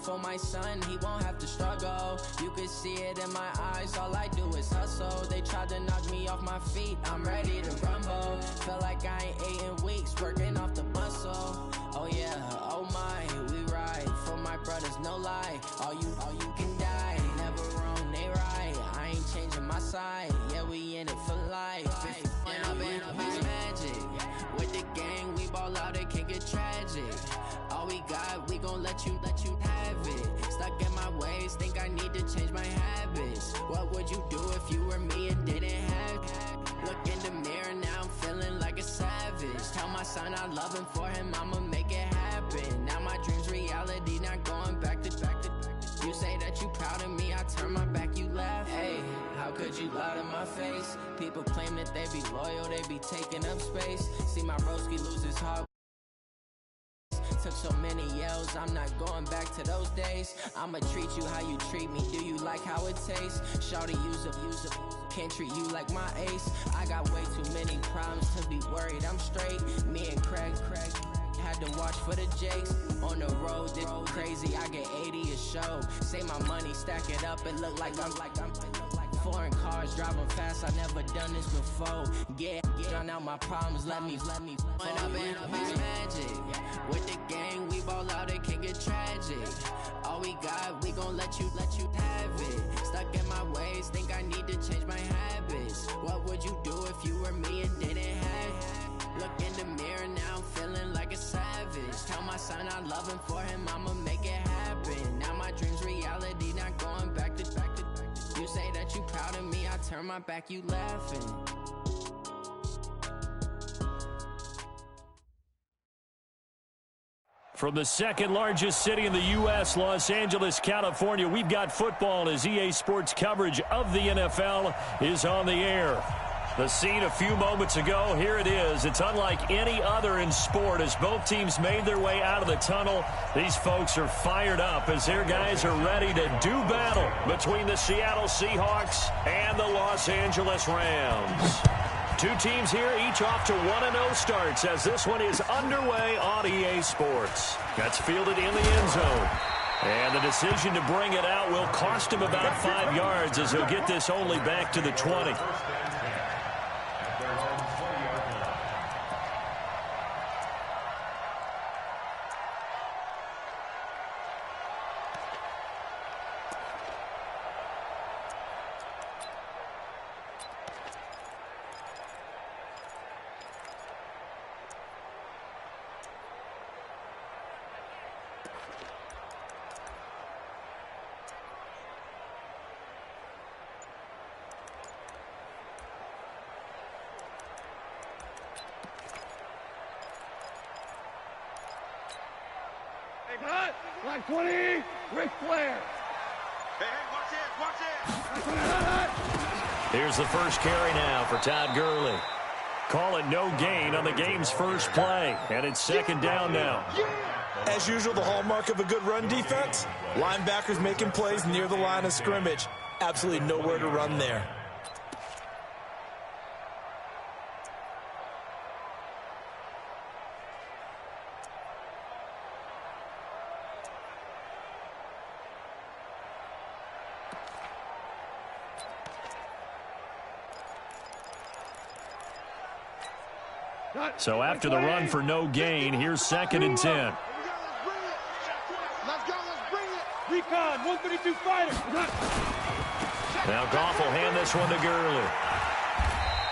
for my son, he won't have to struggle. You can see it in my eyes, all I do is hustle. They tried to knock me off my feet, I'm ready to rumble. Feel like I ain't ate in weeks, working off the muscle. Oh yeah, oh my, we ride for my brothers, no lie. All you can die, never wrong, they right. I ain't changing my side, yeah, we in it for life. When I've been magic, with the gang, we ball out, it can get tragic. All we got, we gon' let you have it. Stuck in my ways, think I need to change my habits. What would you do if you were me and didn't have it? Look in the mirror, now I'm feeling like a savage. Tell my son I love him, for him I'ma make it happen. Now my dream's reality, not going back to. You say that you proud of me, I turn my back, you laugh. Hey, how could you lie to my face? People claim that they be loyal, they be taking up space. See my broski lose his heart. Took so many yells, I'm not going back to those days. I'ma treat you how you treat me, do you like how it tastes? Shawty, use up, can't treat you like my ace. I got way too many problems to be worried, I'm straight. Me and Craig had to watch for the Jakes. On the road, this crazy, I get 80 a show. Say my money, stack it up, it look like I'm foreign cars, driving fast, I never done this before. Yeah, drown out my problems, let me. When I've been magic, with the gang, we ball out, it can get tragic. All we got, we gon' let you have it. Stuck in my ways, think I need to change my habits. What would you do if you were me and didn't have it? Look in the mirror, now I'm feeling like a savage. Tell my son I love him, for him I'ma make it happen. Now my dream's reality, not going back to. You say that you proud of me, I turn my back, you laughing. From the second largest city in the U.S., Los Angeles, California, we've got football as EA Sports coverage of the NFL is on the air. The scene a few moments ago, here it is. It's unlike any other in sport as both teams made their way out of the tunnel. These folks are fired up as their guys are ready to do battle between the Seattle Seahawks and the Los Angeles Rams. Two teams here, each off to 1-0 starts as this one is underway on EA Sports. That's fielded in the end zone. And the decision to bring it out will cost him about 5 yards as he'll get this only back to the 20. Line 20, Ric Flair. Hey, watch it. Here's the first carry now for Todd Gurley. Call it no gain on the game's first play, and it's second down now. As usual, the hallmark of a good run defense, linebackers making plays near the line of scrimmage. Absolutely nowhere to run there. So after the run for no gain, here's second and 10. Let's bring it. Recon, 132 fighter. Now Goff will hand this one to Gurley.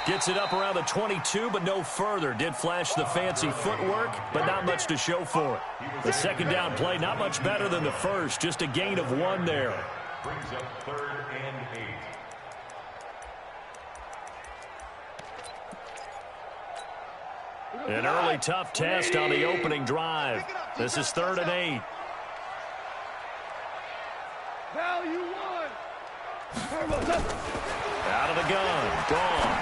Gets it up around the 22, but no further. Did flash the fancy footwork, but not much to show for it. The second down play, not much better than the first. Just a gain of 1 there. Brings up 3rd and 8. An early tough test on the opening drive. This is 3rd and 8. Value 1. Out of the gun. Gone.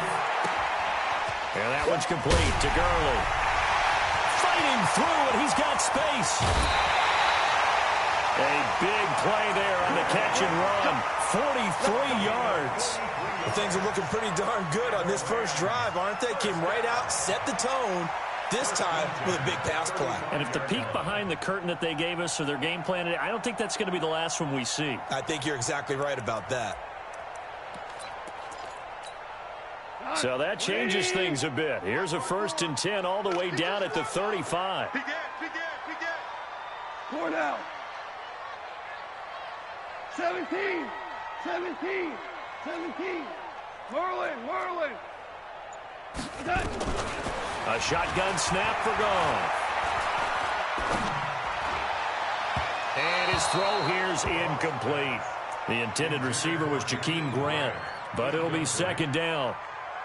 And that one's complete to Gurley. Fighting through, and he's got space. A big play there on the catch and run. 43 yards. Things are looking pretty darn good on this first drive, aren't they? Came right out, set the tone, this time with a big pass play. And if the peek behind the curtain that they gave us or their game plan, I don't think that's going to be the last one we see. I think you're exactly right about that. So that changes things a bit. Here's a 1st and 10 all the way down at the 35. Four down. 17. Merlin. A shotgun snap for Goff. And his throw here's incomplete. The intended receiver was Jakeem Grant, but it'll be 2nd down.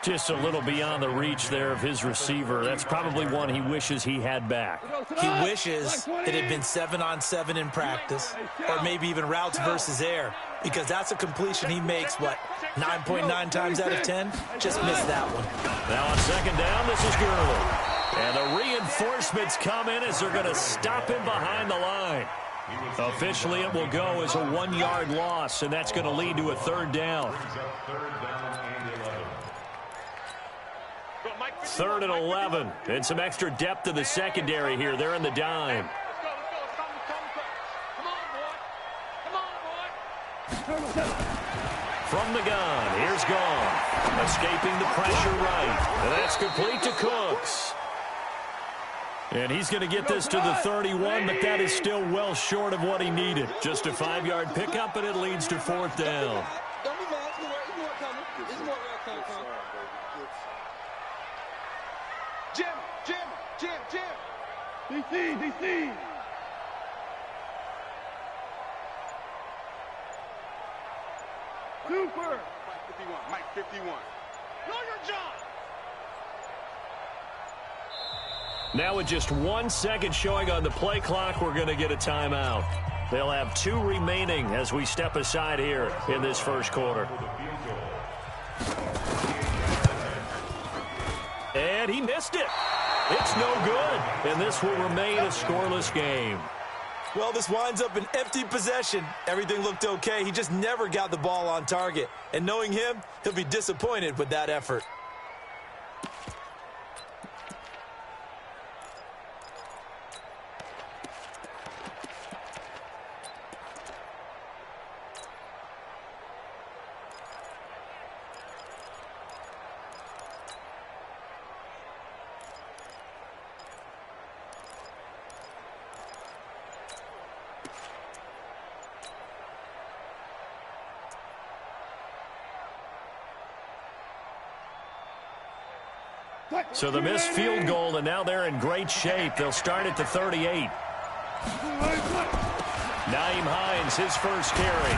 Just a little beyond the reach there of his receiver. That's probably one he wishes he had back. He wishes it had been 7-on-7 in practice, or maybe even routes versus air, because that's a completion he makes, 9.9 times out of 10? Just missed that one. Now on 2nd down, this is Gurley. And the reinforcements come in as they're going to stop him behind the line. Officially, it will go as a 1-yard loss, and that's going to lead to a 3rd down. 3rd and 11. And some extra depth to the secondary here. They're in the dime. From the gun, here's Goff. Escaping the pressure right. And that's complete to Cooks. And he's going to get this to the 31, but that is still well short of what he needed. Just a 5-yard pickup, and it leads to 4th down. Don't be mad. It's more coming. It's more coming. Jim. DC. Super. Mike 51. Know your job. Now with just 1 second showing on the play clock, we're going to get a timeout. They'll have 2 remaining as we step aside here in this 1st quarter. And he missed it. It's no good. And this will remain a scoreless game. Well, this winds up an empty possession. Everything looked okay. He just never got the ball on target. And knowing him, he'll be disappointed with that effort. So the missed field goal, and now they're in great shape. They'll start at the 38. Nyheim Hines, his first carry.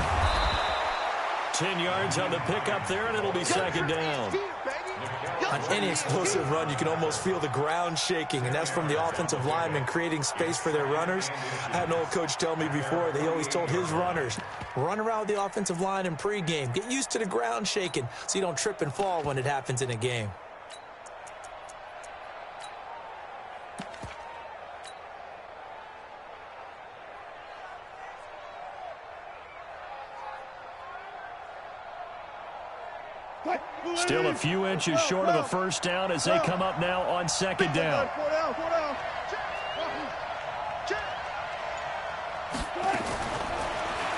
10 yards on the pickup there, and it'll be 2nd down. On any explosive run, you can almost feel the ground shaking, and that's from the offensive linemen creating space for their runners. I had an old coach tell me before, they always told his runners, run around the offensive line in pregame. Get used to the ground shaking so you don't trip and fall when it happens in a game. Still a few inches short of a 1st down as they come up now on 2nd down.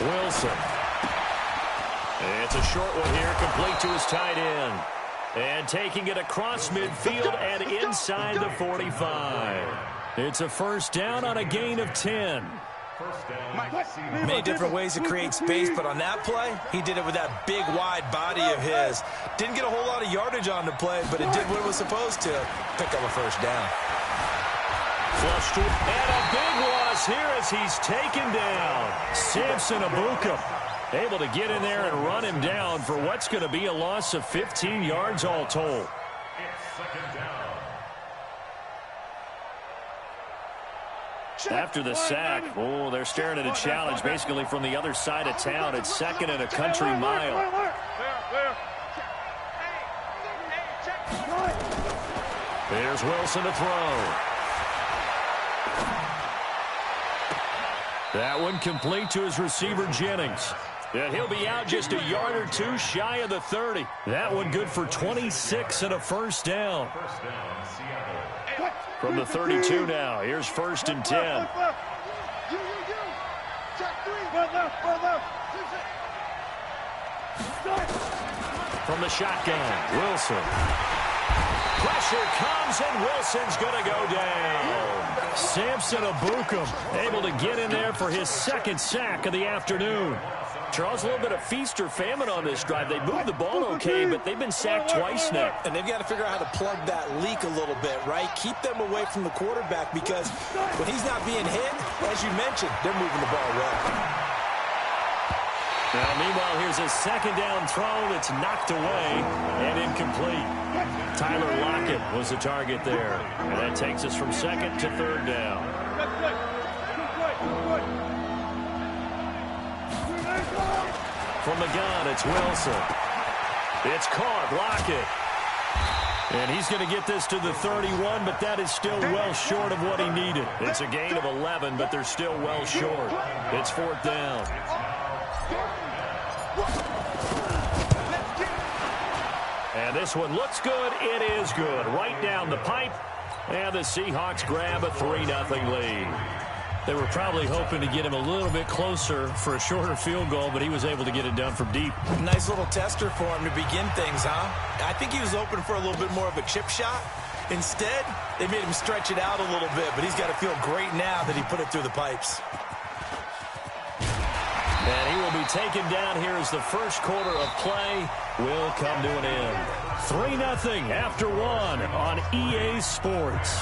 Wilson. It's a short one here, complete to his tight end. And taking it across midfield and inside the 45. It's a 1st down on a gain of 10. Many different ways to create space, but on that play, he did it with that big, wide body of his. Didn't get a whole lot of yardage on the play, but it did what it was supposed to. Pick up a 1st down. Flush to, and a big loss here as he's taken down. Samson Abuka able to get in there and run him down for what's going to be a loss of 15 yards all told. After the sack, they're staring at a challenge basically from the other side of town. It's 2nd and a country mile. There's Wilson to throw. That one complete to his receiver, Jennings. And he'll be out just a yard or 2 shy of the 30. That one good for 26 and a 1st down. From the 32 now, here's 1st and 10. You. Check 3. Left. From the shotgun, Wilson. Pressure comes, and Wilson's going to go down. Samson Ebukam able to get in there for his 2nd sack of the afternoon. Charles, a little bit of feast or famine on this drive. They moved the ball okay, but they've been sacked twice now. And they've got to figure out how to plug that leak a little bit, right? Keep them away from the quarterback because when he's not being hit, as you mentioned, they're moving the ball well. Now, meanwhile, here's a 2nd down throw that's knocked away and incomplete. Tyler Lockett was the target there. And that takes us from 2nd to 3rd down. From the gun, it's Wilson. It's caught, Lockett. And he's going to get this to the 31, but that is still well short of what he needed. It's a gain of 11, but they're still well short. It's 4th down. And this one looks good. It is good. Right down the pipe. And the Seahawks grab a 3-0 lead. They were probably hoping to get him a little bit closer for a shorter field goal, but he was able to get it done from deep. Nice little tester for him to begin things, huh? I think he was hoping for a little bit more of a chip shot. Instead, they made him stretch it out a little bit, but he's got to feel great now that he put it through the pipes. And he will be taken down here as the first quarter of play will come to an end. 3-0 after 1 on EA Sports.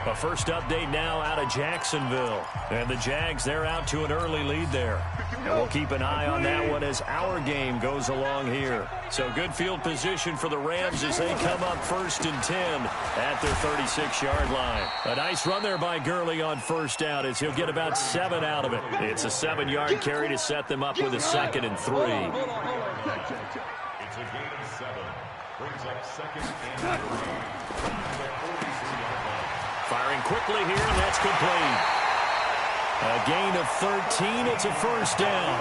A first update now out of Jacksonville. And the Jags, they're out to an early lead there. And we'll keep an eye on that one as our game goes along here. So good field position for the Rams as they come up 1st and 10 at their 36-yard line. A nice run there by Gurley on 1st down as he'll get about 7 out of it. It's a 7-yard carry to set them up with a 2nd and 3. It's a gain of 7. Brings up 2nd and 3. Firing quickly here, and that's complete. A gain of 13. It's a 1st down.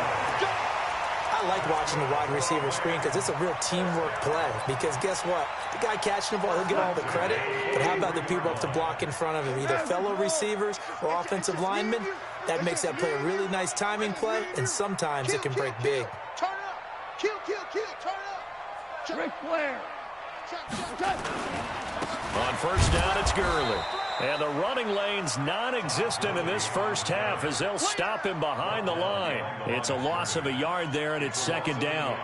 I like watching the wide receiver screen because it's a real teamwork play. Because guess what? The guy catching the ball, he'll get all the credit. But how about the people up to block in front of him? Either fellow receivers or offensive linemen. That makes that play a really nice timing play, and sometimes it can break big. Turn up. Kill. Turn up. Ric Flair. On 1st down, it's Gurley. And the running lane's non-existent in this first half as they'll stop him behind the line. It's a loss of a yard there, and it's 2nd down.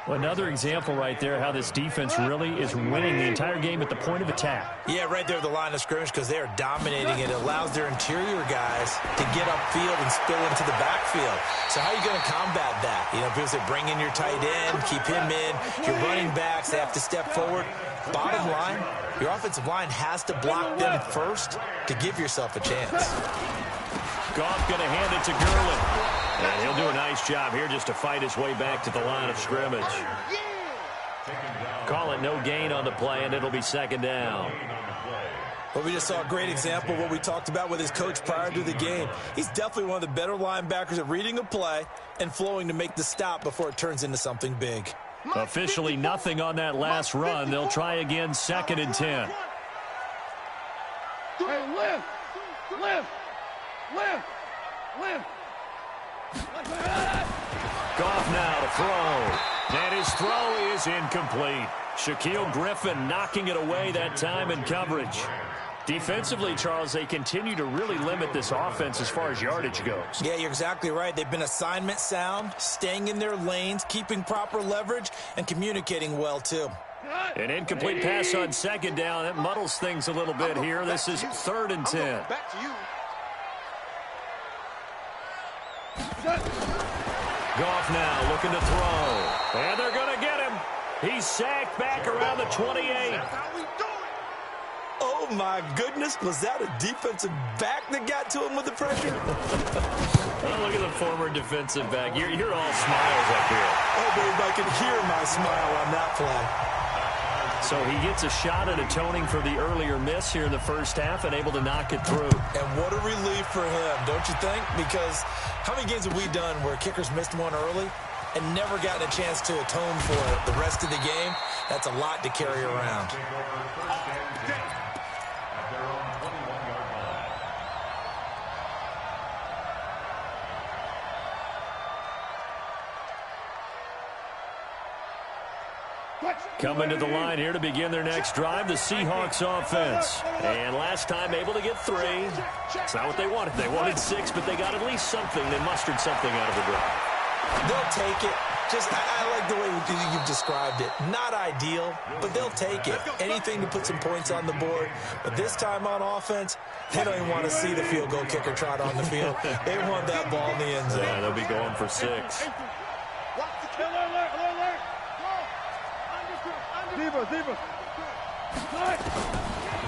Another example right there how this defense really is winning the entire game at the point of attack. Yeah, right there at the line of scrimmage because they are dominating it. It allows their interior guys to get upfield and spill into the backfield. So how are you going to combat that? You know, people say bring in your tight end, keep him in. Your running backs, they have to step forward. Bottom line, your offensive line has to block them first to give yourself a chance. Goff going to hand it to Gurley. And he'll do a nice job here just to fight his way back to the line of scrimmage. Call it no gain on the play, and it'll be 2nd down. Well, we just saw a great example of what we talked about with his coach prior to the game. He's definitely one of the better linebackers at reading a play and flowing to make the stop before it turns into something big. Officially nothing on that last run. They'll try again 2nd and 10. Hey, lift. Goff now to throw. And his throw is incomplete. Shaquille Griffin knocking it away that time in coverage. Defensively, Charles, they continue to really limit this offense as far as yardage goes. Yeah, you're exactly right. They've been assignment sound, staying in their lanes, keeping proper leverage, and communicating well, too. An incomplete pass on 2nd down. That muddles things a little bit here. This is 3rd and 10. Back to you. Goff now looking to throw. And they're going to get him. He's sacked back around the 28. Oh, my goodness. Was that a defensive back that got to him with the pressure? Oh, look at the former defensive back. You're all smiles up here. Oh, babe, I can hear my smile on that play. So he gets a shot at atoning for the earlier miss here in the first half and able to knock it through. And what a relief for him, don't you think? Because how many games have we done where kickers missed one early and never gotten a chance to atone for it the rest of the game? That's a lot to carry around. Coming to the line here to begin their next drive, the Seahawks offense. And last time able to get 3. It's not what they wanted. They wanted 6, but they got at least something. They mustered something out of the drive. They'll take it. I like the way you've described it. Not ideal, but they'll take it. Anything to put some points on the board. But this time on offense, they don't even want to see the field goal kicker trot on the field. They want that ball in the end zone. Yeah, they'll be going for 6.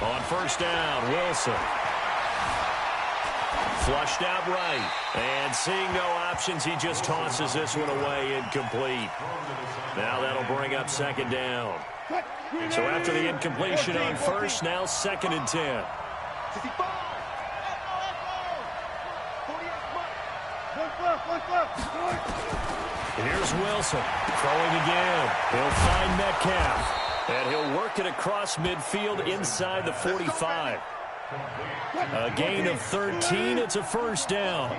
On first down, Wilson. Flushed out right. And seeing no options, he just tosses this one away, incomplete. Now that'll bring up second down. So after the incompletion on first, now 2nd and 10. Here's Wilson throwing again. He'll find Metcalf. And he'll work it across midfield inside the 45. A gain of 13. It's a first down.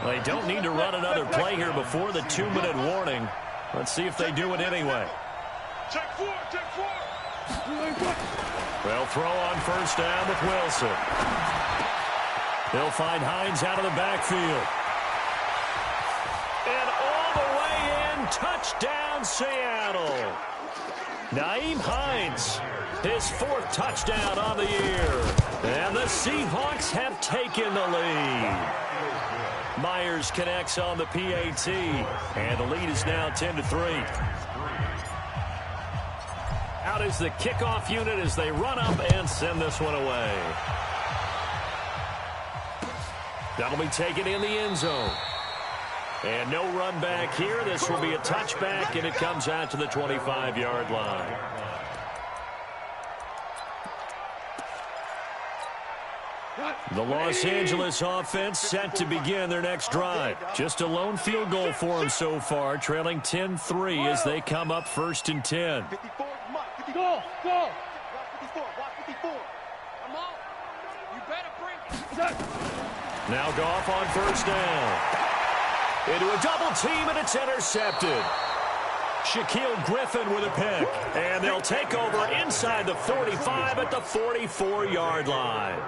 They don't need to run another play here before the 2-minute warning. Let's see if they do it anyway. They'll throw on first down with Wilson. They'll find Hines out of the backfield. And all the way in, touchdown Seattle. Nyheim Hines, his 4th touchdown on the year. And the Seahawks have taken the lead. Myers connects on the PAT. And the lead is now 10-3. Out is the kickoff unit as they run up and send this one away. That'll be taken in the end zone. And no run back here. This will be a touchback, and it comes out to the 25-yard line. The Los Angeles offense set to begin their next drive. Just a lone field goal for them so far, trailing 10-3 as they come up 1st and 10. Go! Now Goff on first down. Into a double team, and it's intercepted. Shaquille Griffin with a pick. And they'll take over inside the 45 at the 44-yard line.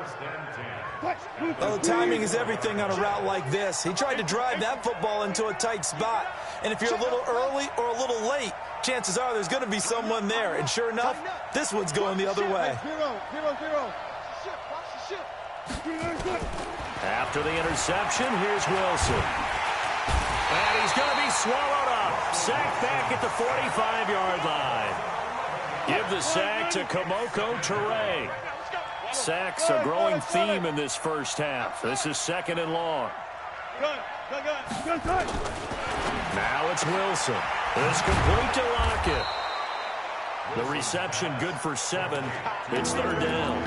Well, timing is everything on a route like this. He tried to drive that football into a tight spot. And if you're a little early or a little late, chances are there's going to be someone there. And sure enough, this one's going the other way. 0-0. After the interception, here's Wilson. And he's going to be swallowed up. Sacked back at the 45-yard line. Give the sack to Kamoko Toure. Sacks a growing theme in this first half. This is 2nd and long. Now it's Wilson. It's complete to Lockett. The reception good for 7. It's 3rd down.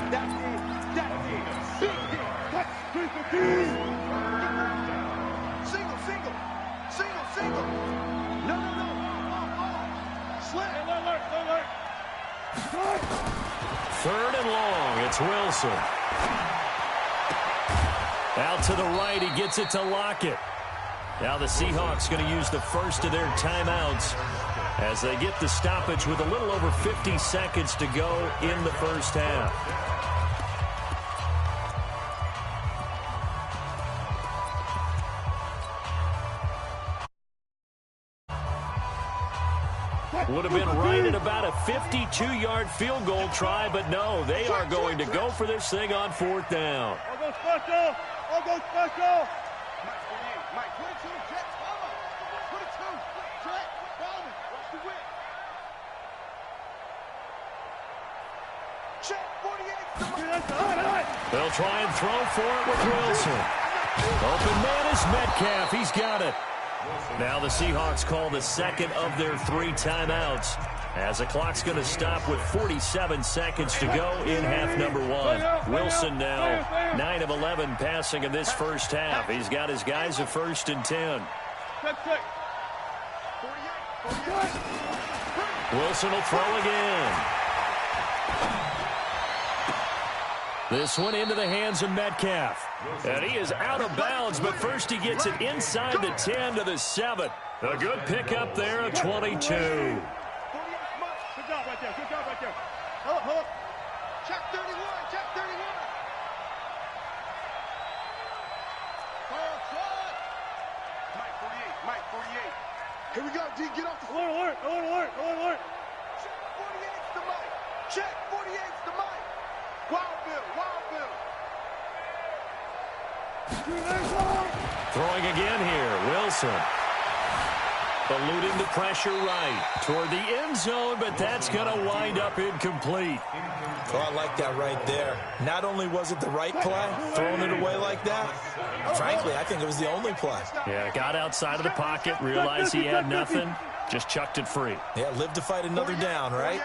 Single. No. Slant. Alert. 3rd and long. It's Wilson. Out to the right. He gets it to Lockett. Now the Seahawks going to use the first of their timeouts as they get the stoppage with a little over 50 seconds to go in the first half. Would have been right at about a 52-yard field goal try, but no, they are going to go for this thing on 4th down. I'll go special. Mike, They'll try and throw for it with Wilson. Open man is Metcalf. He's got it. Now the Seahawks call the 2nd of their 3 timeouts as the clock's going to stop with 47 seconds to go in half number 1. Wilson now 9 of 11 passing in this first half. He's got his guys at 1st and 10. Wilson will throw again. This one into the hands of Metcalf. And he is out of bounds, but first he gets it inside the 10 to the 7. A good pickup there, a 22. right there. Good job right there. Hold up. Check 31. Check 31. Mike 48. Mike 48. Here we go, D. Get off the floor. Alert. Check 48's the Mike. Check 48's the Mike. Wild Bill. Throwing again here, Wilson. Eluding the pressure right toward the end zone, but that's going to wind up incomplete. Oh, I like that right there. Not only was it the right play, throwing it away like that, frankly, I think it was the only play. Yeah, got outside of the pocket, realized he had nothing, just chucked it free. Yeah, live to fight another down, right?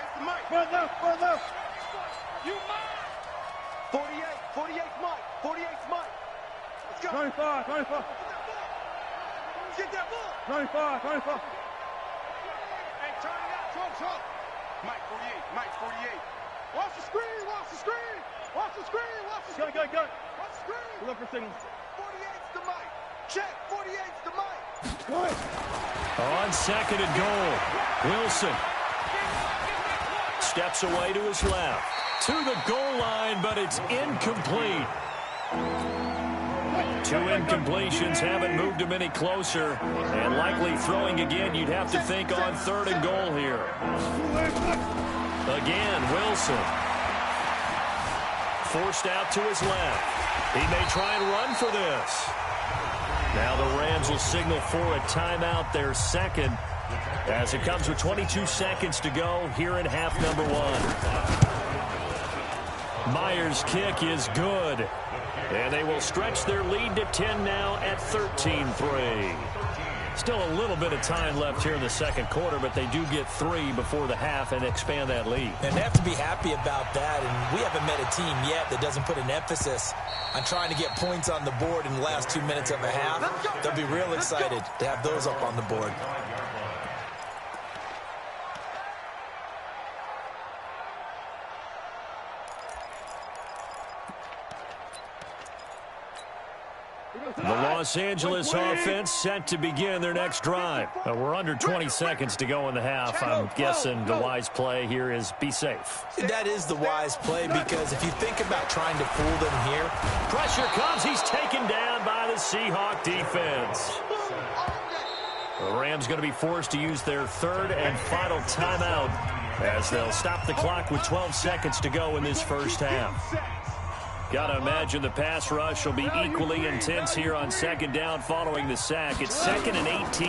Front left. You Mike. 48's Mike. 48's Mike. Let's go. 25. Get that ball. 25. Hey, turn it out. Trump. Mike 48. Watch the screen. Go. Watch the screen. We're up for signal. 48's the Mike. Check. 48's the Mike. Go ahead. On second and goal, Wilson steps away to his left, to the goal line, but it's incomplete. 2 incompletions haven't moved him any closer, and likely throwing again, you'd have to think on third and goal here. Again, Wilson. Forced out to his left. He may try and run for this. Now the Rams will signal for a timeout, their second, as it comes with 22 seconds to go here in half number 1. Myers' kick is good. And they will stretch their lead to 10 now at 13-3. Still a little bit of time left here in the second quarter, but they do get 3 before the half and expand that lead. And they have to be happy about that, and we haven't met a team yet that doesn't put an emphasis on trying to get points on the board in the last 2 minutes of a half. They'll be real excited to have those up on the board. The Los Angeles offense set to begin their next drive. We're under 20 seconds to go in the half. I'm guessing the wise play here is be safe. That is the wise play, because if you think about trying to fool them here. Pressure comes. He's taken down by the Seahawk defense. The Rams going to be forced to use their third and final timeout as they'll stop the clock with 12 seconds to go in this first half. Got to imagine the pass rush will be equally intense here on second down following the sack. It's 2nd and 18.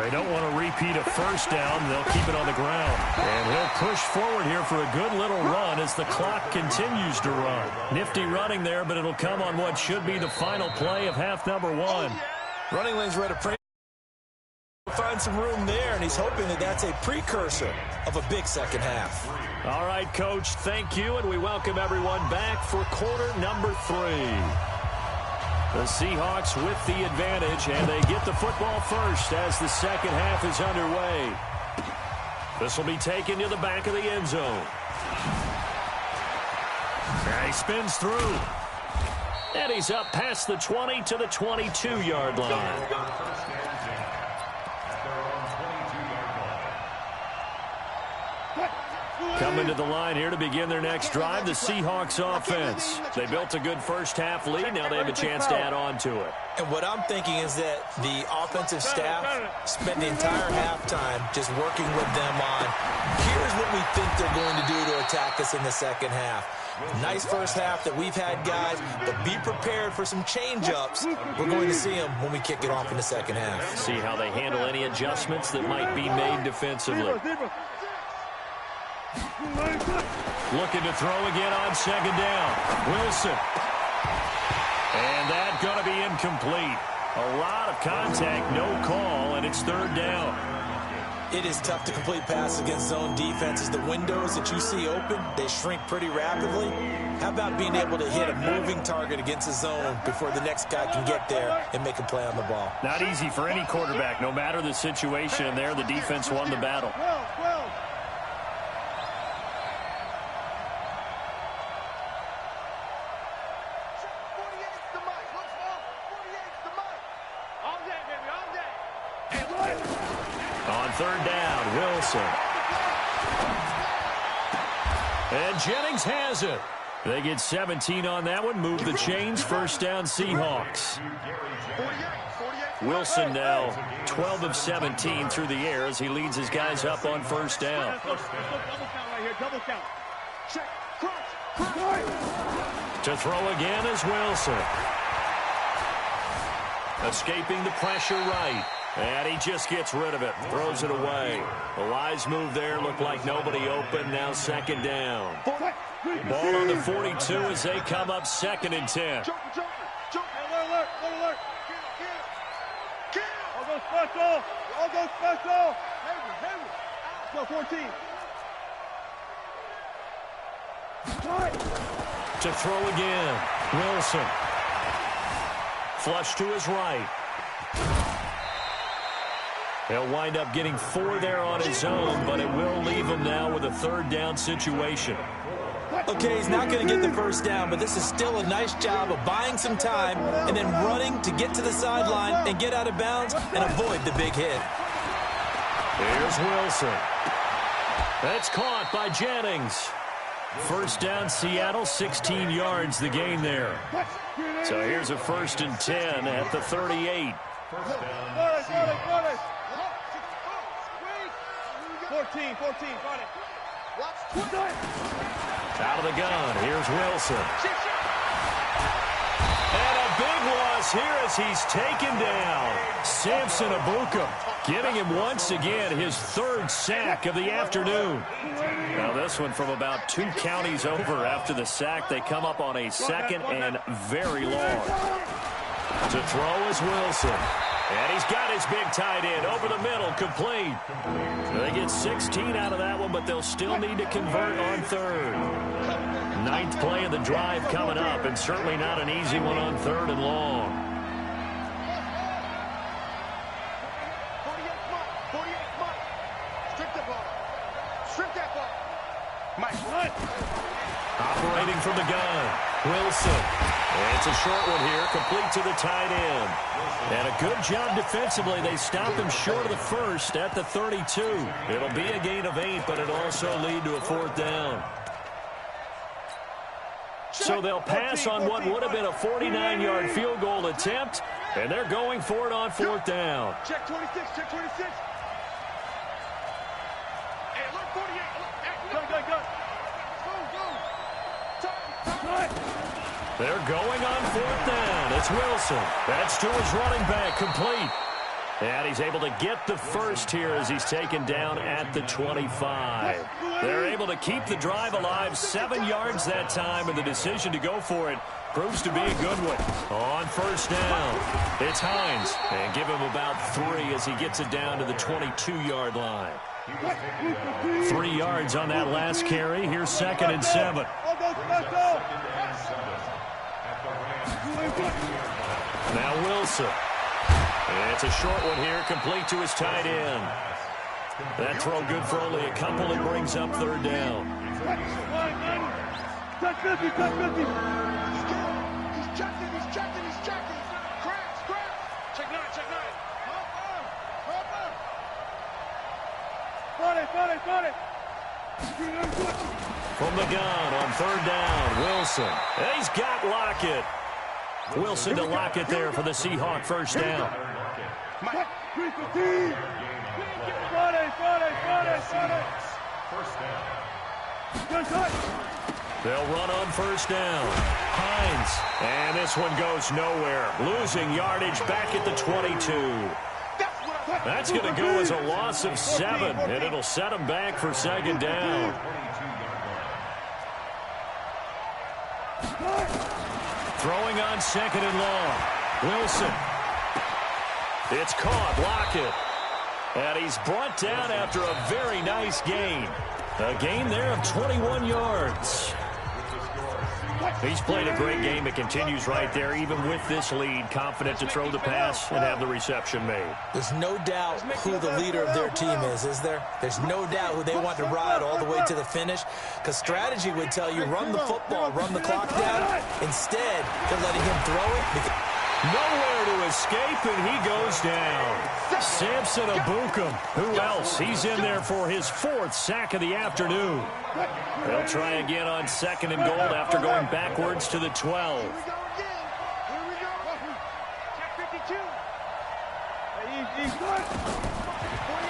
They don't want to repeat a first down. They'll keep it on the ground. And he'll push forward here for a good little run as the clock continues to run. Nifty running there, but it'll come on what should be the final play of half number 1. Running lane's ready to find some room there, and he's hoping that that's a precursor of a big second half. All right, Coach, thank you, and we welcome everyone back for quarter number 3. The Seahawks with the advantage, and they get the football first as the second half is underway. This will be taken to the back of the end zone. And he spins through. And he's up past the 20 to the 22-yard line. Coming to the line here to begin their next drive, the Seahawks offense. They built a good first half lead. Now they have a chance to add on to it. And what I'm thinking is that the offensive staff spent the entire halftime just working with them on, here's what we think they're going to do to attack us in the second half. Nice first half that we've had, guys, but be prepared for some change-ups. We're going to see them when we kick it off in the second half. See how they handle any adjustments that might be made defensively. Looking to throw again on second down. Wilson. And that's going to be incomplete. A lot of contact, no call, and it's third down. It is tough to complete passes against zone defenses. The windows that you see open, they shrink pretty rapidly. How about being able to hit a moving target against a zone before the next guy can get there and make a play on the ball? Not easy for any quarterback, no matter the situation. And there, the defense won the battle. 12. On third down, Wilson. And Jennings has it. They get 17 on that one. Move the chains. First down, Seahawks. Wilson now 12 of 17 through the air as he leads his guys up on first down. Double count right here. Double count. Check. Cross. To throw again is Wilson. Escaping the pressure right. And he just gets rid of it. Throws it away. A wise move there. Looked like nobody open. Now second down. Ball on the 42 as they come up second and 10. Alert. All go special. All go special. Hayward. Go 14. To throw again. Wilson. Flush to his right. He'll wind up getting 4 there on his own, but it will leave him now with a third down situation. Okay, he's not going to get the first down, but this is still a nice job of buying some time and then running to get to the sideline and get out of bounds and avoid the big hit. Here's Wilson. That's caught by Jennings. First down, Seattle, 16 yards the gain there. So here's a first and 10 at the 38. 14. Got it. Out of the gun. Here's Wilson. And a big loss here as he's taken down. Samson Abuka getting him once again his third sack of the afternoon. Now this one from about 2 counties over after the sack. They come up on a second and very long. To throw is Wilson. And he's got his big tight end over the middle, complete. They get 16 out of that one, but they'll still need to convert on third. 9th play of the drive coming up, and certainly not an easy one on third and long. 48 Mike. Strip the ball. Strip that ball. Mike. Operating from the gun, Wilson. It's a short one here, complete to the tight end. And a good job defensively. They stop him short of the first at the 32. It'll be a gain of 8, but it'll also lead to a 4th down. So they'll pass on what would have been a 49-yard field goal attempt, and they're going for it on 4th down. Check 26. Hey, look, 48. Go. They're going on 4th down. It's Wilson. That's to his running back, complete. And he's able to get the first here as he's taken down at the 25. They're able to keep the drive alive, 7 yards that time, and the decision to go for it proves to be a good one. On first down, it's Hines. And give him about 3 as he gets it down to the 22-yard line. 3 yards on that last carry. Here's 2nd and 7. Now Wilson. It's a short one here, complete to his tight end. That throw good for only a couple. It brings up 3rd down. Touch 50. He's checking. Cracks. Check 9. Got it. From the gun on 3rd down, Wilson. And he's got Lockett. Wilson to Lockett there for the Seahawk first down. Mike. Got it. First down. They'll run on first down. Hines. And this one goes nowhere. Losing yardage back at the 22. That's going to go as a loss of 7, and it'll set them back for 2nd down. Throwing on 2nd and long. Wilson. It's caught. Lockett. And he's brought down after a very nice gain. A gain there of 21 yards. He's played a great game. It continues right there, even with this lead, confident to throw the pass and have the reception made. There's no doubt who the leader of their team is there? There's no doubt who they want to ride all the way to the finish, because strategy would tell you run the football, run the clock down. Instead, they're letting him throw it. Nowhere to escape, and he goes down. Samson Ebukam. Who else? He's in there for his 4th sack of the afternoon. They'll try again on 2nd and goal after going backwards to the 12. Here we go again. Here we go. Check 52.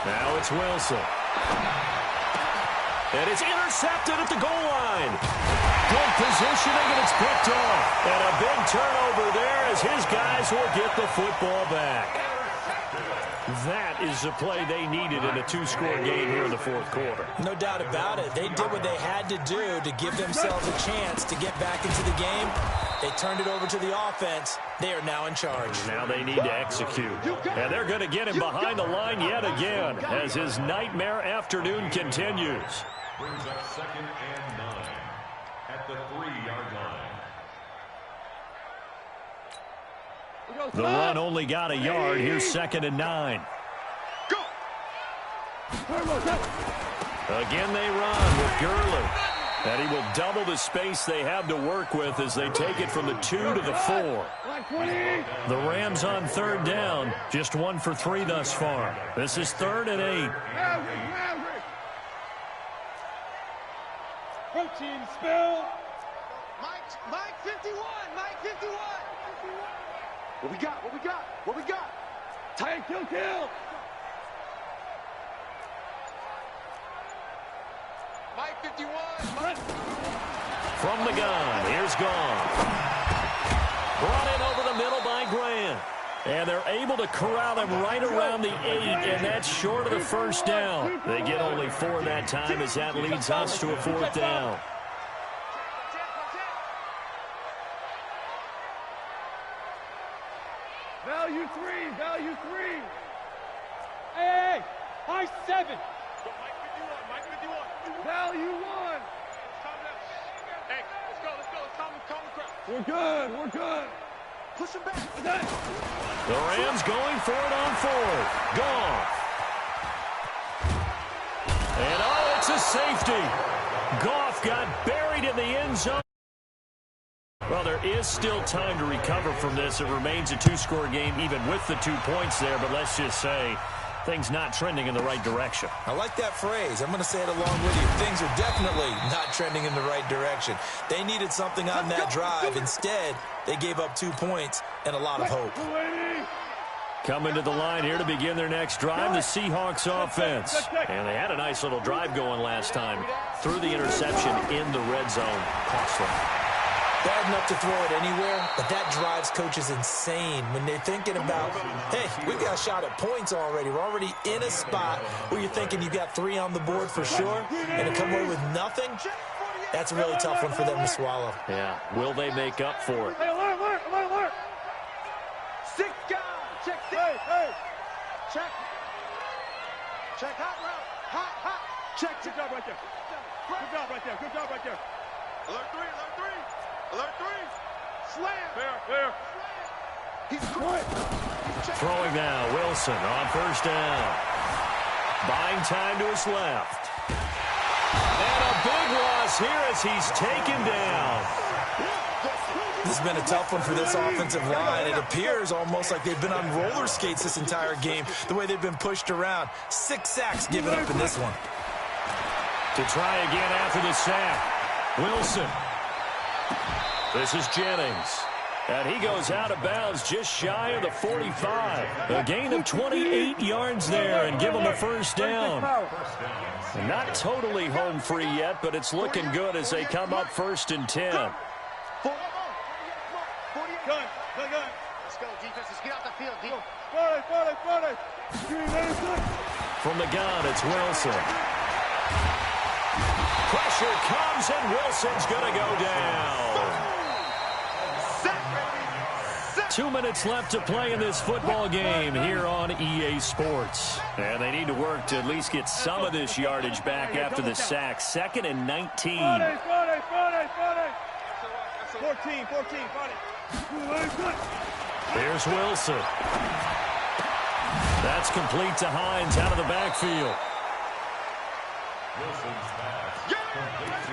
Now it's Wilson. And it's intercepted at the goal line. Good positioning, and it's picked off. And a big turnover there as his guys will get the football back. That is the play they needed in a 2-score game here in the 4th quarter. No doubt about it. They did what they had to do to give themselves a chance to get back into the game. They turned it over to the offense. They are now in charge. Now they need to execute. And they're going to get him behind the line yet again as his nightmare afternoon continues. Brings up 2nd and 9 at the 3-yard line. The run only got a yard. Here's 2nd and 9. Go. Again they run with Gurley. And he will double the space they have to work with as they take it from the 2 to the 4. The Rams on 3rd down. Just 1 for 3 thus far. This is 3rd and 8. Protein spill. Mike 51. Mike 51. What we got? What we got? What we got? Tank, kill. Mike 51. From the gun, here's Gone. Brought in over the middle by Grant. And they're able to corral him right around the 8, and that's short of the 1st down. They get only 4 that time as that leads us to a 4th down. Value 3. Hey, high 7. Mike 51. Value 1. Hey, let's go. Let's calm the crowd. We're good. Push him back. The Rams going for it on 4th. Goff. And it's a safety. Goff got buried in the end zone. Well, there is still time to recover from this. It remains a 2-score game even with the 2 points there, but let's just say things not trending in the right direction. I like that phrase. I'm going to say it along with you. Things are definitely not trending in the right direction. They needed something on that drive. Instead, they gave up 2 points and a lot of hope. Coming to the line here to begin their next drive, the Seahawks offense. And they had a nice little drive going last time. Threw the interception in the red zone. Costly. Bad enough to throw it anywhere, but that drives coaches insane when they're thinking about, hey, we've got a shot at points already. We're already in a spot where you're thinking you've got 3 on the board for sure, and to come away with nothing, that's a really tough one for them to swallow. Yeah, will they make up for it? Hey, alert. 6 guys. Check 6. Hey. Check hot route. Hot. Check. Good job right there. Alert 3. Alert 3. Slam. Fair. He's quick. Throwing now, Wilson on 1st down. Buying time to his left. And a big loss here as he's taken down. This has been a tough one for this offensive line. It appears almost like they've been on roller skates this entire game, the way they've been pushed around. 6 sacks given up in this one. To try again after the sack, Wilson. This is Jennings. And he goes out of bounds just shy of the 45. A gain of 28 yards there and give him the 1st down. Not totally home free yet, but it's looking good as they come up 1st and 10. Gun. Let's go, defense. Let's get out the field, D. From the gun, it's Wilson. Pressure comes, and Wilson's going to go down. 2 minutes left to play in this football game here on EA Sports. And they need to work to at least get some of this yardage back after the sack. 2nd and 19. 14. Here's Wilson. That's complete to Hines out of the backfield. Wilson's pass. Complete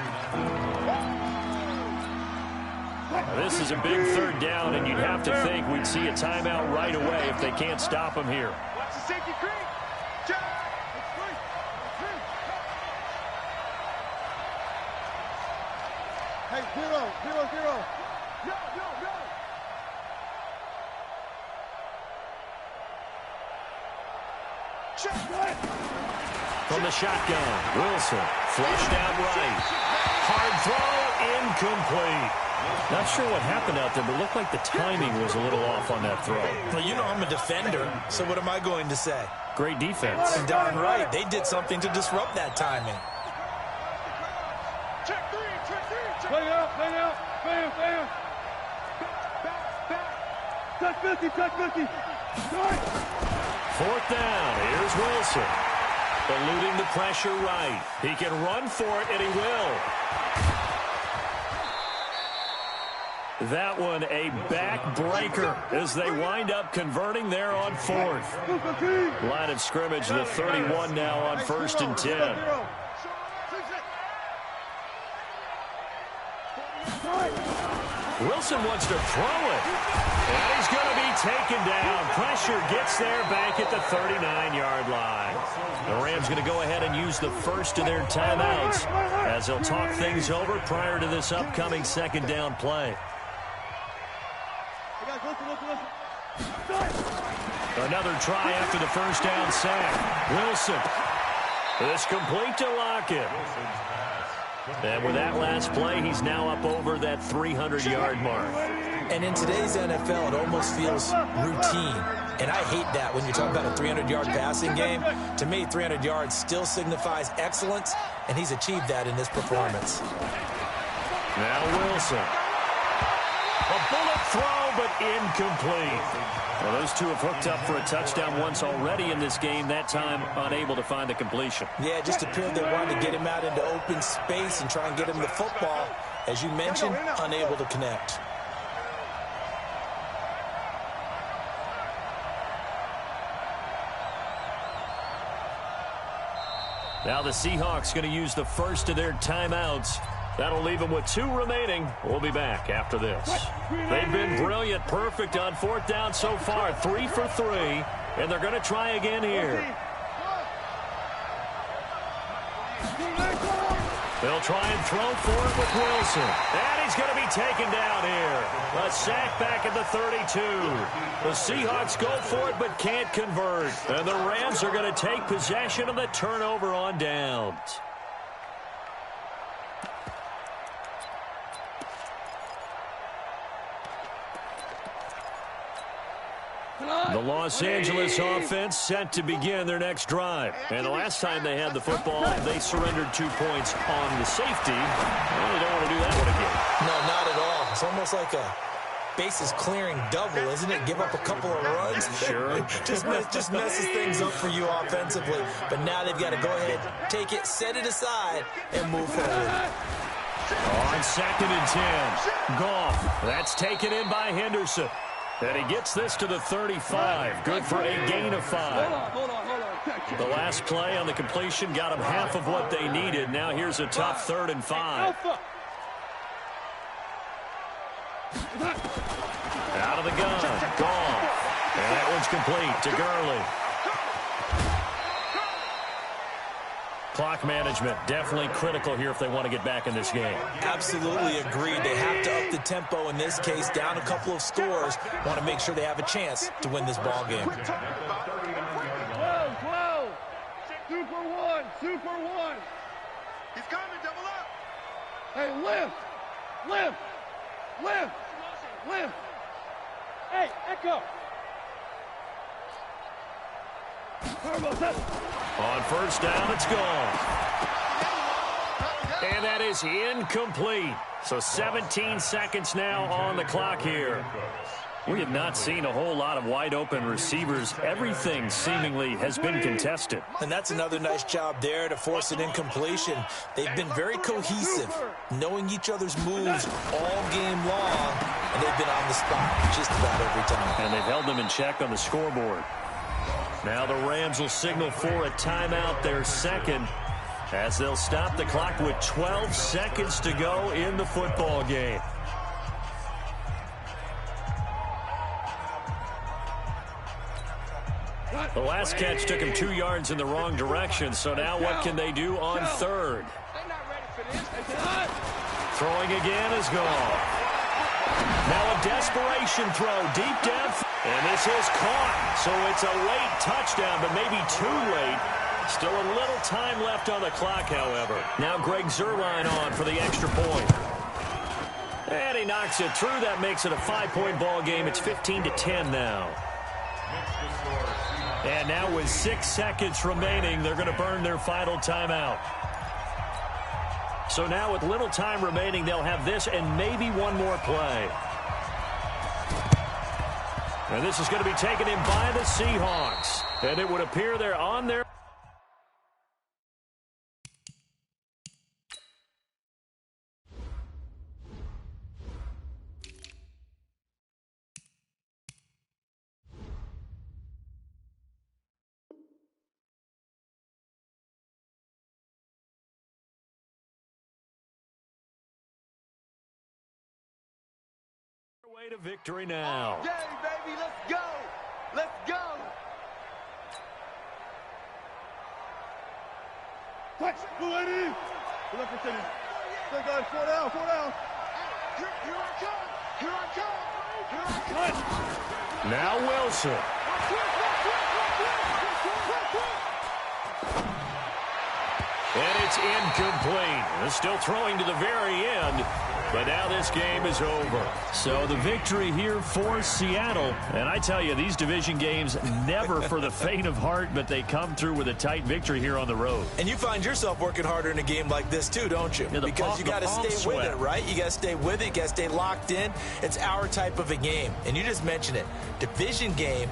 to This is a big third down, and you'd have to think we'd see a timeout right away if they can't stop him here. Watch the safety creep. Hey, 0, 0, 0. No. Check. From the shotgun, Wilson flushed out right. Hard throw, incomplete. Not sure what happened out there, but it looked like the timing was a little off on that throw. Well, you know I'm a defender, so what am I going to say? Great defense. Darn right. They did something to disrupt that timing. Check three. Play out. Bam. Touch 50. Start. Fourth down. Here's Wilson. Eluding the pressure right. He can run for it, and he will. That one a backbreaker as they wind up converting there on fourth. Line of scrimmage, the 31 now on 1st and 10. Wilson wants to throw it. And he's going to be taken down. Pressure gets there back at the 39-yard line. The Rams going to go ahead and use the first of their timeouts as they'll talk things over prior to this upcoming second down play. Another try after the first down sack. Wilson. It's complete to Lockett. And with that last play, he's now up over that 300-yard mark. And in today's NFL, it almost feels routine. And I hate that when you talk about a 300-yard passing game. To me, 300 yards still signifies excellence, and he's achieved that in this performance. Now Wilson. A bullet throw, but incomplete. Well, those two have hooked up for a touchdown once already in this game, that time unable to find the completion. Yeah, it just appeared they wanted to get him out into open space and try and get him the football. As you mentioned, unable to connect. Now the Seahawks going to use the first of their timeouts. That'll leave them with 2 remaining. We'll be back after this. They've been brilliant, perfect on 4th down so far. 3 for 3, and they're going to try again here. They'll try and throw for it with Wilson. And he's going to be taken down here. A sack back at the 32. The Seahawks go for it but can't convert. And the Rams are going to take possession of the turnover on downs. The Los Angeles offense set to begin their next drive. And the last time they had the football, they surrendered 2 points on the safety. Well, they don't want to do that one again. No, not at all. It's almost like a bases clearing double, isn't it? Give up a couple of runs. Sure. just messes things up for you offensively. But now they've got to go ahead, take it, set it aside, and move forward. On 2nd and 10. Goff. That's taken in by Henderson. And he gets this to the 35. Good for a gain of 5. Hold on. The last play on the completion got them half of what they needed. Now here's a tough 3rd and 5. Out of the gun. Goff. And that one's complete to Gurley. Clock management definitely critical here if they want to get back in this game. Absolutely agreed. They have to up the tempo in this case, down a couple of scores. Want to make sure they have a chance to win this ball game. 12. 2 for 1. 2 for 1. He's coming, double up. Hey, lift. Hey, Echo. On 1st down, it's gone. And that is incomplete. So 17 seconds now on the clock here. We have not seen a whole lot of wide-open receivers. Everything seemingly has been contested. And that's another nice job there to force an incompletion. They've been very cohesive, knowing each other's moves all game long, and they've been on the spot just about every time. And they've held them in check on the scoreboard. Now the Rams will signal for a timeout, their second, as they'll stop the clock with 12 seconds to go in the football game. The last catch took him 2 yards in the wrong direction, so now what can they do on third? Throwing again is gone. Now a desperation throw, deep depth, and this is caught. So it's a late touchdown, but maybe too late. Still a little time left on the clock, however. Now Greg Zuerlein on for the extra point. And he knocks it through. That makes it a 5-point ball game. It's 15-10 now. And now with 6 seconds remaining, they're going to burn their final timeout. So now with little time remaining, they'll have this and maybe one more play. And this is going to be taken in by the Seahawks. And it would appear they're on their... way to victory now. Okay, baby, let's go. Let's go. Touch, go lady. Good luck for City. Stay guys, 4 down, 4 down. Here I come. Here I come. Here I come. Now Wilson. And it's incomplete. They're still throwing to the very end. But now this game is over. So the victory here for Seattle. And I tell you, these division games never for the faint of heart, but they come through with a tight victory here on the road. And you find yourself working harder in a game like this too, don't you? Yeah, because you got to stay with it, right? You got to stay with it. You got to stay locked in. It's our type of a game. And you just mentioned it. Division game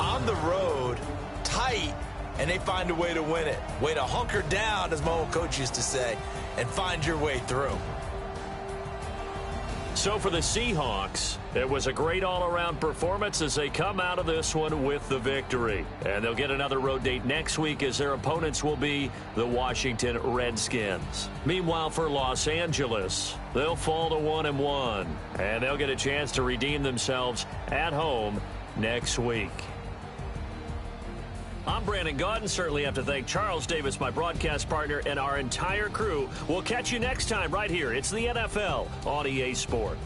on the road, tight, and they find a way to win it. Way to hunker down, as my old coach used to say, and find your way through. So for the Seahawks, it was a great all-around performance as they come out of this one with the victory. And they'll get another road date next week as their opponents will be the Washington Redskins. Meanwhile, for Los Angeles, they'll fall to 1-1, and they'll get a chance to redeem themselves at home next week. I'm Brandon Gaudin. Certainly have to thank Charles Davis, my broadcast partner, and our entire crew. We'll catch you next time right here. It's the NFL on EA Sports.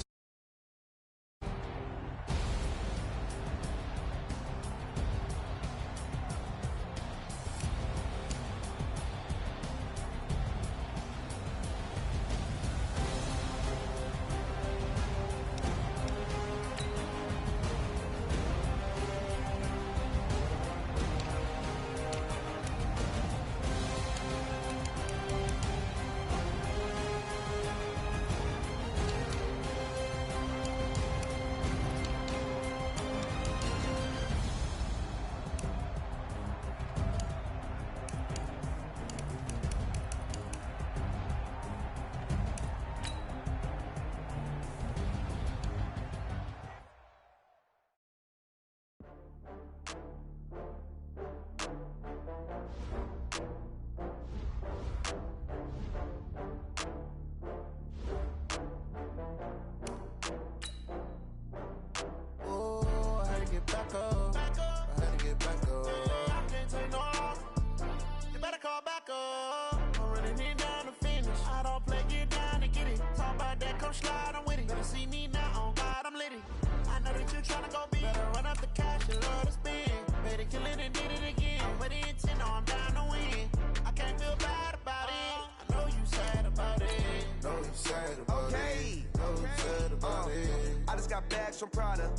From Prada,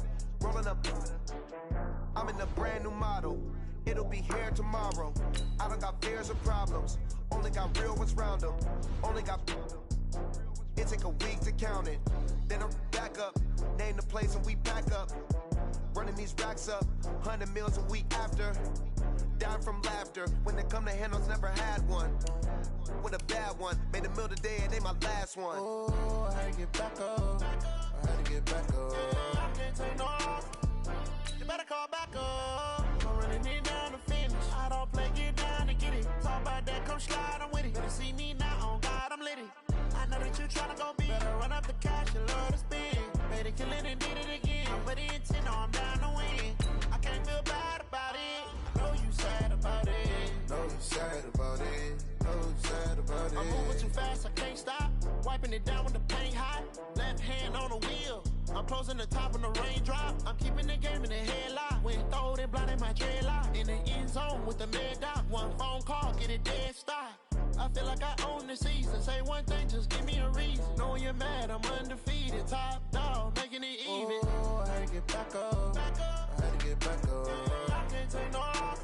rolling up. I'm in a brand new model. It'll be here tomorrow. I don't got fears or problems. Only got real ones round them. Only got. It take a week to count it. Then I'm back up. Name the place and we pack up. Running these racks up. 100 meals a week after. Down from laughter. When they come to handles, never had one. With a bad one. Made a meal today and ain't my last one. Oh, I had to get back up. I had to get back up. I can't take no off. You better call back up. I'm running it down to finish. I don't play, get down and get it. Talk about that, come slide, I'm with it. Better see me now, on God, I'm litty. I know that you tryna go big. Better run up the cash, you love to spin. Made it, kill it, and did it again. But the intent, no, I'm down to win. I can't feel bad about it. I know you about it. I'm moving too fast, I can't stop. Wiping it down when the paint hot. Left hand on the wheel. I'm closing the top when the raindrop. I'm keeping the game in the headlock. When throwed and blinded my dreadlock. In the end zone with the mad dot. One phone call, get it dead stop. I feel like I own the season. Say one thing, just give me a reason. Knowing you're mad, I'm undefeated. Top dog, making it even. Oh, I had to get back up. I had to get back up. I can't take no loss.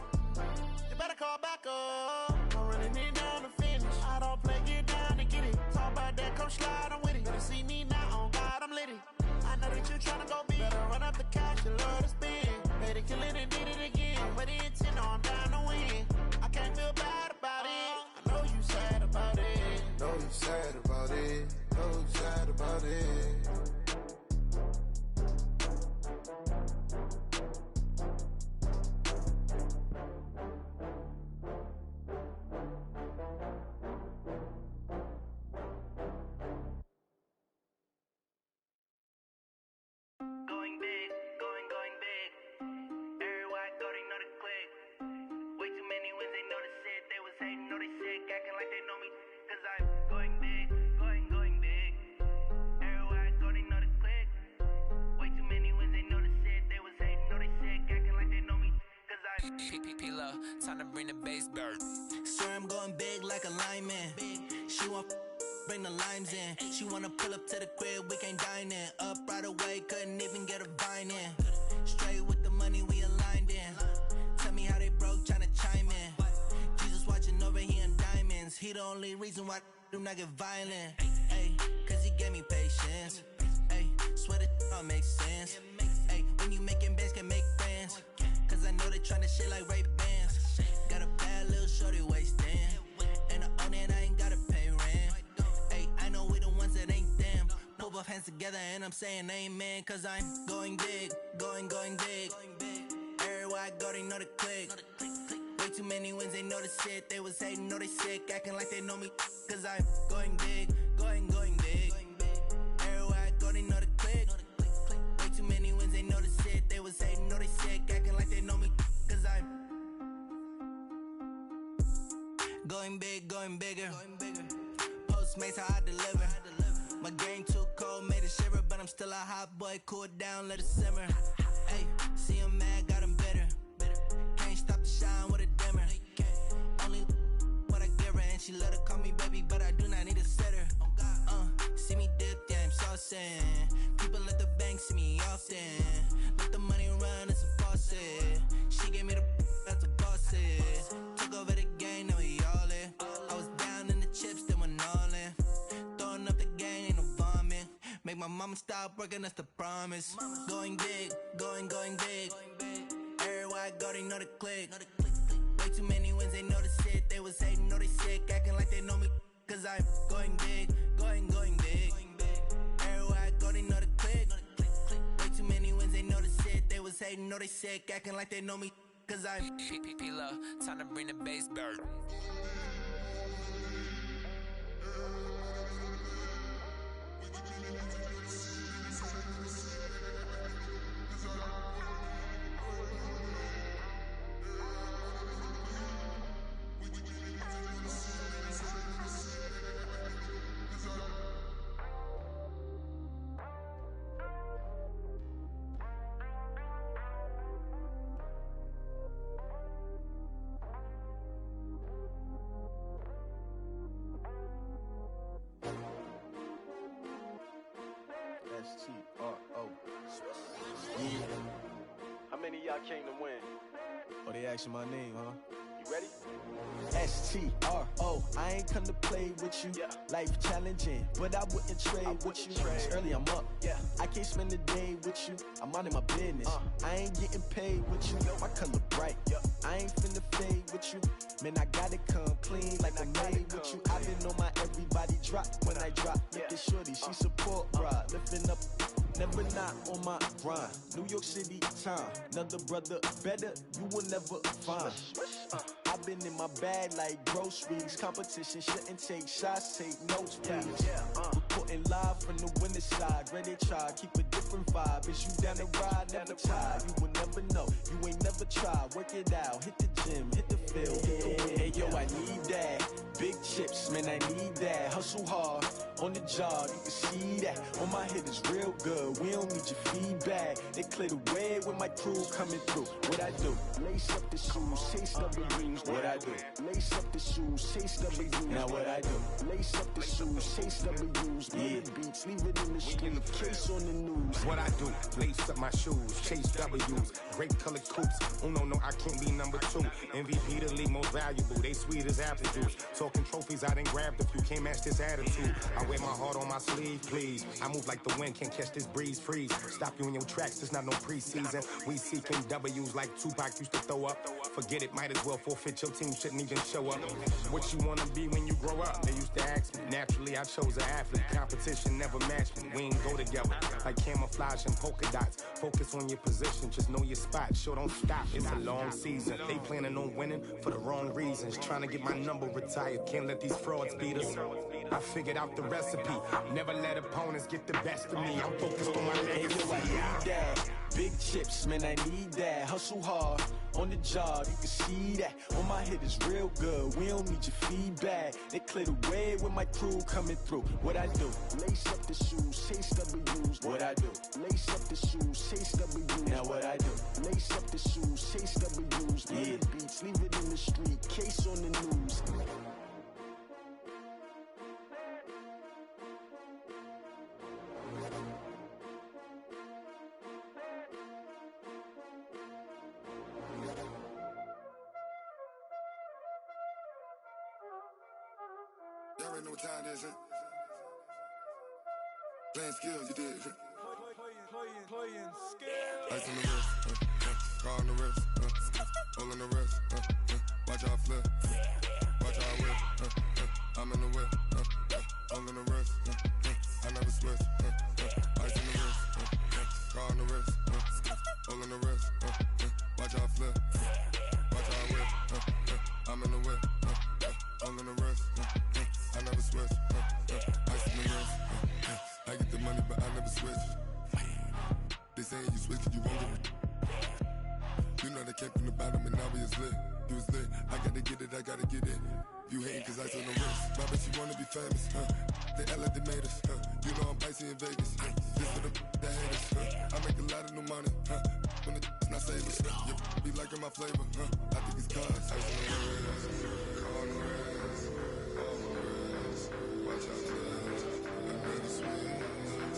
You better call back up. I'm running it down to finish. I don't play, get down to get it. Talk about that, come slide, I'm with it. Better see me now, on God, I'm litty. I know that you tryna go big. Better run up the cash, you love to spend. Better kill it and did it again. I put it in, I'm down to win. I can't feel bad about it. I know you sad about it. Know you sad about it. Know you sad about it. Going big, going big. Everywhere I go, they know the click. Way too many wins, they know the shit. They was hating, know they sick, acting like they know me. Cause I'm going big, going big. Everywhere I go, they know the click. Way too many wins, they know the shit. They was hating, know they sick, acting like they know me. Cause I'm P-P-P-Low, time to bring the bass bird. Swear I'm going big like a lineman. She want bring the limes in. She wanna pull up to the crib, we can't dine in. Up right away, couldn't even get a vine in. Straight with the money we aligned in. Tell me how they broke, tryna chime in. Jesus watching over here in diamonds. He the only reason why I do not get violent. Ay, cause he gave me patience. Ay, swear that all makes sense. Ay, when you making bands, can make friends. Cause I know they tryna shit like Ray-Bans. Got a bad little shorty wasting. And I own it, I ain't gotta pay rent. I know we the ones that ain't them. Pull both hands together and I'm saying amen. Cause I'm going big, going big. Everywhere I go, they know the click. Way too many wins, they know the shit. They was hating, know they sick, acting like they know me. Cause I'm going big, going big. Everywhere I go, they know the click. Way too many wins, they know the shit. They was hating, know they sick, acting like they know me. Cause I'm going big, going bigger. Postmates how I deliver. My game too cold, made it shiver, but I'm still a hot boy. Cool it down, let it simmer. Hey, see him mad, got him bitter. Can't stop the shine with a dimmer. Only what I give her, and she let her call me baby, but I do not need a sitter. See me dip, yeah, I'm saucing. People at the bank see me often. Let the money run, it's a faucet. She gave me the that's a boss it. Took over the game, now we all in. I was down in the chips, then went all in. Throwing up the gang, ain't no vomit. Make my mama stop working, that's the promise. Going big, going big. Everywhere I go, they know the click. Way too many wins, they know the shit. They was hating, know they sick, acting like they know me. Cause I'm going big, going big. Everywhere I go, they know the click. Way too many wins, they know the shit. They was hating, know they sick, acting like they know me. Cause I'm P-P-P-Low, time to bring the bass bird. S-T-R-O. Yeah. How many of y'all came to win? Oh, they asking my name, huh? You ready? S-T-R-O. I ain't come to play with you. Yeah. Life challenging, but I wouldn't trade with you. It's early, I'm up. Yeah. I can't spend the day with you. I'm minding my business. I ain't getting paid with you. My color bright. I ain't finna fade with you. Man, I gotta come clean like I'm made with you. I've been on my everybody drop when I drop. Look at shorty, she support ride. Lifting up, never not on my grind. New York City time, another brother better, you will never find. I've been in my bag like groceries. Competition shouldn't take shots, take notes, please. Reporting live from the winter side. Ready to try, keep a different vibe. Is you down the ride, never tired. You will never know, you ain't never tried. Work it out, hit the gym, hit the field, hit the wind. Hey yo, I need that big chips, man, I need that. Hustle hard on the job, you can see that. On my head is real good, we don't need your feedback. They clear the way with my crew coming through. What I do? Lace up the shoes, chase W's. What I do? Lace up the shoes, chase W's. Now what I do? Lace up the shoes, chase W's. Yeah. Beats, leave it in the street, case on the news. What I do? Lace up my shoes, chase W's. Grape colored coops. Uno, no, I can't be number 2. MVP the league most valuable. They sweet as apple juice. Talking trophies, I done grabbed a few. Can't match this attitude. I wear my heart on my sleeve, please. I move like the wind, can't catch this breeze, freeze. Stop you in your tracks, there's not no preseason. We seeking W's like Tupac used to throw up. Forget it, might as well forfeit. Your team shouldn't even show up. What you wanna be when you grow up? They used to ask me. Naturally, I chose an athlete. Competition never matched me. We ain't go together like camouflage and polka dots. Focus on your position, just know your spot. Sure, don't stop. It's a long season. They planning on winning for the wrong reasons. Trying to get my number retired. Can't let these frauds beat us. I figured out the recipe. Never let opponents get the best of me. I'm focused on my legacy. Big chips, man, I need that. Hustle hard on the job, you can see that. On my head is real good, we don't need your feedback. They clear the way with my crew coming through. What I do? Lace up the shoes, chase W's. What I do? Lace up the shoes, chase W's. Now what I do? Lace up the shoes, chase W's. Yeah. Beats, leave it in the street, case on the news. Y'all already know what time it is, huh? Playing skills, you did. Playing skills. Ice on the wrist, car on the wrist, hole in the wrist, watch how I flip, watch how I whip, I'm in the whip, hole in the wrist, I never switch, ice on the wrist, car on the wrist, hole in the wrist, watch how I flip, watch how I whip, I'm in the whip, hole in the wrist, I never switch, ice on the wrist, I get the money but I never switch. They say you switch it, you won't get it. You know they came from the bottom and now we is lit. You was lit, I gotta get it, I gotta get it. You hating cause ice on the wrist. My bitch, you wanna be famous, They act like they made us, You know I'm icy in Vegas, This for the that hate us, I make a lot of new money, When it's not savers, Be liking my flavor, I think it's cause ice on the wrist, on the wrist, on the wrist. Watch out, I never switch,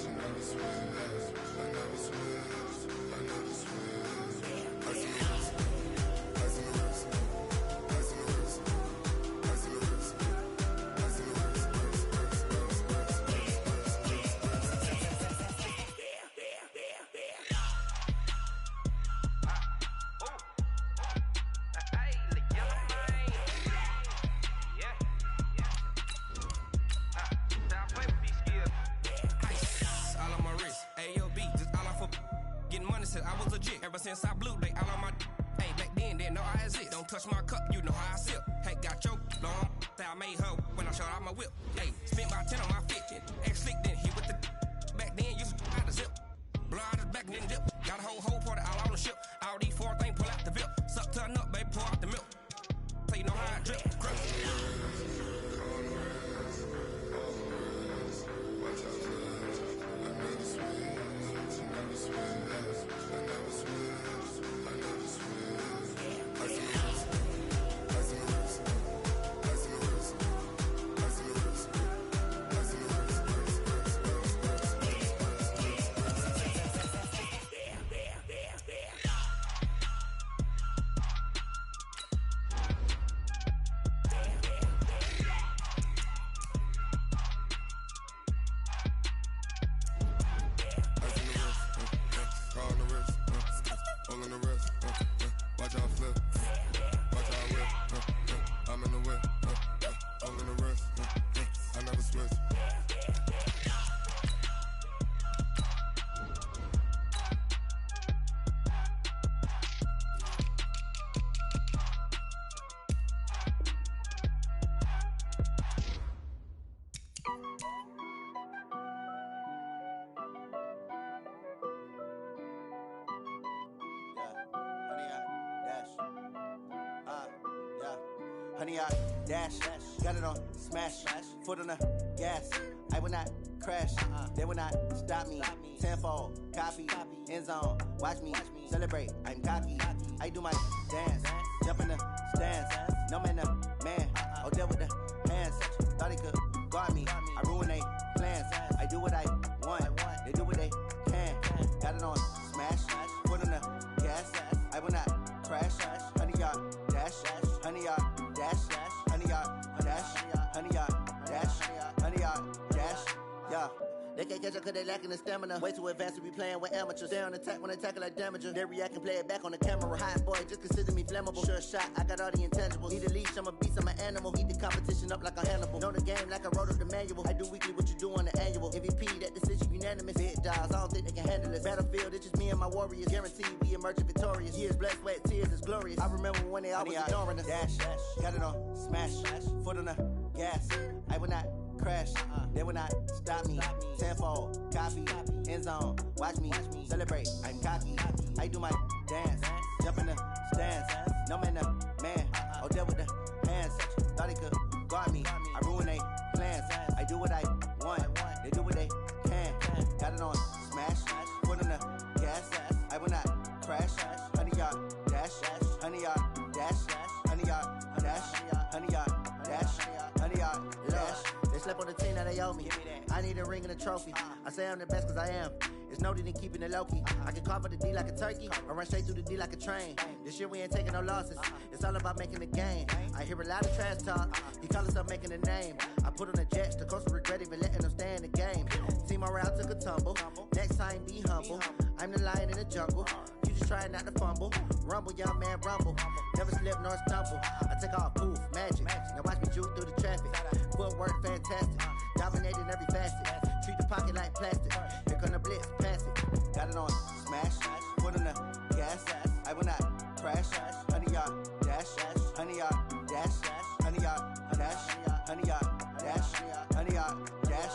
I never switch. I never switch, I never switch. Ice in the wrist, ice in the wrist, ice in the wrist, ice in the wrist, ice in the wrist, I was legit ever since I blew they all on my hey back then didn't know I exist. Don't touch my cup, you know how I sip. Hey, got your long that I made her when I showed out my whip. Hey, spent about 10 on my fit. Ex slick then hit with the back then used to out the zip. Blow out his back and then dip. Got a whole party all on the ship. All these 4 things pull out the VIP. Suck turn up, baby, pour out the milk. So you know how I drip. 100 yard dash. Got it on smash. Foot on the gas. I will not crash. They will not stop me. Tenfold, copy, end zone. Watch me celebrate. I'm cocky. I do my dance. Jump in the stands. No man, man. Oh, deal with the hands. Thought he could guard me. I ruin they plans. I do what I want. They do what they can. Got it on smash. Foot on the gas. I will not crash. 100 yard dash. 100 yard dash. 100 yard dash. 100 yard dash. 100 yard dash. Yeah. They can't catch up cause they lacking the stamina. Way too advanced to be playing with amateurs. Stay on attack when they tackle like damager. They react and play it back on the camera. Hot boy, just consider me flammable. Sure shot, I got all the intangibles. Need a leash, I'm a beast, I'm an animal. Eat the competition up like a Hannibal. Know the game like I wrote up the manual. I do weekly what you do on the annual. MVP, that decision unanimous. Big dials, I don't think they can handle this. Battlefield, it's just me and my warriors. Guaranteed we emerge victorious. Years, blood, sweat, tears, it's glorious. I remember when they always ignoring us. Dash, got it on smash. Foot on the gas. I will not crash. They will not stop me. Tenfold, copy, end zone. Watch me celebrate. I'm cocky. I do my dance. Jump in the stands. No man, man. Oh, deal with the hands. Thought he could guard me. I ruin they plans. I do what I want. They do what they can. Got it on smash. Foot on the gas. I will not crash. 100 yard dash. 100 yard dash. 100 yard dash. 100 yard dash. 100 yard dash. They slept on the team that they owe me. I need a ring and a trophy. I say I'm the best cause I am. It's no need in keeping it low-key. I can carve up the D like a turkey or run straight through the D like a train. This year we ain't taking no losses. It's all about making the game. I hear a lot of trash talk. He call himself making a name. I put on the Jets. The coach will regret even letting them stay in the game. Team morale took a tumble. Next time be humble. I'm the lion in the jungle. You just try not to fumble. Rumble, young man, rumble. Never slip nor stumble. I take off, poof, magic. Now watch me juke through the traffic. Footwork fantastic. Dominating every facet. Treat the pocket like plastic. Here come the blitz, pass it. Got it on smash. Foot on the gas. I will not crash. 100 yard dash. 100 yard dash. 100 yard dash. 100 yard dash. 100 yard dash.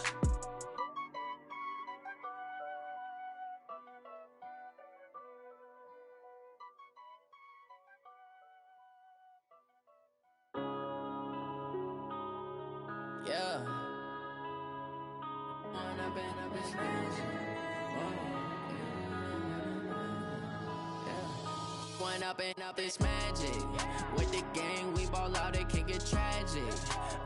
Yeah. One up and up is magic. With the gang, we ball out, it can get tragic.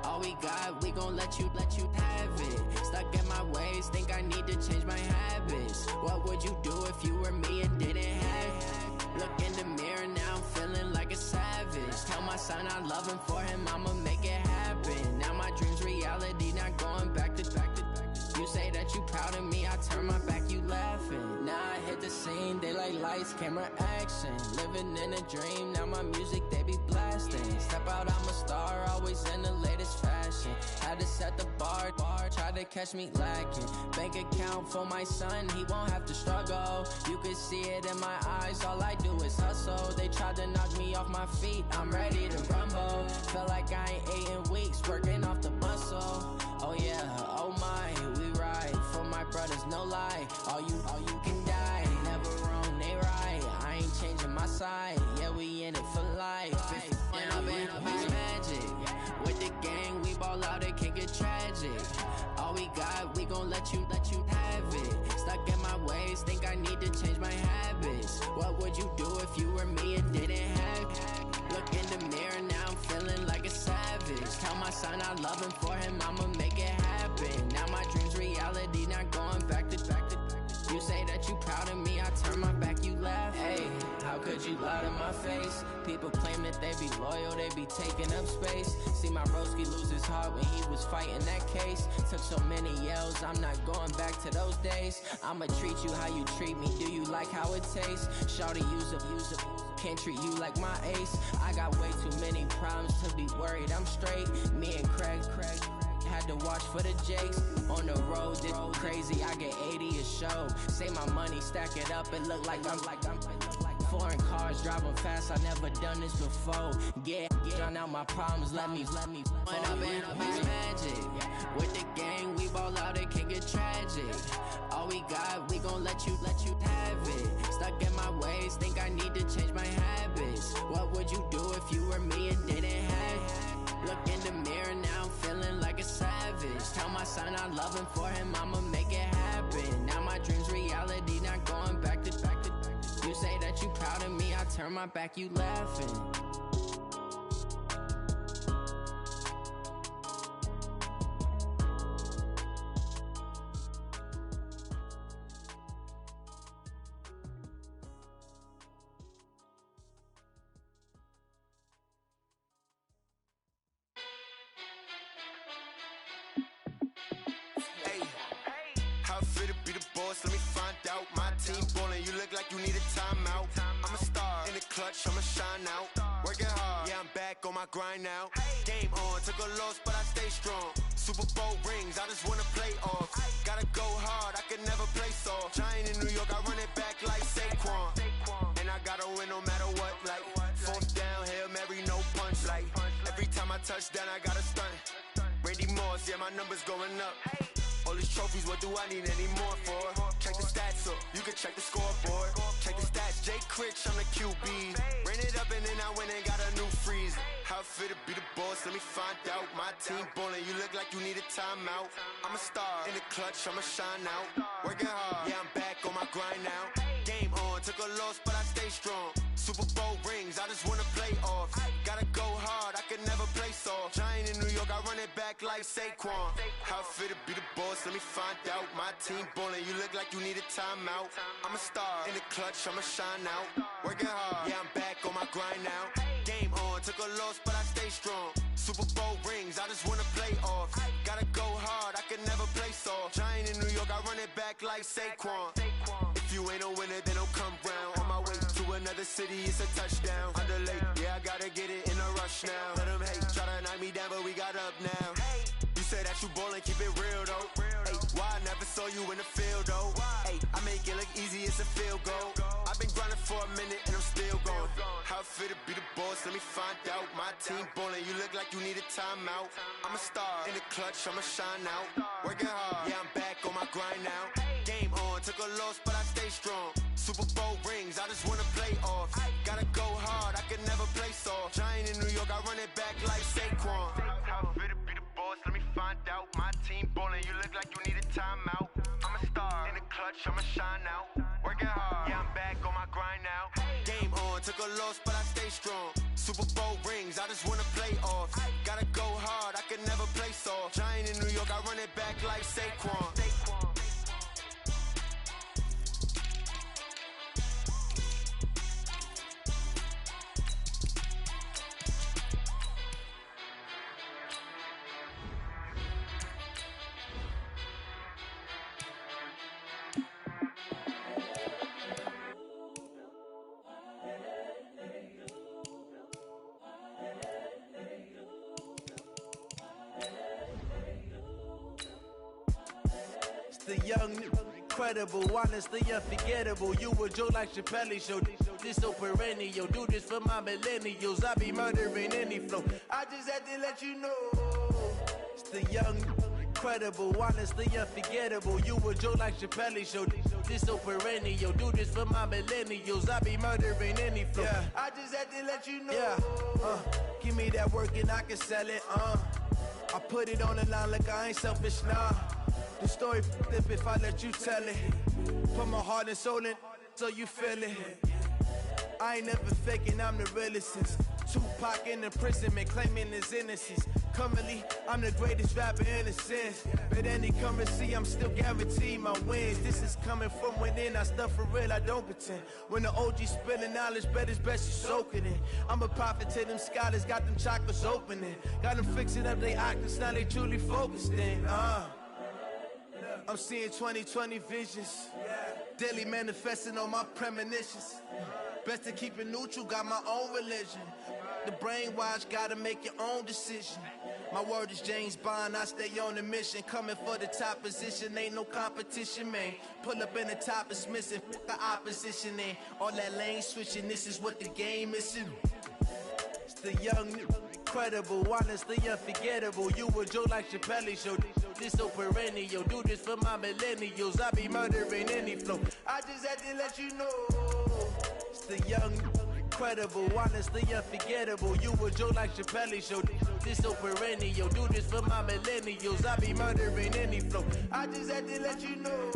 All we got, we gon' let you have it. Stuck in my ways, think I need to change my habits. What would you do if you were me and didn't have it? Look in the mirror, now I'm feeling like a savage. Tell my son I love him, for him I'ma make it happen. Now my dream's reality, not going back to. You say that you proud of me, I turn my back, you laughing. Now I hit the scene, they like lights, camera, action. Living in a dream, now my music, they be blasting. Step out, I'm a star, always in the latest fashion. Had to set the bar, try to catch me lacking. Bank account for my son, he won't have to struggle. You can see it in my eyes, all I do is hustle. They tried to knock me off my feet, I'm ready to rumble. Feel like I ain't ate in weeks, working off the muscle. Oh yeah, oh my, we ride for my brothers, no lie. All you can die, never wrong, they right. I ain't changing my side, yeah, we in it for life. If up is magic. With the gang, we ball out, it can get tragic. All we got, we gon' let you have it. Stuck in my ways, think I need to change my habits. What would you do if you were me and didn't have it? Look in the mirror, now I'm feeling like a savage. Tell my son I love him, for him I'ma make it happen. Now my dream's reality, not going back to. You say that you proud of me, I turn my back, you laugh. Hey, how could you lie to my face? People claim that they be loyal, they be taking up space. See my broski lose his heart when he was fighting that case. Took so many yells, I'm not going back to those days. I'ma treat you how you treat me, do you like how it tastes? Shawty, use up. Can't treat you like my ace. I got way too many problems to be worried, I'm straight. Me and Craig had to watch for the Jakes. On the road, this crazy, I get 80 a show. Say my money, stack it up, it look like I'm foreign cars, driving fast, I never done this before. Get drown out my problems, let me One up and up is magic. With the gang, we ball out, it can get tragic. All we got, we gon' let you have it. Stuck in my ways, think I need to change my habits. What would you do if you were me and didn't have it? Look in the mirror now, I'm feeling like a savage. Tell my son I love him, for him I'ma make it happen. Now my dream's reality, not going back to. You say that you proud of me, I turn my back, you laughing. How fit to be the boss? Let me find out. My team ballin', you look like you need a timeout. I'm a star in the clutch, I'ma shine out. Working hard, yeah, I'm back on my grind now. Game on, took a loss, but I stay strong. Super Bowl rings, I just wanna play off. Gotta go hard, I can never play soft. Giant in New York, I run it back like Saquon. And I gotta win no matter what, like fourth down, Hail Mary, no punch. Like every time I touch down, I gotta stunt. Randy Moss, yeah, my numbers going up. All these trophies, what do I need any more for? Check the stats up, you can check the scoreboard. Check the stats, Jay Critch, I'm the QB. Ran it up and then I went and got a new freeze. How fit to be the boss, let me find out. My team ballin', you look like you need a timeout. I'm a star in the clutch, I'ma shine out. Working hard, yeah, I'm back on my grind now. Game on, took a loss, but I stay strong. Super Bowl rings, I just wanna play off. Gotta go hard, I can never play soft. Giant in New York, I run it back like Saquon. How fit to be the boss, let me find out. My team ballin', you look like you need a timeout. I'm a star in the clutch, I'ma shine out. Working hard, yeah, I'm back on my grind now. Game on, took a loss, but I stay strong. Super Bowl rings, I just wanna play off. Gotta go hard, I can never play soft. Giant in New York, I run it back like Saquon. If you ain't a winner, then don't come round. On my way to another city, it's a touchdown. Underlay, yeah, I gotta get it in a rush now. Let them hate, try to knock me down, but we got up now. You say that you ballin', keep it real though. Hey, why I never saw you in the field though? Hey, I make it look easy, it's a field goal. I've been grinding for a minute and I'm still going. How fit to be the boss, let me find out. My team ballin', you look like you need a timeout. I'm a star in the clutch, I'ma shine out. Working hard, yeah, I'm back on my grind now. Game on, took a loss, but I stay strong. Super Bowl rings, I just wanna play off. Gotta go hard, I can never play soft. Giant in New York, I run it back like Saquon. How fit to be the boss, let me find out. My team ballin', you look like you need a timeout. I'm a star in the clutch, I'ma shine out. Working hard, yeah, I'm back on my grind now. Game on, took a loss, but I stay strong. Super Bowl rings, I just wanna play off. Gotta go hard, I can never play soft. Giant in New York, I run it back like Saquon. The young, incredible, honestly unforgettable. You a joke like Chappelle Show. This so perennial. Do this for my millennials. I be murdering any flow. I just had to let you know. It's the young, incredible, honestly unforgettable. You a joke like Chappelle Show. This so perennial. Do this for my millennials. I be murdering any flow. Yeah. I just had to let you know. Yeah. Give me that work and I can sell it. I put it on the line like I ain't selfish, nah. The story flip if I let you tell it. Put my heart and soul in so you feel it. I ain't never faking, I'm the realest since Tupac in imprisonment, claiming his innocence. Currently, I'm the greatest rapper in a sense. But any currency, I'm still guaranteed my wins. This is coming from within, I stuff for real, I don't pretend. When the OG spilling knowledge, bet it's best you soak it in. I'm a prophet to them scholars, got them chakras opening. Got them fixing up they octaves, now they truly focused in. I'm seeing 2020 visions. Daily manifesting on my premonitions. Best to keep it neutral, got my own religion. The brainwash, gotta make your own decision. My word is James Bond, I stay on a mission. Coming for the top position, ain't no competition, man. Pull up in the top, it's missing, the opposition, and all that lane switching, this is what the game is. It's the young, incredible, honestly unforgettable. You a joke like Chappelle Show. This so perennial. Do this for my millennials. I be murdering any flow. I just had to let you know. It's the young, incredible, honestly unforgettable. You a joke like Chappelle Show. This so perennial. Do this for my millennials. I be murdering any flow. I just had to let you know.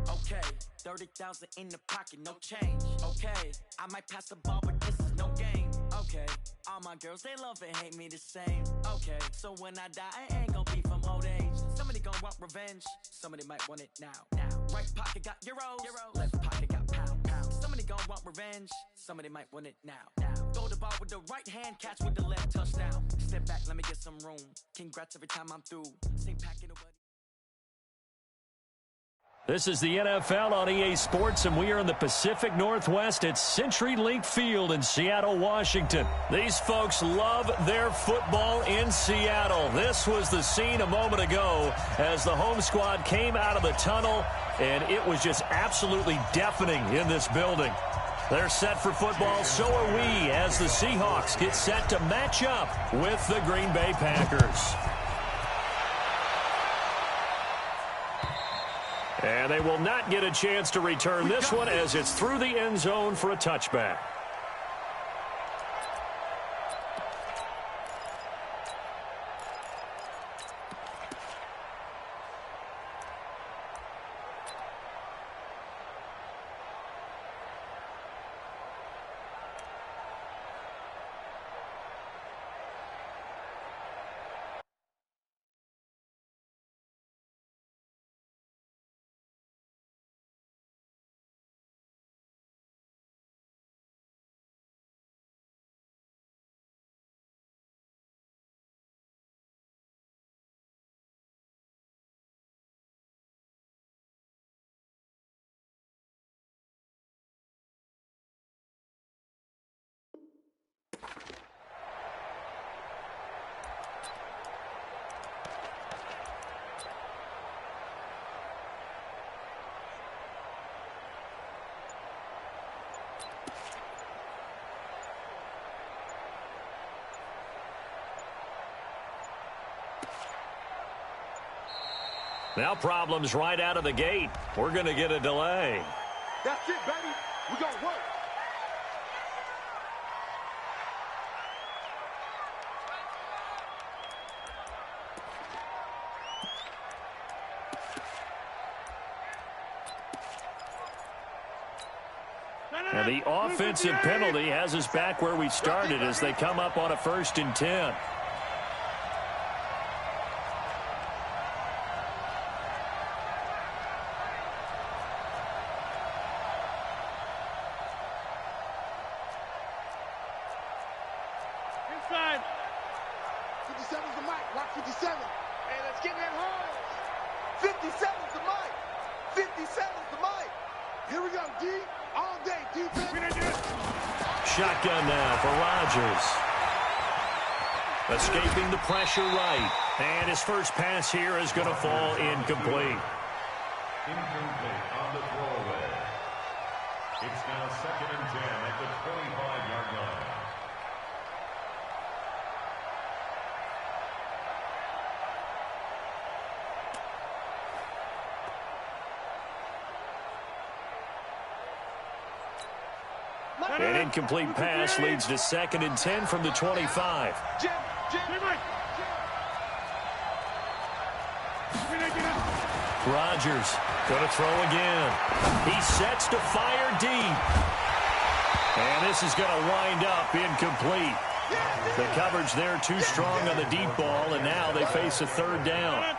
Okay, 30,000 in the pocket, no change. Okay, I might pass the ball, but this is no game. Okay, all my girls, they love and hate me the same. Okay, so when I die, I ain't gonna be from old age. Somebody gonna want revenge, somebody might want it now. Right pocket got euros, left pocket got pounds. Somebody gonna want revenge, somebody might want it now. Throw the ball with the right hand, catch with the left, touchdown. Step back, let me get some room. Congrats every time I'm through. Same packet, nobody. This is the NFL on EA Sports, and we are in the Pacific Northwest at CenturyLink Field in Seattle, Washington. These folks love their football in Seattle. This was the scene a moment ago as the home squad came out of the tunnel, and it was just absolutely deafening in this building. They're set for football, so are we, as the Seahawks get set to match up with the Green Bay Packers. And they will not get a chance to return this one as it's through the end zone for a touchback. Now problems right out of the gate. We're going to get a delay. That's it, baby. We going to work. And the offensive penalty has us back where we started as they come up on a 1st and 10. Inside. 57's the mic. Rock 57. Hey, let's get that home. 57's the mic. 57's the mic. Here we go, D. All day, defense. Shotgun now for Rodgers. Escaping the pressure right. And his first pass here is going to fall incomplete. Incomplete on the throwaway. It's now 2nd and 10 at the 25-yard line. An incomplete pass leads to 2nd and 10 from the 25. Rodgers going to throw again. He sets to fire deep. And this is going to wind up incomplete. The coverage there too strong on the deep ball, and now they face a 3rd down.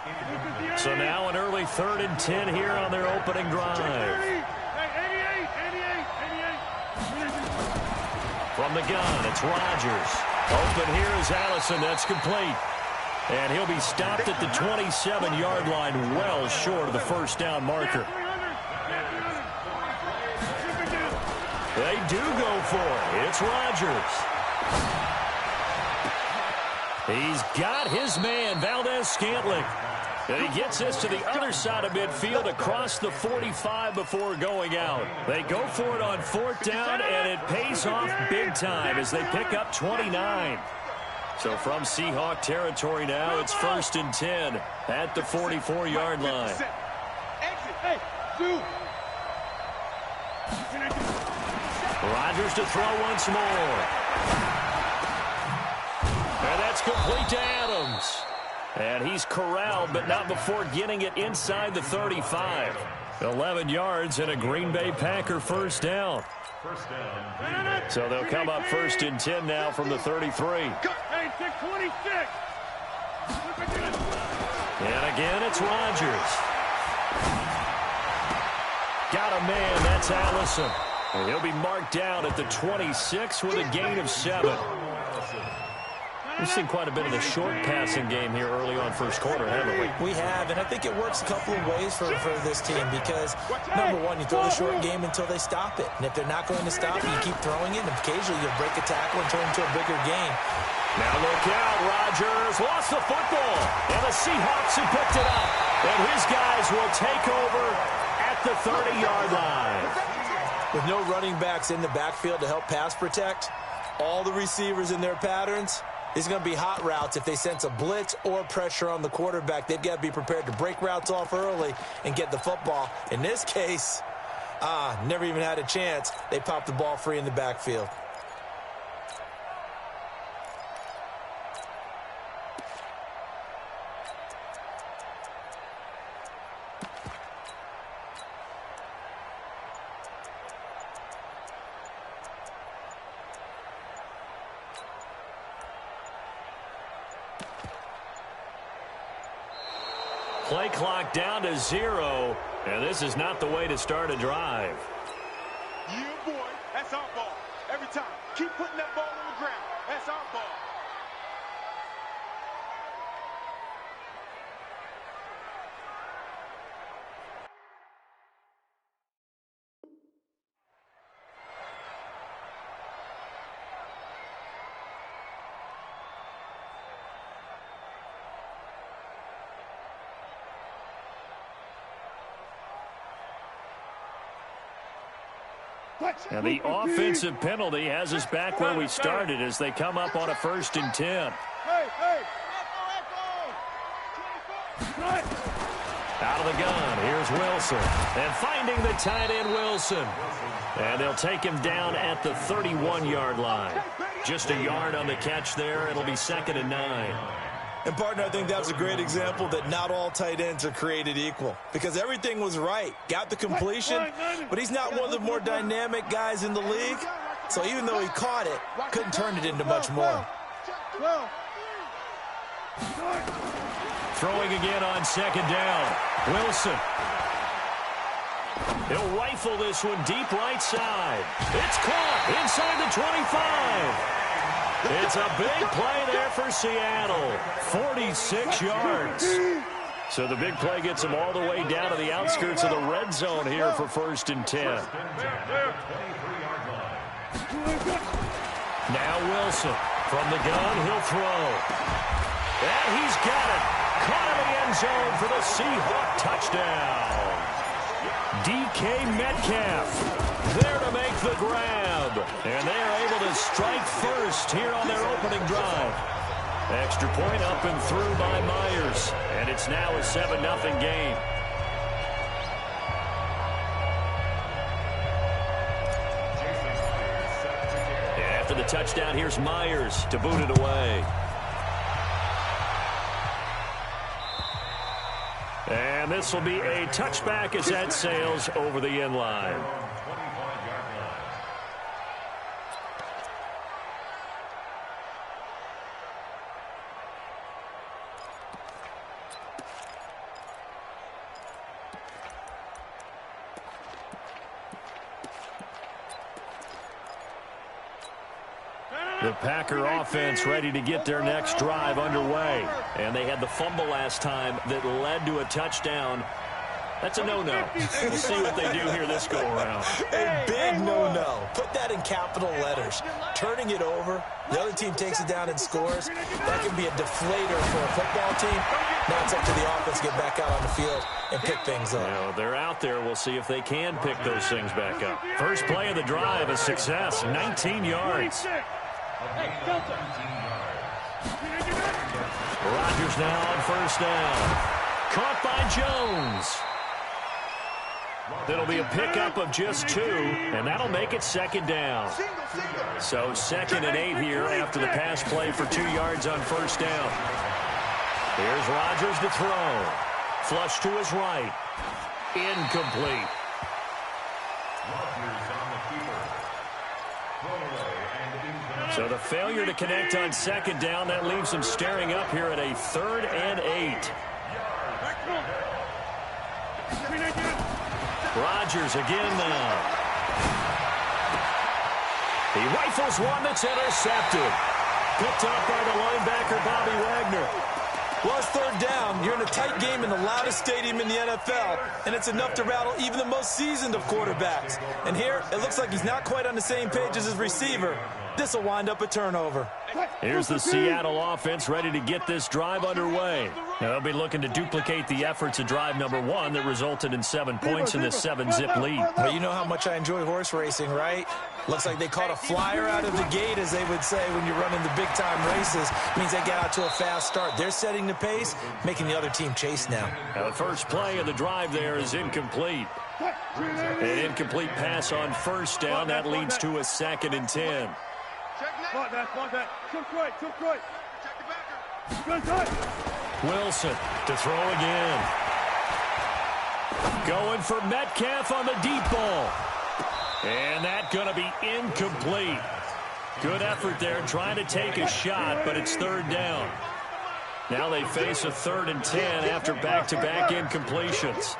So now an early 3rd and 10 here on their opening drive. From the gun, it's Rodgers. Open here is Allison. That's complete. And he'll be stopped at the 27-yard line, well short of the 1st down marker. do go for it. It's Rodgers. He's got his man, Valdez-Scantling. And he gets this to the other side of midfield across the 45 before going out. They go for it on 4th down, and it pays off big time as they pick up 29. So from Seahawk territory now, it's 1st and 10 at the 44-yard line. Rodgers to throw once more. And that's complete to Adams. And he's corralled, but not before getting it inside the 35. 11 yards and a Green Bay Packer first down. So they'll come up 1st and 10 now from the 33. And again, it's Rodgers. Got a man, that's Allison. And he'll be marked down at the 26 with a gain of 7. We've seen quite a bit of the short passing game here early on first quarter, haven't we? We have, and I think it works a couple of ways for this team because, number one, you throw the short game until they stop it. And if they're not going to stop it, you keep throwing it, and occasionally you'll break a tackle and turn it into a bigger game. Now look out, Rodgers lost the football, and the Seahawks have picked it up. And his guys will take over at the 30-yard line. With no running backs in the backfield to help pass protect, all the receivers in their patterns, it's going to be hot routes. If they sense a blitz or pressure on the quarterback, they've got to be prepared to break routes off early and get the football. In this case, never even had a chance. They popped the ball free in the backfield. Play clock down to 0, and this is not the way to start a drive. Yeah, boy, that's our ball. Every time, keep putting that ball on the ground. That's our ball. And the offensive penalty has us back where we started as they come up on a 1st and 10. Out of the gun, here's Wilson. And finding the tight end, Wilson. And they'll take him down at the 31-yard line. Just a yard on the catch there. It'll be 2nd and 9. And, partner, I think that was a great example that not all tight ends are created equal because everything was right. Got the completion, but he's not one of the more dynamic guys in the league. So even though he caught it, couldn't turn it into much more. Throwing again on 2nd down. Wilson. He'll rifle this one deep right side. It's caught inside the 25. It's a big play there for Seattle. 46 yards. So the big play gets them all the way down to the outskirts of the red zone here for 1st and 10. Now Wilson. From the gun, he'll throw. And he's got it. Caught in the end zone for the Seahawk touchdown. DK Metcalf there to make the grab. And they are able to strike first here on their opening drive. Extra point up and through by Myers. And it's now a 7-0 game. And after the touchdown, here's Myers to boot it away. And this will be a touchback as that sails over the end line. The Packer offense ready to get their next drive underway. And they had the fumble last time that led to a touchdown. That's a no-no. We'll see what they do here this go-around. A big no-no. Put that in capital letters. Turning it over, the other team takes it down and scores. That can be a deflator for a football team. Now it's up to the offense to get back out on the field and pick things up. Well, they're out there. We'll see if they can pick those things back up. First play of the drive, a success, 19 yards. Rodgers now on first down. Caught by Jones. It'll be a pickup of just 2, and that'll make it second down. So 2nd and 8 here after the pass play for 2 yards on first down. Here's Rodgers to throw. Flush to his right. Incomplete. So the failure to connect on second down, that leaves them staring up here at a 3rd and 8. Rodgers again now. He rifles one that's intercepted. Picked up by the linebacker, Bobby Wagner. Well, it's 3rd down. You're in a tight game in the loudest stadium in the NFL, and it's enough to rattle even the most seasoned of quarterbacks. And here, it looks like he's not quite on the same page as his receiver. This will wind up a turnover. Here's the Seattle offense ready to get this drive underway. Now they'll be looking to duplicate the efforts of drive number 1 that resulted in 7 points in the 7-zip lead. Well, you know how much I enjoy horse racing, right? Looks like they caught a flyer out of the gate, as they would say when you're running the big-time races. It means they get out to a fast start. They're setting the pace, making the other team chase now. Now the first play of the drive there is incomplete. An incomplete pass on first down. That leads to a 2nd and 10. Wilson to throw again. Going for Metcalf on the deep ball. And that's going to be incomplete. Good effort there trying to take a shot, but it's 3rd down. Now they face a 3rd and 10 after back-to-back incompletions.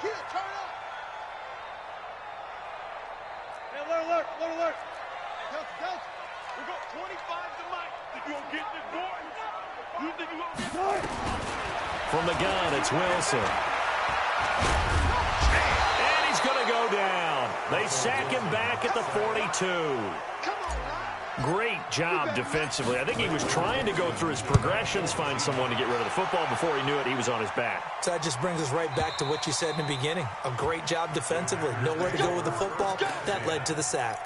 From the gun, it's Wilson. And he's going to go down. They sack him back at the 42. Great job defensively. I think he was trying to go through his progressions, find someone to get rid of the football. Before he knew it, he was on his back. So that just brings us right back to what you said in the beginning. A great job defensively. Nowhere to go with the football. That led to the sack.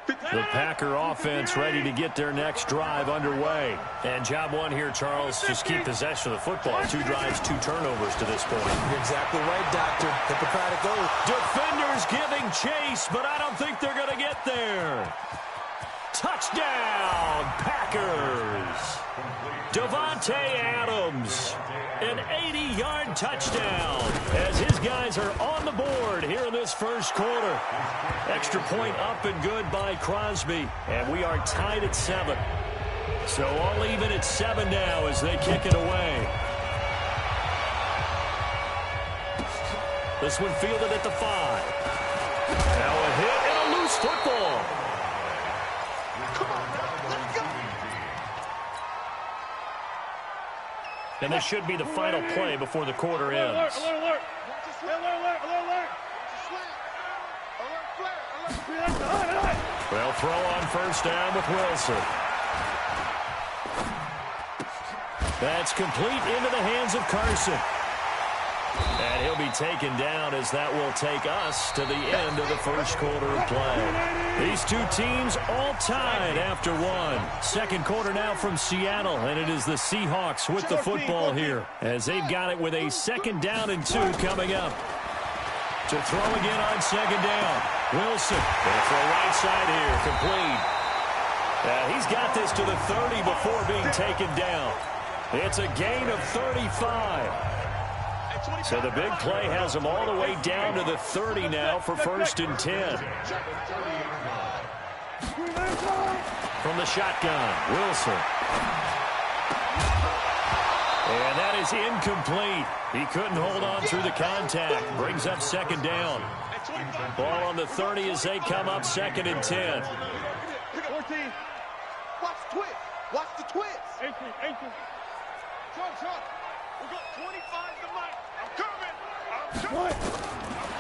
The Packer offense ready to get their next drive underway. And job 1 here, Charles, just keep possession of the football. 2 drives, 2 turnovers to this point. You're exactly right, Doctor. Hippocratic oath. Defenders giving chase, but I don't think they're going to get there. Touchdown, Packers. Davante Adams, an 80-yard touchdown as his guys are on the board here in this first quarter. Extra point up and good by Crosby, and we are tied at 7. So all even at 7 now as they kick it away. This one fielded at the 5. Now a hit and a loose football. And this should be the final play before the quarter ends. Well, throw on first down with Wilson. That's complete into the hands of Carson. And he'll be taken down as that will take us to the end of the first quarter of play. These two teams all tied after 1. Second quarter now from Seattle, and it is the Seahawks with the football here as they've got it with a 2nd down and 2 coming up. To throw again on 2nd down. Wilson going to throw right side here, complete. He's got this to the 30 before being taken down. It's a gain of 35. So the big play has them all the way down to the 30 now for 1st and 10. From the shotgun, Wilson. And that is incomplete. He couldn't hold on through the contact. Brings up 2nd down. Ball on the 30 as they come up 2nd and 10. 14. Watch the twist. Watch the twist. 18.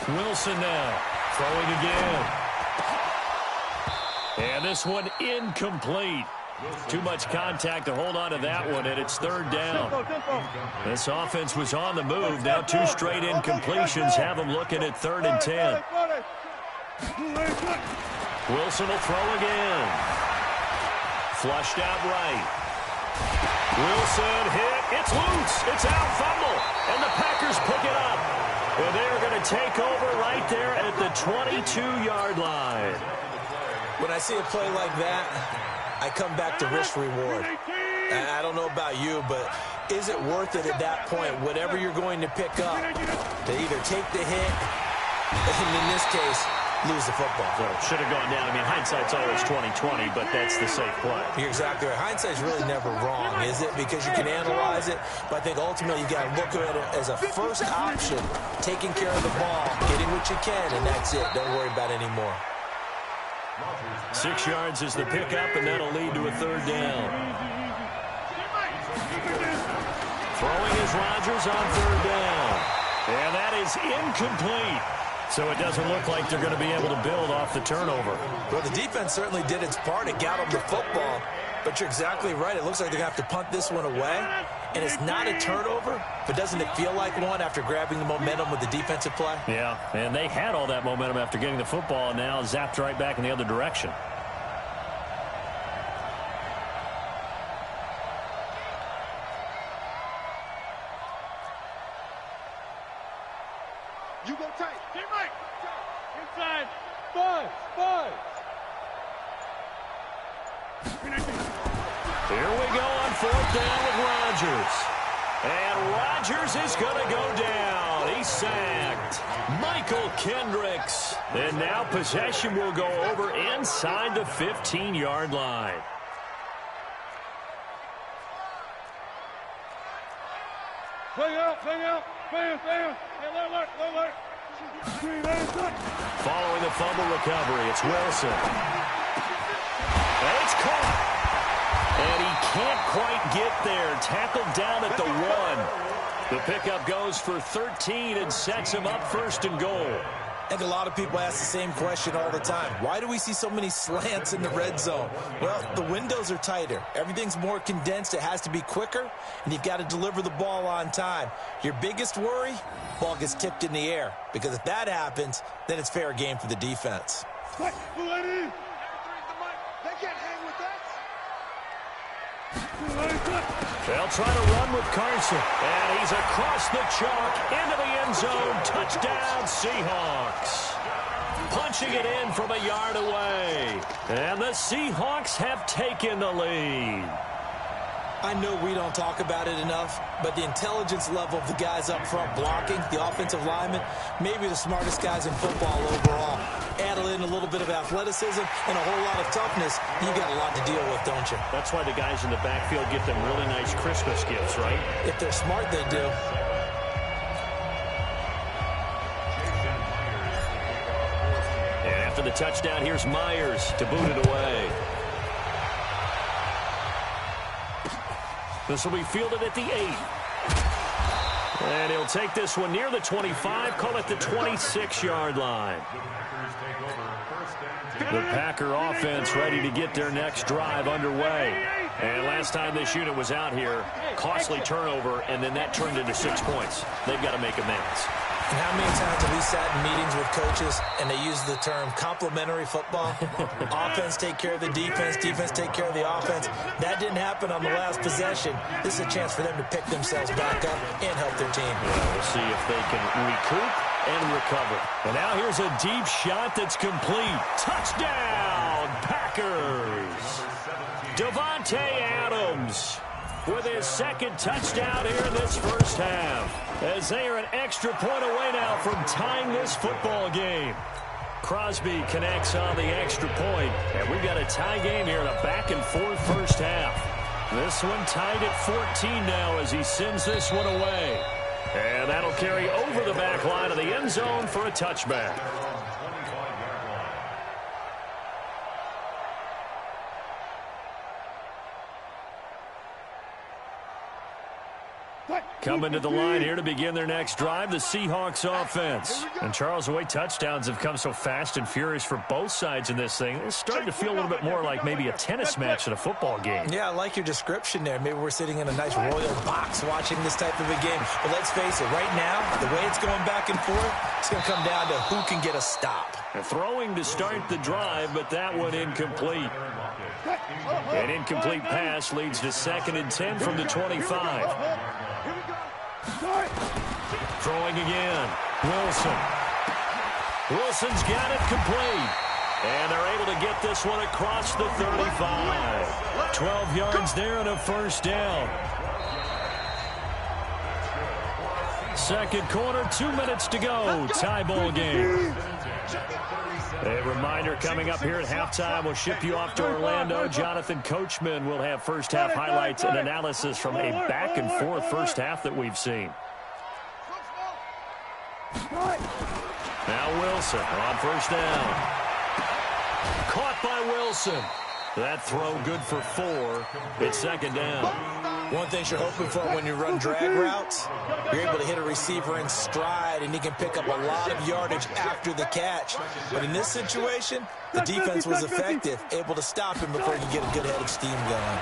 Wilson now throwing again. And this one incomplete. Too much contact to hold on to that one, and it's third down. This offense was on the move. Now 2 straight incompletions have them looking at 3rd and 10. Wilson will throw again. Flushed out right. Wilson hit. It's loose. It's out. Fumble. And the Packers pick it up. And they're going to take over right there at the 22-yard line. When I see a play like that, I come back to risk reward. I don't know about you, but is it worth it at that point, whatever you're going to pick up, to either take the hit, and in this case, lose the football? So should have gone down. I mean, hindsight's always 20/20, but that's the safe play. You're exactly right. Hindsight's really never wrong, is it? Because you can analyze it, but I think ultimately you got to look at it as a first option, taking care of the ball, getting what you can, and that's it. Don't worry about it anymore. 6 yards is the pickup, and that'll lead to a 3rd down. Throwing is Rodgers on 3rd down. And that is incomplete. So it doesn't look like they're going to be able to build off the turnover. Well, the defense certainly did its part. It got them the football. But you're exactly right. It looks like they're going to have to punt this one away. And it's not a turnover, but doesn't it feel like one after grabbing the momentum with the defensive play? Yeah, and they had all that momentum after getting the football, and now zapped right back in the other direction. You go tight. Teammate. Inside. 5. Here we go on 4th down with Rodgers. And Rodgers is going to go down. He's sacked. Michael Kendricks. And now possession will go over inside the 15-yard line. Play out. Hey, look. Following the fumble recovery, it's Wilson. And it's caught. And he can't quite get there. Tackled down at the 1. The pickup goes for 13 and sets him up 1st and goal. I think a lot of people ask the same question all the time. Why do we see so many slants in the red zone? Well, the windows are tighter. Everything's more condensed. It has to be quicker, and you've got to deliver the ball on time. Your biggest worry? Ball gets tipped in the air. Because if that happens, then it's fair game for the defense. They can't hang with us. They'll try to run with Carson. And he's across the chalk into the end zone. Touchdown, Seahawks. Punching it in from a yard away. And the Seahawks have taken the lead. I know we don't talk about it enough, but the intelligence level of the guys up front blocking, the offensive linemen, maybe the smartest guys in football overall. Add in a little bit of athleticism and a whole lot of toughness, you got a lot to deal with, don't you? That's why the guys in the backfield get them really nice Christmas gifts, right? If they're smart, they do. And after the touchdown, here's Myers to boot it away. This will be fielded at the 8. And he'll take this one near the 25, call it the 26-yard line. The Packer offense ready to get their next drive underway. And last time this unit was out here, costly turnover, and then that turned into 6 points. They've got to make amends. And how many times have we sat in meetings with coaches and they use the term complementary football? Offense take care of the defense, defense take care of the offense. That didn't happen on the last possession. This is a chance for them to pick themselves back up and help their team. Yeah, we'll see if they can recoup and recover. And now here's a deep shot that's complete. Touchdown, Packers! Davante Adams with his second touchdown here in this first half, as they are an extra point away now from tying this football game. Crosby connects on the extra point, and we've got a tie game here in a back-and-forth first half. This one tied at 14 now as he sends this one away. And that'll carry over the back line of the end zone for a touchback. Coming to the line here to begin their next drive, the Seahawks offense. And Charles, the way touchdowns have come so fast and furious for both sides in this thing, it's starting to feel a little bit more like maybe a tennis match at a football game. Yeah, I like your description there. Maybe we're sitting in a nice royal box watching this type of a game. But let's face it, right now, the way it's going back and forth, it's going to come down to who can get a stop. Throwing to start the drive, but that one incomplete. An incomplete pass leads to 2nd and 10 from the 25. Throwing again. Wilson. Wilson's got it complete. And they're able to get this one across the 35. 12 yards there and a first down. Second quarter, 2 minutes to go. Tie ball game. A reminder coming up here at halftime. We'll ship you off to Orlando. Jonathan Coachman will have first half highlights and analysis from a back and forth first half that we've seen. Now Wilson on first down. Caught by Wilson. That throw good for 4. It's 2nd down. One thing you're hoping for when you run drag routes, you're able to hit a receiver in stride, and he can pick up a lot of yardage after the catch. But in this situation, the defense was effective, able to stop him before he could get a good head of steam going.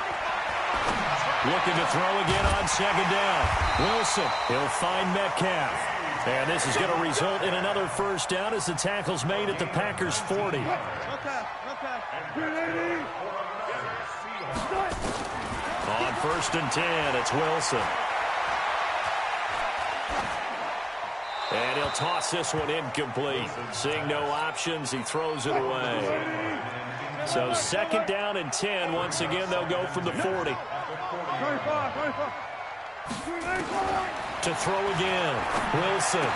Looking to throw again on 2nd down. Wilson, he'll find Metcalf. And this is going to result in another first down as the tackle's made at the Packers' 40. On 1st and 10, it's Wilson. And he'll toss this one incomplete. Seeing no options, he throws it away. So 2nd down and 10. Once again, they'll go from the 40. To throw again, Wilson.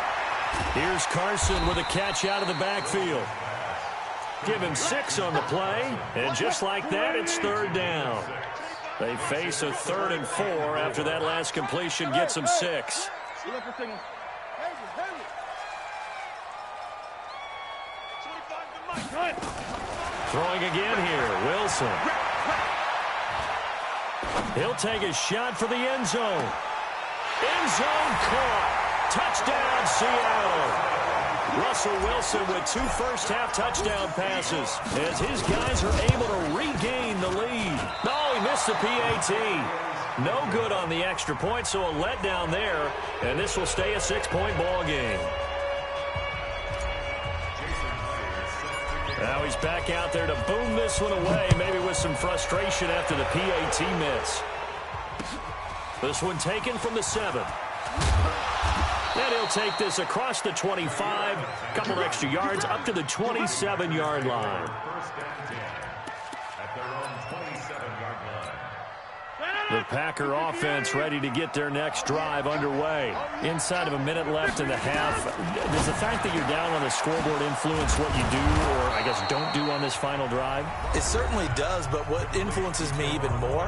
Here's Carson with a catch out of the backfield. Give him 6 on the play, and just like that, it's 3rd down. They face a 3rd and 4 after that last completion gets them 6. Throwing again here, Wilson. He'll take a shot for the end zone. End zone caught. Touchdown, Seattle. Russell Wilson with 2 first-half touchdown passes as his guys are able to regain the lead. No, he missed the PAT. No good on the extra point, so a letdown there, and this will stay a 6-point ball game. Now he's back out there to boom this one away, maybe with some frustration after the PAT miss. This one taken from the 7. And he'll take this across the 25, a couple extra yards up to the 27-yard line. The Packer offense ready to get their next drive underway. Inside of a minute left in the half, does the fact that you're down on the scoreboard influence what you do or, I guess, don't do on this final drive? It certainly does, but what influences me even more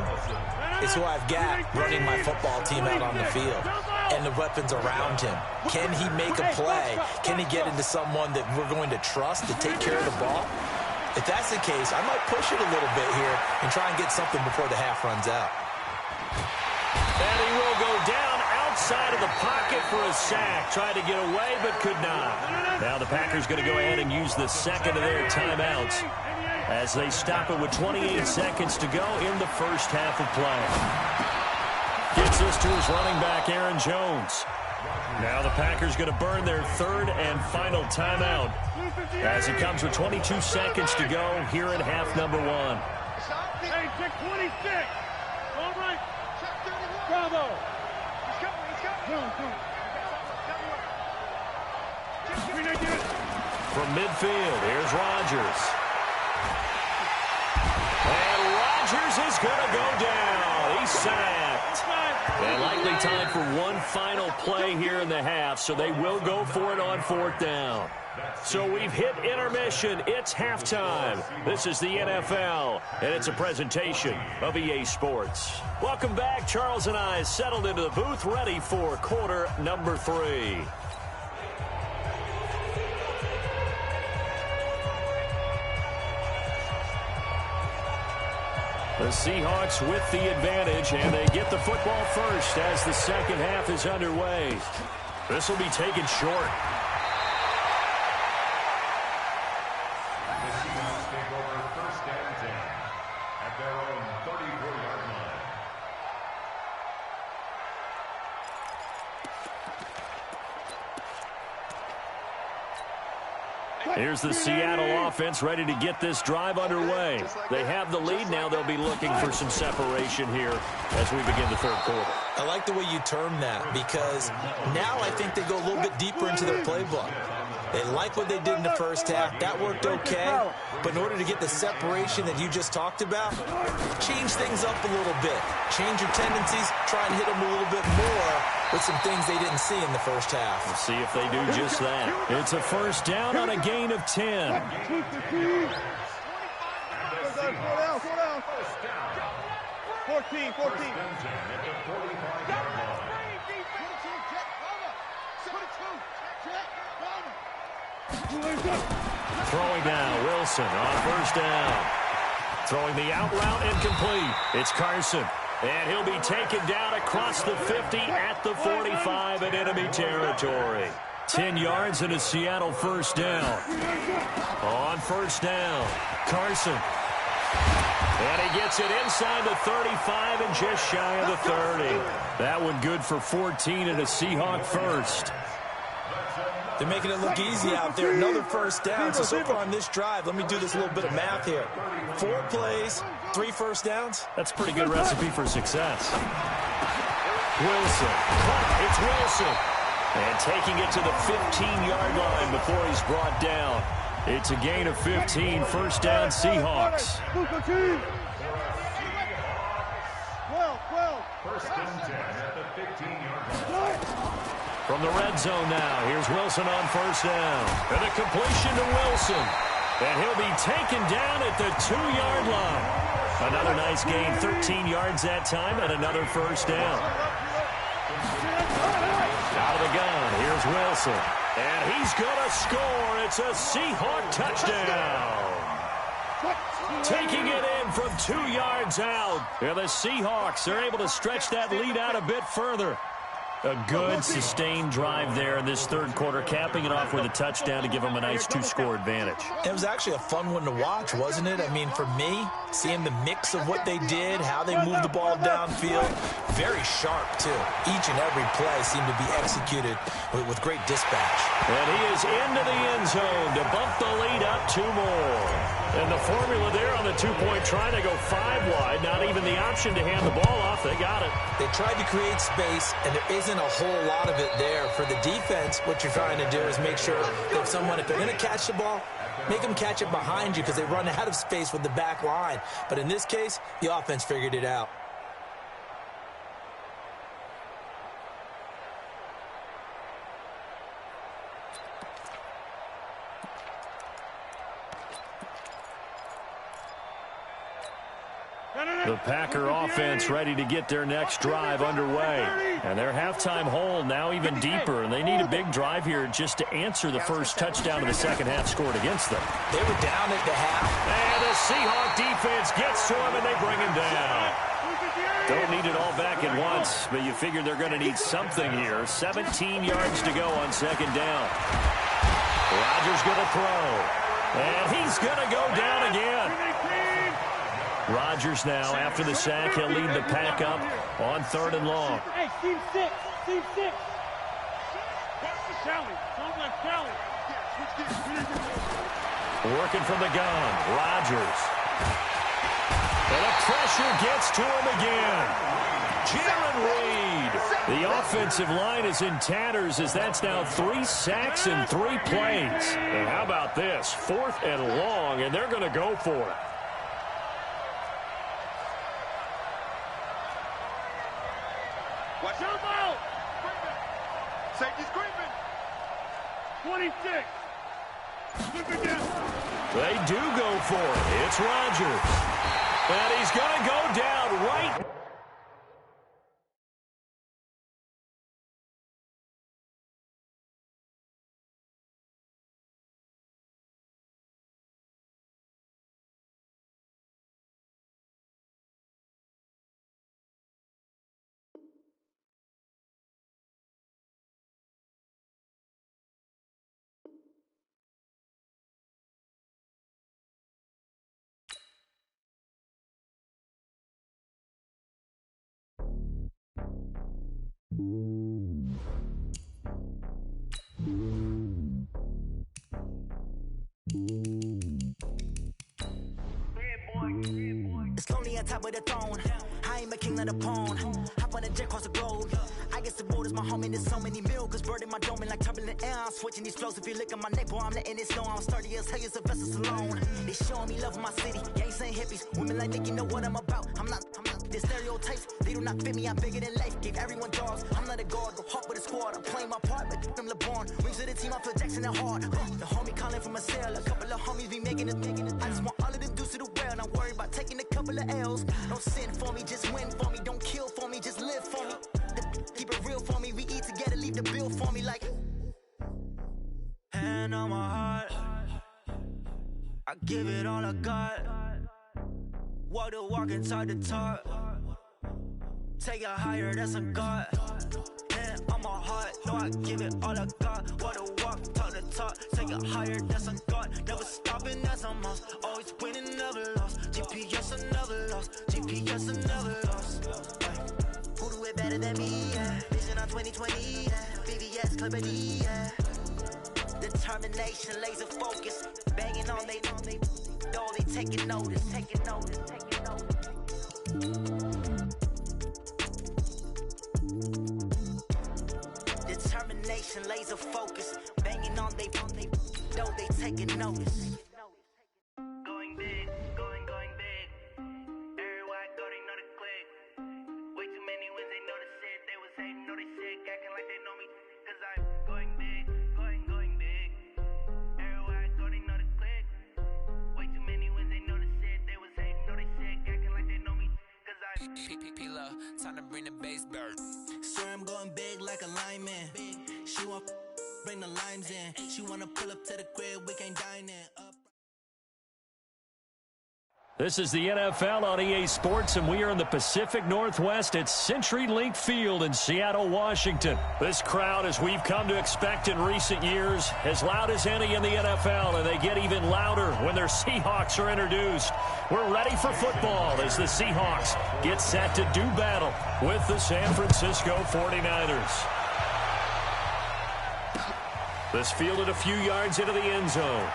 is who I've got running my football team out on the field and the weapons around him. Can he make a play? Can he get into someone that we're going to trust to take care of the ball? If that's the case, I might push it a little bit here and try and get something before the half runs out. And he will go down outside of the pocket for a sack. Tried to get away, but could not. Now the Packers going to go ahead and use the second of their timeouts as they stop it with 28 seconds to go in the first half of play. Gets this to his running back, Aaron Jones. Now the Packers going to burn their 3rd and final timeout as it comes with 22 seconds to go here in half number 1. Hey, check 26. All right. Bravo. From midfield, here's Rodgers. And Rodgers is going to go down. He's sacked. And likely time for one final play here in the half, so they will go for it on 4th down. So we've hit intermission. It's halftime. This is the NFL, and it's a presentation of EA Sports. Welcome back. Charles and I settled into the booth, ready for quarter number 3. The Seahawks with the advantage, and they get the football first as the second half is underway. This will be taken short. The Seahawks take over first and 10 at their own 34-yard line. Here's the Seattle offense ready to get this drive underway. They have the lead now. They'll be looking for some separation here as we begin the third quarter. I like the way you term that because now I think they go a little bit deeper into their playbook. They like what they did in the first half. That worked okay. But in order to get the separation that you just talked about, change things up a little bit. Change your tendencies. Try and hit them a little bit more with some things they didn't see in the first half. We'll see if they do just that. It's a first down on a gain of 10. 14. Throwing down, Wilson on first down. Throwing the out route incomplete. It's Carson. And he'll be taken down across the 50 at the 45 in enemy territory. 10 yards and a Seattle first down. On first down, Carson. And he gets it inside the 35 and just shy of the 30. That one good for 14 and a Seahawk first. They're making it look easy out there. Another first down. So far on this drive, let me do this little bit of math here. 4 plays, 3 first downs. That's a pretty good recipe for success. Wilson. It's Wilson. And taking it to the 15-yard line before he's brought down. It's a gain of 15, first down Seahawks. First and 10 at the 15-yard line. From the red zone now, here's Wilson on first down. And a completion to Wilson. And he'll be taken down at the 2-yard line. Another nice gain, 13 yards that time, and another first down. Out of the gun, here's Wilson. And he's going to score. It's a Seahawk touchdown. Taking it in from 2 yards out. And the Seahawks are able to stretch that lead out a bit further. A good, sustained drive there in this third quarter, capping it off with a touchdown to give them a nice 2-score advantage. It was actually a fun one to watch, wasn't it? I mean, for me, seeing the mix of what they did, how they moved the ball downfield, very sharp, too. Each and every play seemed to be executed with great dispatch. And he is into the end zone to bump the lead up 2 more. And the formula there on the 2-point try, they go 5 wide. Not even the option to hand the ball off. They got it. They tried to create space, and there isn't a whole lot of it there. For the defense, what you're trying to do is make sure that if they're going to catch the ball, make them catch it behind you because they run out of space with the back line. But in this case, the offense figured it out. The Packer offense ready to get their next drive underway. And their halftime hole now even deeper, and they need a big drive here just to answer the first touchdown of the second half scored against them. They were down at the half. And the Seahawk defense gets to him, and they bring him down. Don't need it all back at once, but you figure they're going to need something here. 17 yards to go on second down. Rodgers going to throw. And he's going to go down again. Rodgers now, after the sack, he'll lead the pack up on 3rd and long. Hey, team 6. Team 6. Shelly. Don't let Shelly. Working from the gun, Rodgers. And the pressure gets to him again. Jarran Reed. The offensive line is in tatters as that's now 3 sacks in 3 plays. And how about this? 4th and long, and they're going to go for it. Watch out! Safety's creeping. 26. They do go for it. It's Rodgers. And he's going to go down right It's lonely on top of the throne. I ain't a king of the pawn. Hop on a jet across the globe. I guess the road is my home and there's so many milkers birding my dome and like turbulent air. I'm switching these flows. If you look at my neck, boy, I'm letting it snow. I'm sturdy as hell as a vessel alone. They showing me love in my city. Gangs ain't hippies. Women like Nick, you know what I'm about. I'm not the stereotypes. They do not fit me. I'm bigger than life. Gave everyone dogs. I'm not a guard. Go hard with a squad. I'm playing my part, but them LeBron. Rings to the team. I feel Jackson and hard. The homie calling from a cell. A couple of homies be making it. I just want all of them dudes to do well. Not worry about taking a couple of L's. Don't sin for me, just win for me. Don't kill for me, just live for me. Keep it real for me. We eat together, leave the bill for me like. Hand on my heart, I give it all I got. Walk the walk and talk the talk. Take it higher, that's a God. Hand on my heart, no, I give it all I got. Walk the walk, talk the talk. Take it higher, that's a God. Never stopping, that's a must. Always winning, never lost. GPS, I never lost. GPS, I never lost. Who do it better than me? Yeah. Vision on 2020. Yeah. VVS, Clippity. Yeah. Determination, laser focus. Banging on they though they taking notice. Taking notice. Taking notice. Determination, laser focus. Banging on they though they taking notice. Going big, going big. Everywhere I go, they know the click. Way too many wins, they know the shit. They was hating, know they sick, acting like they know me. Cause I'm going big, going big. Everywhere I go, they know the click. Way too many wins, they know the shit. They was hating, know they sick, acting like they know me. Cause I'm P-P-P-Love, time to bring the bass bird. Swear I'm going big like a lineman. She want bring the limes in. She wanna pull up to the crib, we can't dine in. This is the NFL on EA Sports, and we are in the Pacific Northwest at CenturyLink Field in Seattle, Washington. This crowd, as we've come to expect in recent years, as loud as any in the NFL, and they get even louder when their Seahawks are introduced. We're ready for football as the Seahawks get set to do battle with the San Francisco 49ers. This fielded a few yards into the end zone.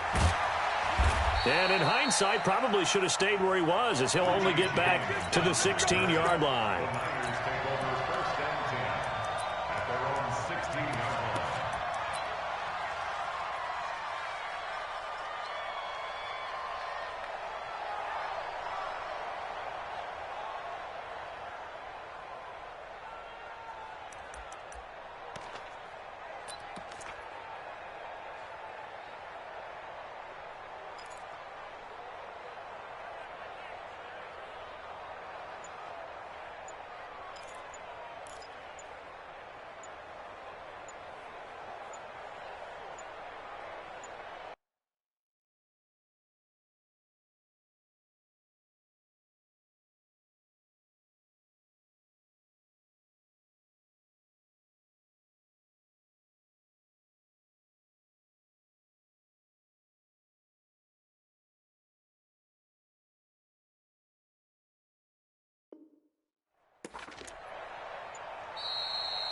And in hindsight, probably should have stayed where he was, as he'll only get back to the 16-yard line.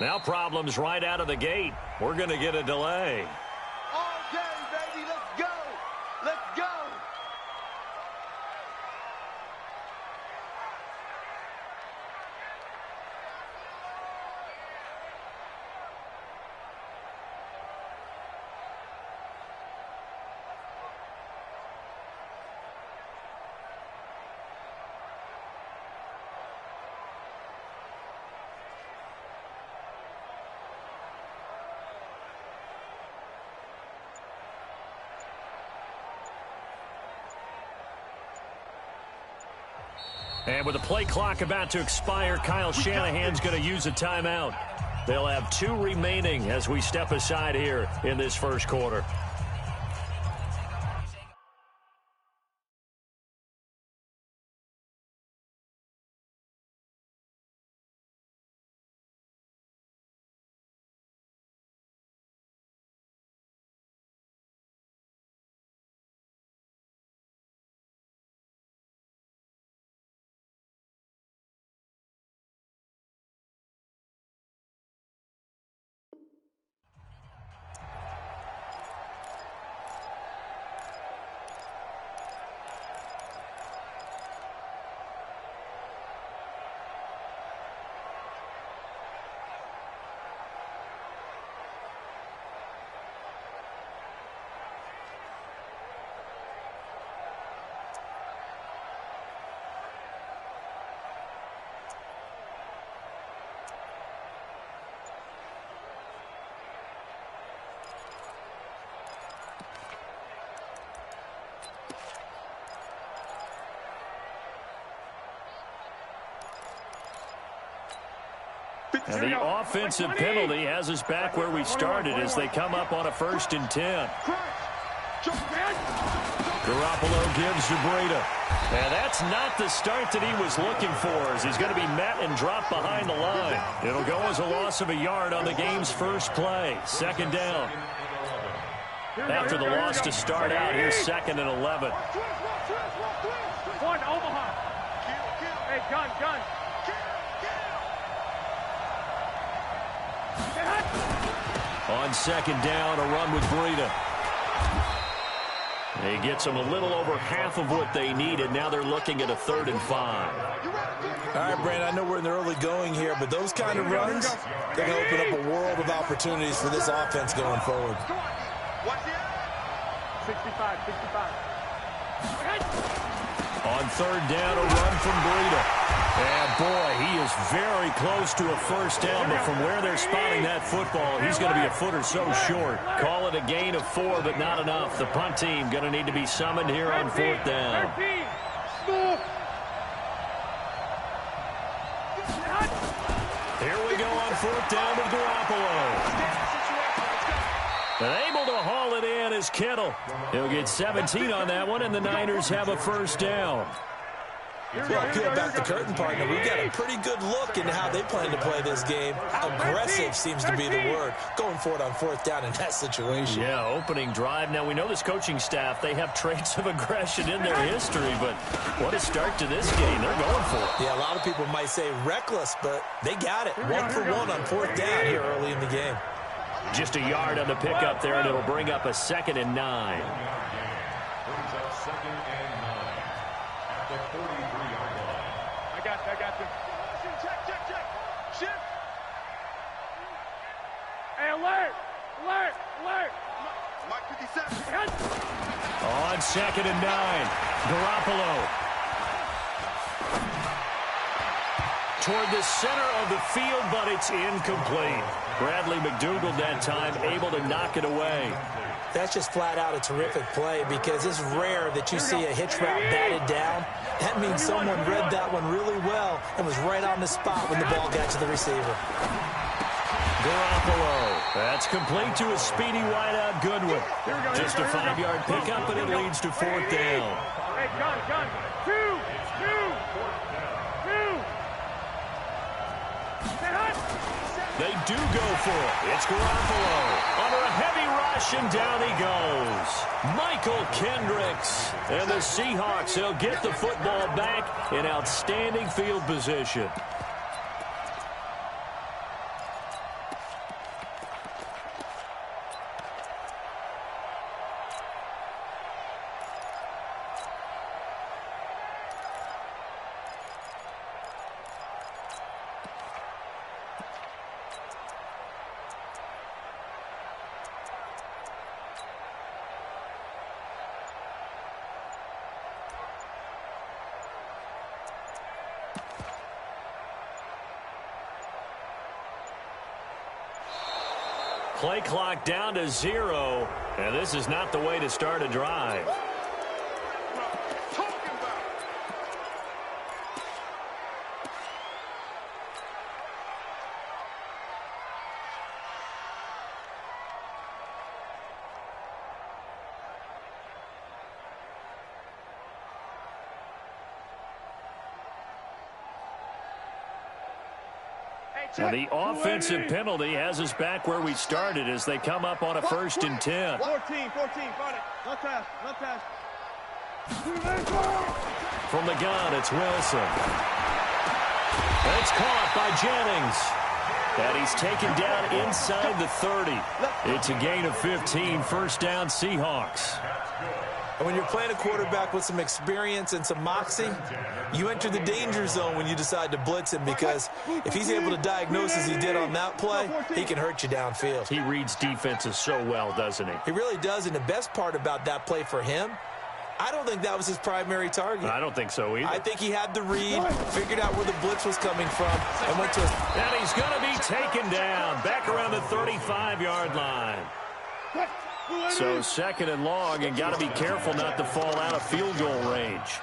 Now problems right out of the gate. We're going to get a delay. All day, baby. Let's go. Let's go. And with the play clock about to expire, Kyle Shanahan's going to use a timeout. They'll have 2 remaining as we step aside here in this first quarter. And the offensive penalty has us back where we started as they come up on a 1st and 10. Garoppolo gives to Breida. And that's not the start that he was looking for, as he's going to be met and dropped behind the line. It'll go as a loss of a yard on the game's first play. 2nd down. After the loss to start out, here's 2nd and 11. One, Omaha. Hey, gun. On 2nd down, a run with Breida. He gets them a little over half of what they needed. Now they're looking at a 3rd and 5. All right, Brandon, I know we're in the early going here, but those kind of runs, they're going to open up a world of opportunities for this offense going forward. 65. On 3rd down, a run from Breida. And boy, he is very close to a 1st down, but from where they're spotting that football, he's going to be a foot or so short. Call it a gain of 4, but not enough. The punt team going to need to be summoned here on 4th down. Here we go on 4th down with Garoppolo. And able to haul it in is Kittle. He'll get 17 on that one, and the Niners have a 1st down. Well, peel back the curtain, partner. We've got a pretty good look into how they plan to play this game. Aggressive seems to be the word. Going for it on 4th down in that situation. Yeah, opening drive. Now, we know this coaching staff, they have traits of aggression in their history, but what a start to this game. They're going for it. Yeah, a lot of people might say reckless, but they got it. 1 for 1 on 4th down here early in the game. Just a yard on the pickup there, and it'll bring up a 2nd and 9. Brings up 2nd and 9 at the 43-yard line. I got you. Check. Shift. Hey, alert. Mike 57. On 2nd and 9, Garoppolo. Toward the center of the field, but it's incomplete. Bradley McDougald that time able to knock it away. That's just flat out a terrific play because it's rare that you see a hitch route batted down. That means someone read that one really well and was right on the spot when the ball got to the receiver. Garoppolo. That's complete to a speedy wideout Goodwin. Just a 5-yard pickup, and it leads to 4th down. Hey, gun. Two. They do go for it. It's Garoppolo. Under a heavy rush, and down he goes. Michael Kendricks. And the Seahawks, they'll get the football back in outstanding field position. Play clock down to 0, and this is not the way to start a drive. And the offensive penalty has us back where we started as they come up on a 1st and 10. 14, got it. No pass. From the gun, it's Wilson. It's caught by Jennings. And he's taken down inside the 30. It's a gain of 15, 1st down Seahawks. And when you're playing a quarterback with some experience and some moxie, you enter the danger zone when you decide to blitz him, because if he's able to diagnose as he did on that play, he can hurt you downfield. He reads defenses so well, doesn't he? He really does, and the best part about that play for him, I don't think that was his primary target. I don't think so either. I think he had the read, figured out where the blitz was coming from, and went to his... And he's going to be taken down back around the 35-yard line. So 2nd and long, and got to be careful not to fall out of field goal range.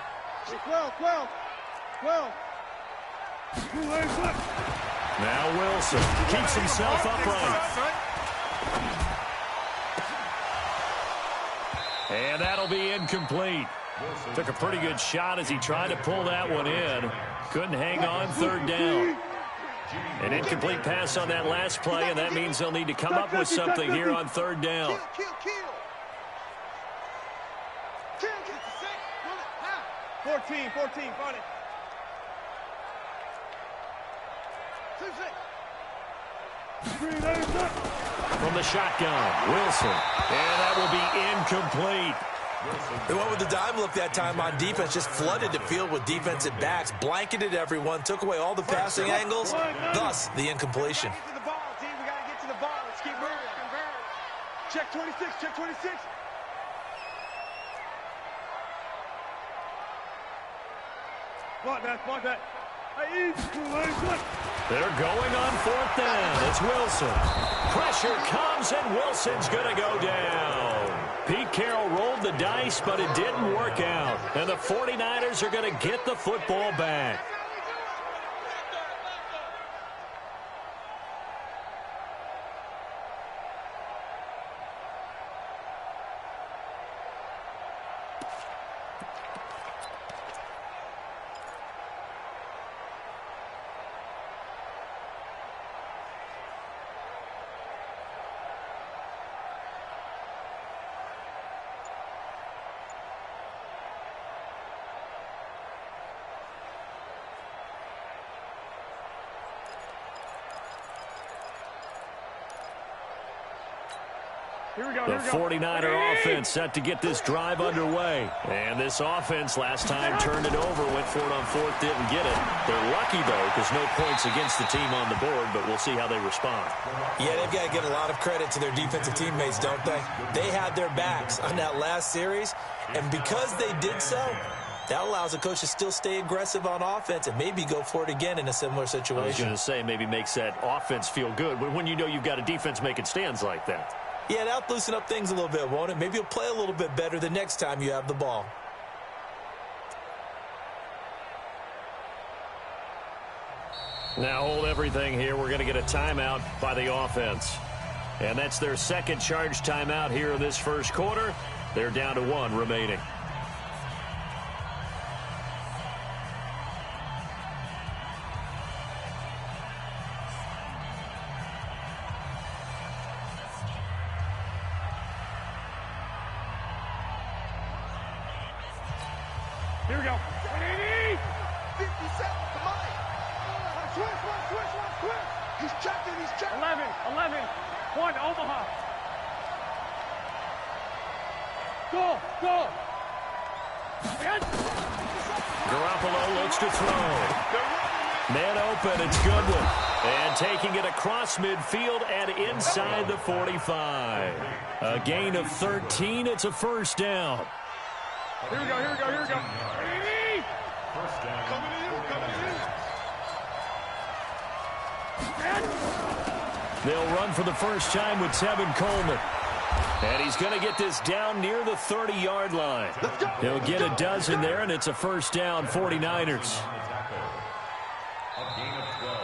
12. Now Wilson keeps himself upright. And that'll be incomplete. Took a pretty good shot as he tried to pull that one in. Couldn't hang on, third down. An incomplete pass on that last play, and that means they'll need to come up with something here on third down. Kill. 14, find it. From the shotgun, Wilson. And that will be incomplete. They went with the dime look that time on defense, just flooded the field with defensive backs, blanketed everyone, took away all the passing angles, thus the incompletion. Get to the ball, D. We got to get to the ball. Let's keep moving. Check 26. Mark that. They're going on fourth down. It's Wilson. Pressure comes, and Wilson's going to go down. Pete Carroll rolled the dice, but it didn't work out. And the 49ers are going to get the football back. The 49er offense set to get this drive underway. And this offense last time turned it over, went for it on fourth, didn't get it. They're lucky, though, because no points against the team on the board, but we'll see how they respond. Yeah, they've got to give a lot of credit to their defensive teammates, don't they? They had their backs on that last series, and because they did so, that allows the coach to still stay aggressive on offense and maybe go for it again in a similar situation. I was going to say, maybe makes that offense feel good when you know you've got a defense making stands like that. Yeah, that'll loosen up things a little bit, won't it? Maybe you'll play a little bit better the next time you have the ball. Now hold everything here. We're going to get a timeout by the offense. And that's their second charge timeout here in this first quarter. They're down to one remaining. Here we go. 50 seconds to Mike. Switch. He's checking. 11. One, Omaha. Go. Garoppolo looks to throw. Man open, it's Goodwin. And taking it across midfield and inside the 45. A gain of 13, it's a first down. Here we go. First down. Coming in. They'll run for the first time with Tevin Coleman. And he's going to get this down near the 30-yard line. He'll get a dozen there, and it's a first down, 49ers.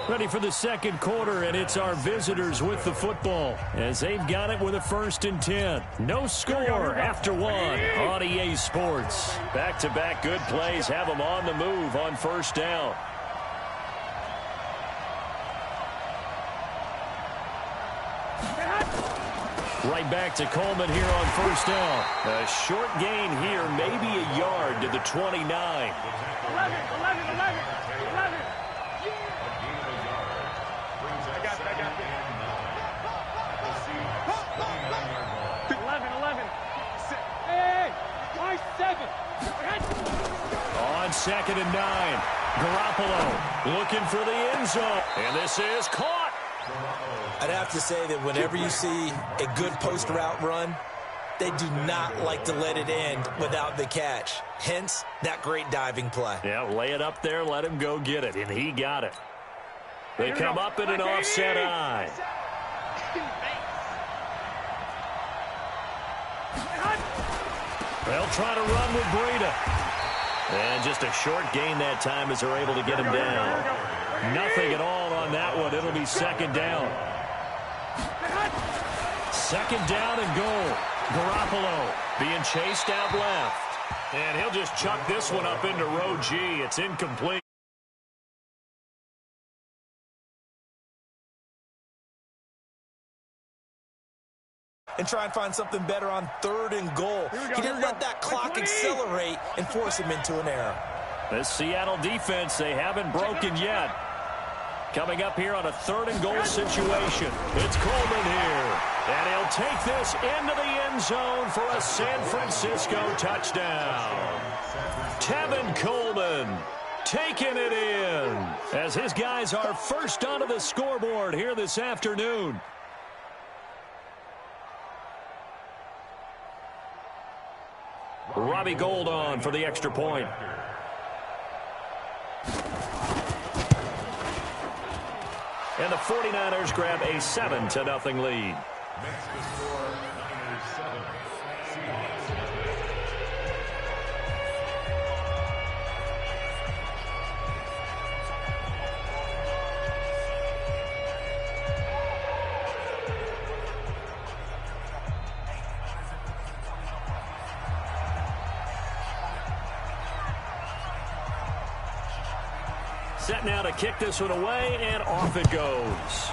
Ready for the second quarter, and it's our visitors with the football as they've got it with a 1st and 10. No score after one on EA Sports. Back-to-back good plays have them on the move on first down. Right back to Coleman here on first down. A short gain here, maybe a yard to the 29. 11. 7. On 2nd and 9. Garoppolo looking for the end zone. And this is caught. I'd have to say that whenever you see a good post route run, they do not like to let it end without the catch. Hence, that great diving play. Yeah, lay it up there, let him go get it, and he got it. They come up in an offset eye. They'll try to run with Breida. And just a short gain that time as they're able to get him down. Nothing at all on that one. It'll be second down. Second down and goal. Garoppolo being chased out left. And he'll just chuck this one up into row G. It's incomplete. And try and find something better on 3rd and goal. He didn't let that clock accelerate and force him into an error. This Seattle defense, they haven't broken yet. Coming up here on a 3rd and goal situation. It's Coleman here. And he'll take this into the end zone for a San Francisco touchdown. Tevin Coleman taking it in as his guys are first onto the scoreboard here this afternoon. Robbie Gould on for the extra point. And the 49ers grab a 7-0 lead. Makes the score Niners 7, Seahawks 7. Set now to kick this one away, and off it goes.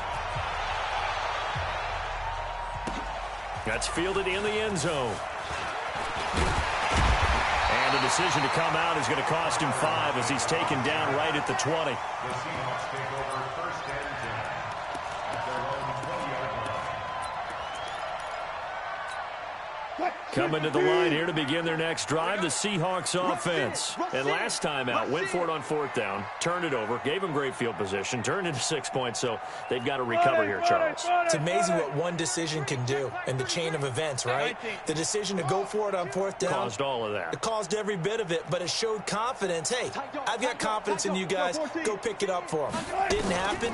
That's fielded in the end zone. And the decision to come out is going to cost him 5 as he's taken down right at the 20. The Seahawks take over 1st and 10 at their own 20-yard line. Coming to the line here to begin their next drive, the Seahawks offense. And last time out, went for it on 4th down, turned it over, gave them great field position, turned into 6 points, so they've got to recover here, Charles. It's amazing what one decision can do in the chain of events, right? The decision to go for it on 4th down. Caused all of that. It caused every bit of it, but it showed confidence. Hey, I've got confidence in you guys. Go pick it up for them. Didn't happen.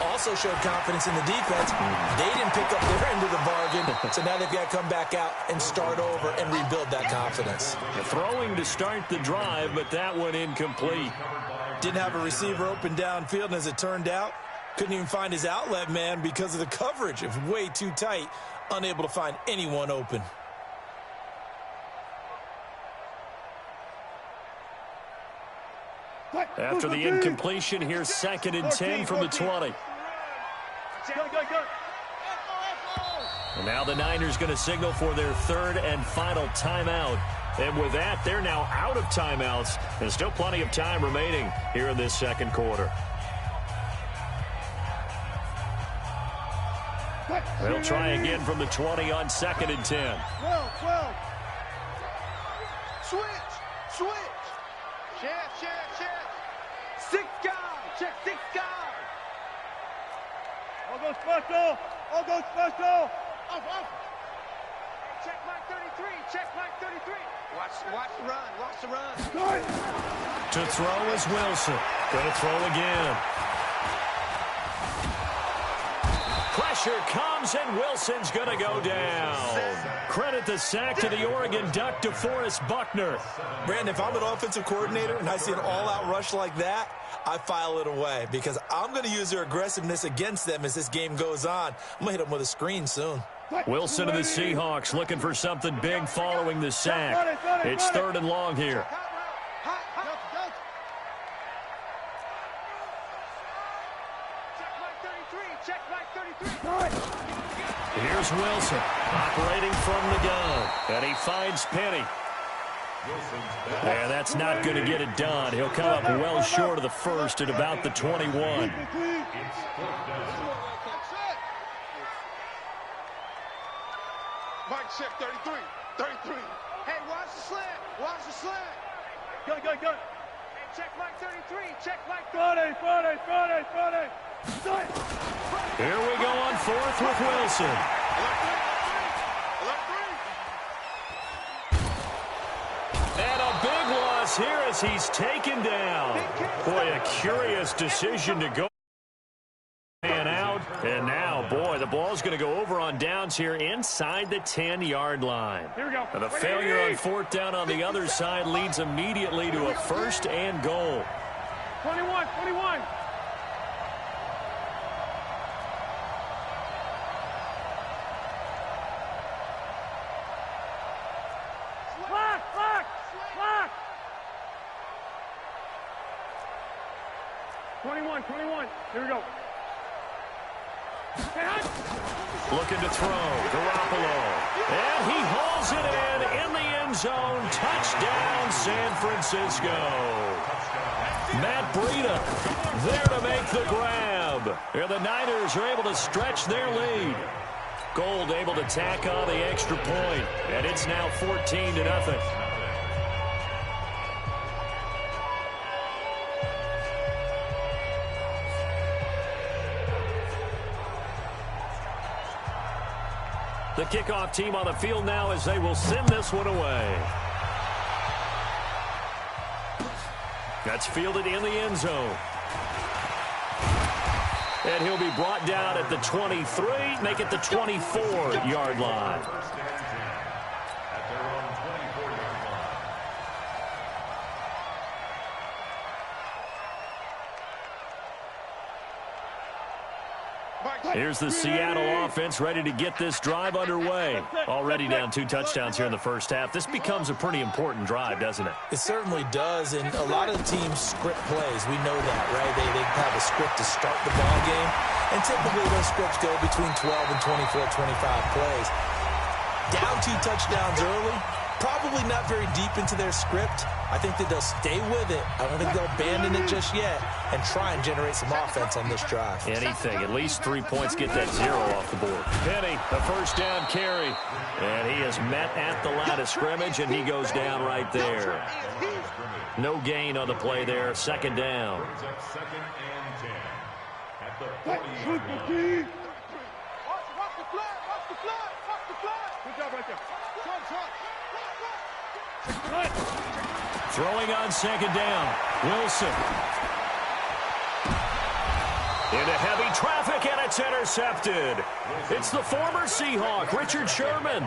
Also showed confidence in the defense. They didn't pick up their end of the bargain, so now they've got to come back out and start over and rebuild that confidence. The throwing to start the drive, but that one incomplete. Didn't have a receiver open downfield, and as it turned out, couldn't even find his outlet man because of the coverage. It was way too tight, unable to find anyone open. After the incompletion, here's 2nd and 10 from the 20. And now the Niners going to signal for their 3rd and final timeout. And with that, they're now out of timeouts. There's still plenty of time remaining here in this 2nd quarter. They'll try again from the 20 on 2nd and 10. 12. Switch. Chef. 6 guys. Check 6 guys. All goes special. Off. Check Mike 33. Watch the run. To throw is Wilson. Going to throw again. Pressure comes, and Wilson's going to go down. Credit the sack to the Oregon Duck, DeForest Buckner. Brandon, if I'm an offensive coordinator and I see an all-out rush like that, I file it away because I'm going to use their aggressiveness against them as this game goes on. I'm going to hit them with a screen soon. Wilson of the Seahawks looking for something big following the sack. It's 3rd and long here. Here's Wilson operating from the gun, and he finds Penny. And that's not going to get it done. He'll come up well short of the 1st at about the 21. Mike check 33. Hey, watch the slant. Go. Hey, check Mike 33. Check Mike 30. Here we go on 4th with Wilson. And a big loss here as he's taken down. Boy, a curious decision to go out. And now, boy, the ball's going to go over on downs here inside the 10-yard line. Here we go. And the failure on 4th down on the other side leads immediately to a 1st and goal. 21. 21. Here we go. Looking to throw. Garoppolo. And he hauls it in the end zone. Touchdown, San Francisco. Matt Breida there to make the grab. And the Niners are able to stretch their lead. Gold able to tack on the extra point. And it's now 14-0. The kickoff team on the field now as they will send this one away. That's fielded in the end zone. And he'll be brought down at the 23, make it the 24-yard line. Here's the Seattle offense ready to get this drive underway. Already down 2 touchdowns here in the first half. This becomes a pretty important drive, doesn't it? It certainly does, and a lot of the teams script plays. We know that, right? They have a script to start the ball game, and typically those scripts go between 12 and 24, 25 plays. Down 2 touchdowns early, probably not very deep into their script. I think that they'll stay with it. I don't think they'll abandon it just yet and try and generate some offense on this drive. Anything. At least 3 points. Get that 0 off the board. Penny, the first down carry. And he is met at the line of scrimmage, and he goes down right there. No gain on the play there. Second down. Second and 10 at the 40-yard line. Good job right there. Throwing on second down. Wilson. Into heavy traffic, and it's intercepted. It's the former Seahawk, Richard Sherman.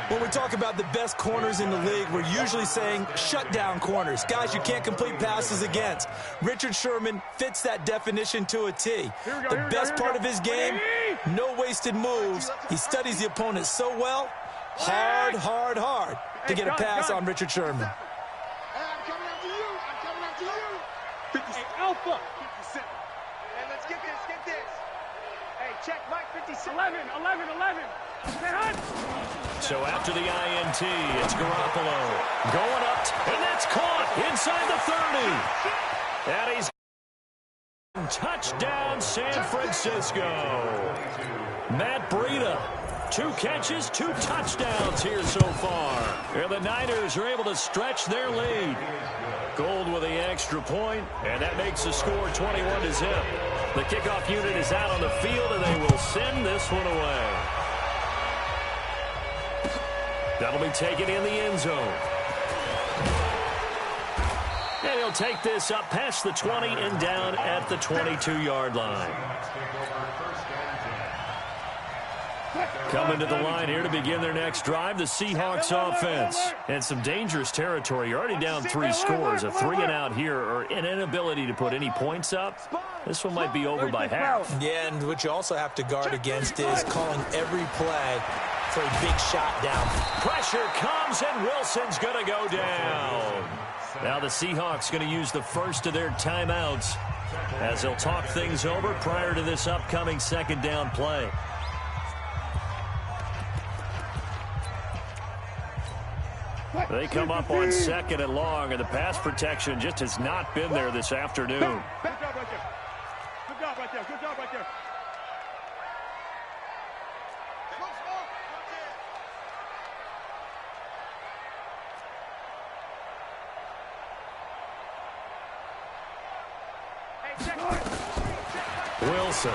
When we talk about the best corners in the league, we're usually saying shutdown corners, guys you can't complete passes against. Richard Sherman fits that definition to a T. The best part of his game, no wasted moves. He studies the opponent so well, hard to get a pass on Richard Sherman. I'm coming after you. Hey, Alpha. 57. Hey, let's get this. Hey, check Mike 57. 11. So after the INT, it's Garoppolo going up, and that's caught inside the 30. And he's touchdown, San Francisco. Matt Breida. 2 catches, 2 touchdowns here so far. And the Niners are able to stretch their lead. Gold with the extra point, and that makes the score 21-0. The kickoff unit is out on the field, and they will send this one away. That'll be taken in the end zone. And he'll take this up past the 20 and down at the 22-yard line. Coming to the line here to begin their next drive, the Seahawks offense. And some dangerous territory. You're already down 3 scores. A 3-and-out here, or an inability to put any points up. This one might be over by half. Yeah, and what you also have to guard against is calling every play for a big shot down. Pressure comes, and Wilson's going to go down. Now the Seahawks going to use the first of their timeouts as they'll talk things over prior to this upcoming second down play. They come up on second and long, and the pass protection just has not been there this afternoon. Good job right there. Wilson.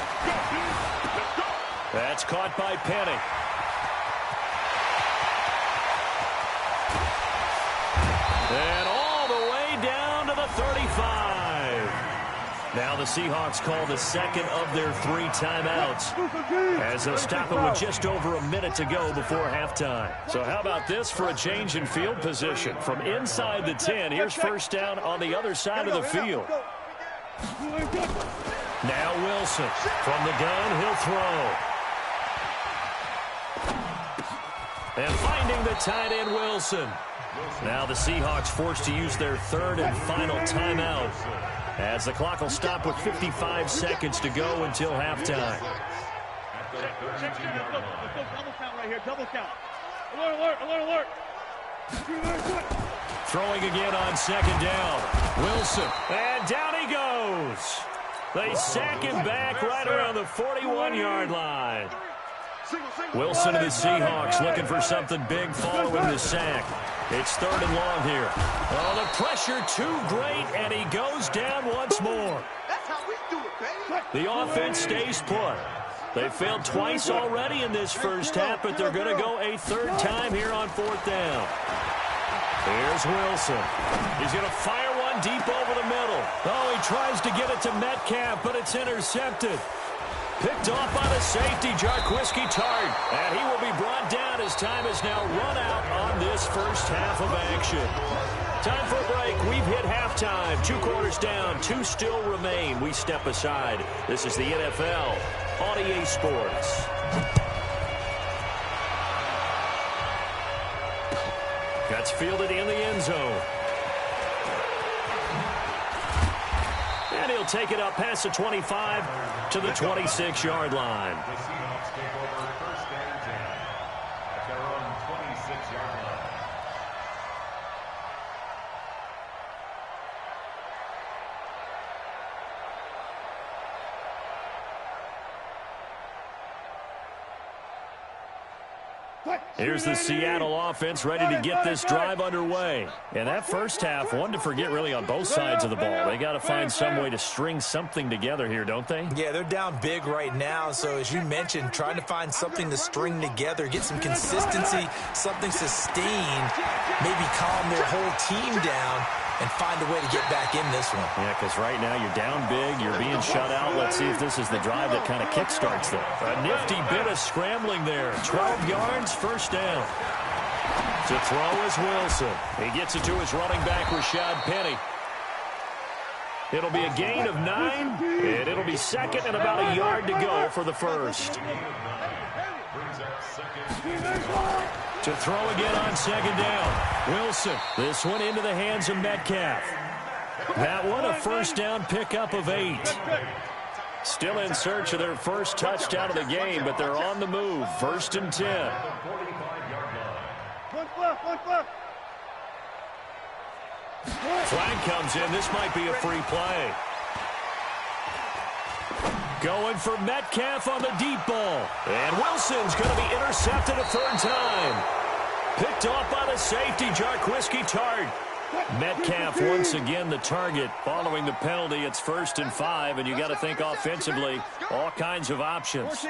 That's caught by Penny. And all the way down to the 35. Now the Seahawks call the second of their 3 timeouts as they'll stop it with just over a minute to go before halftime. So how about this for a change in field position? From inside the 10, here's first down on the other side of the field. Now Wilson from the gun, he'll throw. And finding the tight end Wilson. Now the Seahawks forced to use their third and final timeout, as the clock will stop with 55 seconds to go until halftime. Let's go double count right here. Double count. Alert, alert, alert, alert. Throwing again on second down. Wilson. And down he goes. They sack him back right around the 41-yard line. Wilson and the Seahawks looking for something big following the sack. It's third and long here. Oh, the pressure too great, and he goes down once more. That's how we do it, baby. The offense stays put. They failed twice already in this first half, but they're going to go a third time here on fourth down. Here's Wilson. He's going to fire one deep over the middle. Oh, he tries to get it to Metcalf, but it's intercepted. Picked off by the safety, Jarquiski Tart. And he will be brought down as time has now run out on this first half of action. Time for a break. We've hit halftime. 2 quarters down. 2 still remain. We step aside. This is the NFL on EA Sports. Gets fielded in the end zone. And he'll take it up past the 25 to the 26-yard line. The Seahawks take over first and 10 at their own 26-yard line. Here's the Seattle offense ready to get this drive underway. And that first half, one to forget really on both sides of the ball. They got to find some way to string something together here, don't they? Yeah, they're down big right now. So as you mentioned, trying to find something to string together, get some consistency, something sustained, maybe calm their whole team down and find a way to get back in this one. Yeah, because right now you're down big, you're being shut out. Let's see if this is the drive that kind of kickstarts them. A nifty bit of scrambling there. 12 yards, first down. To throw is Wilson. He gets it to his running back, Rashad Penny. It'll be a gain of 9, and it'll be second and about a yard to go for the first. To throw again on second down. Wilson. This one into the hands of Metcalf. That one a first down pickup of 8. Still in search of their first touchdown of the game, but they're on the move. First and 10. Flag comes in. This might be a free play. Going for Metcalf on the deep ball. And Wilson's going to be intercepted a third time. Picked off by the safety, Jarquiski Tart. Metcalf once again the target. Following the penalty, it's first and 5, and you got to think offensively, all kinds of options.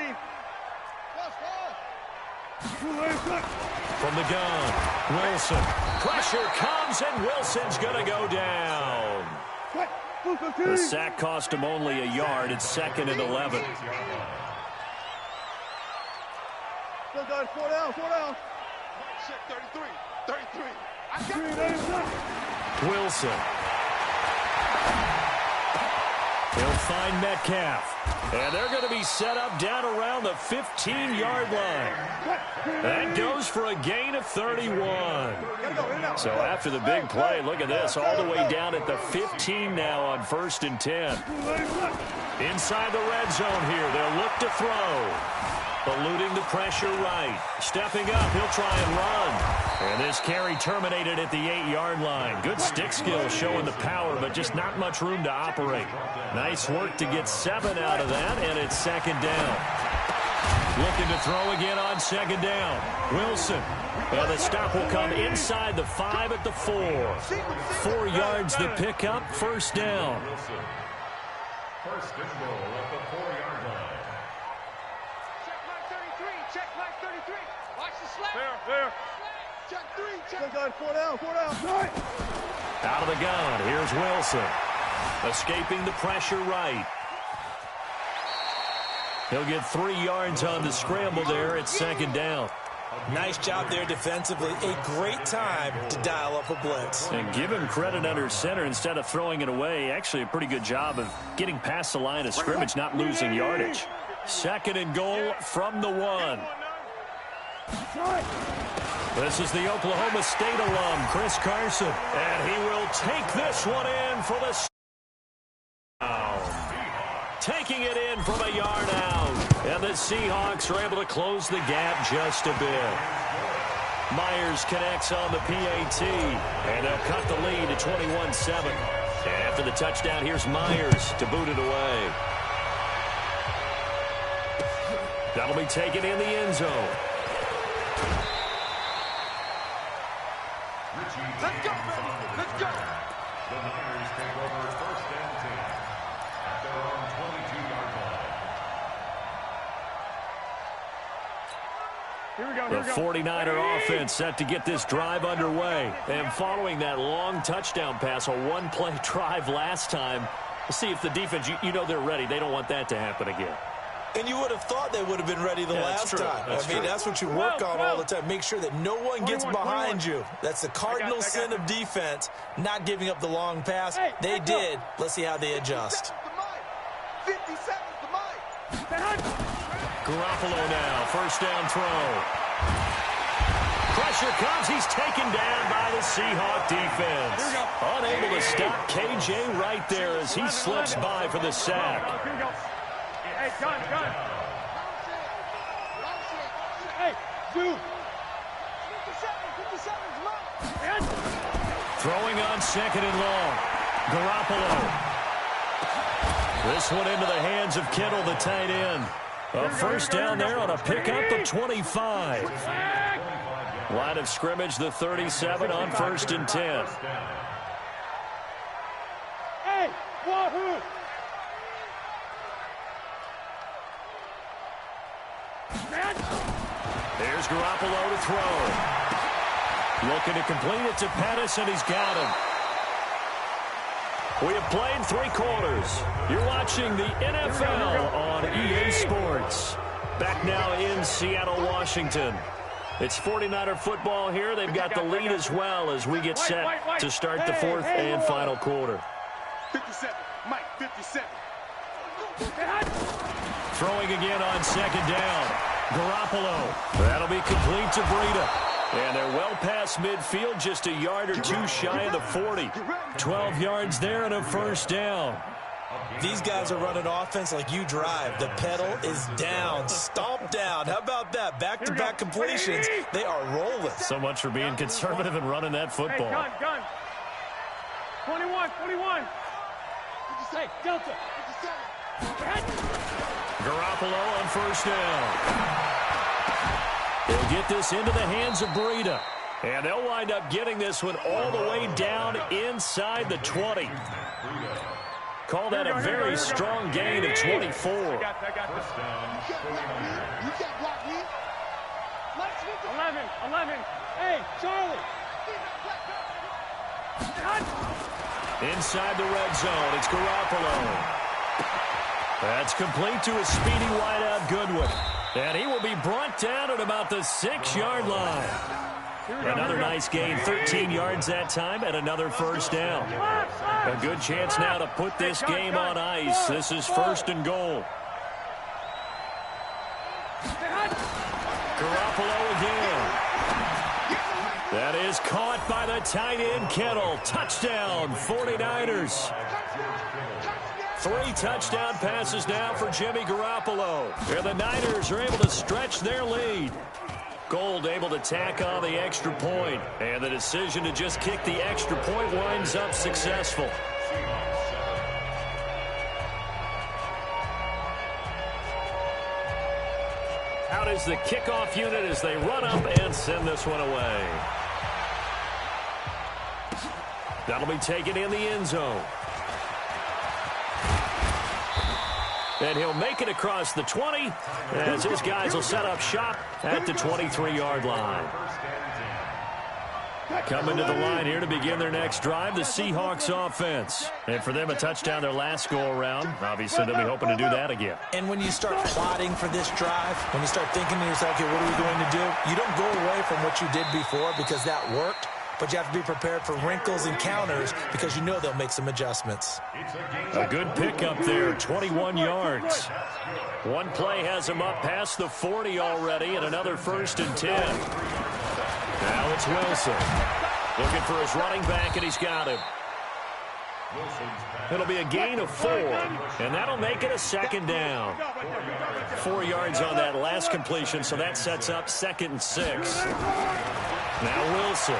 From the gun, Wilson. Pressure comes, and Wilson's going to go down. The sack cost him only a yard. It's second and 11. Still got 4 down, 4 down. 33. Wilson. He'll find Metcalf. And they're going to be set up down around the 15-yard line. That goes for a gain of 31. So after the big play, look at this, all the way down at the 15 now on first and 10. Inside the red zone here, they'll look to throw. Eluding the pressure right. Stepping up, he'll try and run. And this carry terminated at the 8-yard line. Good stick skill showing the power, but just not much room to operate. Nice work to get 7 out of that, and it's second down. Looking to throw again on second down. Wilson. And the stop will come inside the 5 at the 4. 4 yards the pickup, first down. First and goal at the 4-yard line. Check mark 33. Watch the slap. There. Check 3. Still got 4 down, 4 down. Out of the gun, here's Wilson. Escaping the pressure right. He'll get 3 yards on the scramble there at second down. Nice job there defensively. A great time to dial up a blitz. And give him credit under center instead of throwing it away. Actually a pretty good job of getting past the line of scrimmage, not losing yardage. Second and goal from the 1. This is the Oklahoma State alum, Chris Carson. And he will take this one in for the taking it in from a yard out. And the Seahawks are able to close the gap just a bit. Myers connects on the PAT. And they'll cut the lead to 21-7. After the touchdown, here's Myers to boot it away. That'll be taken in the end zone. Let's go, baby. Let's go. The Niners take over first and 10 at their own 22-yard line. Here we go. The 49er offense set to get this drive underway. And following that long touchdown pass, a one-play drive last time, let's see if the defense, you know they're ready. They don't want that to happen again. And you would have thought they would have been ready the last time. I mean, that's what you work on all the time. Make sure that no one gets behind you. That's the cardinal sin of defense, not giving up the long pass. They did. Let's see how they adjust. 50 seconds to Mike. Garoppolo now, first down throw. Pressure comes. He's taken down by the Seahawk defense. Unable to stop KJ right there as he slips by for the sack. Hey, gun. Hey, dude. 57, Mike. Throwing on second and long. Garoppolo. This one into the hands of Kittle, the tight end. A first down there on a pickup of 25. Line of scrimmage, the 37 on first and 10. Hey, wahoo! There's Garoppolo to throw. Looking to complete it to Pettis, and he's got him. We have played 3 quarters. You're watching the NFL on EA Sports. Back now in Seattle, Washington. It's 49er football here. They've got the lead as well as we get set to start the 4th and final quarter. 57, Mike, 57. Throwing again on second down. Garoppolo. That'll be complete to Breida. And they're well past midfield, just a yard or two shy of the 40. 12 yards there and a first down. These guys are running offense like you drive. The pedal is down, stomped down. How about that? Back-to-back completions. They are rolling. So much for being conservative and running that football. Hey, gun. 21. Hey, Delta. 57. Garoppolo on first down. They'll get this into the hands of Breida. And they'll wind up getting this one all the way down inside the 20. Call that a very strong gain of 24. You can't block me. 11. Hey, Charlie. Inside the red zone, it's Garoppolo. That's complete to a speedy wideout Goodwin. And he will be brought down at about the 6-yard line. Another nice gain, 13 yards that time, and another first down. A good chance now to put this game on ice. This is first and goal. Garoppolo again. That is caught by the tight end, Kittle. Touchdown, 49ers. 3 touchdown passes now for Jimmy Garoppolo. And the Niners are able to stretch their lead. Gold able to tack on the extra point. And the decision to just kick the extra point winds up successful. Out is the kickoff unit as they run up and send this one away. That'll be taken in the end zone. And he'll make it across the 20 as his guys will set up shop at the 23-yard line. Coming to the line here to begin their next drive, the Seahawks offense. And for them, a touchdown their last go-around. Obviously, they'll be hoping to do that again. And when you start plotting for this drive, when you start thinking to yourself, okay, what are we going to do? You don't go away from what you did before because that worked. But you have to be prepared for wrinkles and counters because you know they'll make some adjustments. A good pickup there, 21 yards. One play has him up past the 40 already, and another first and 10. it's Wilson. Looking for his running back, and he's got him. It'll be a gain of 4, and that'll make it a second down. 4 yards on that last completion, so that sets up 2nd and 6. Now Wilson.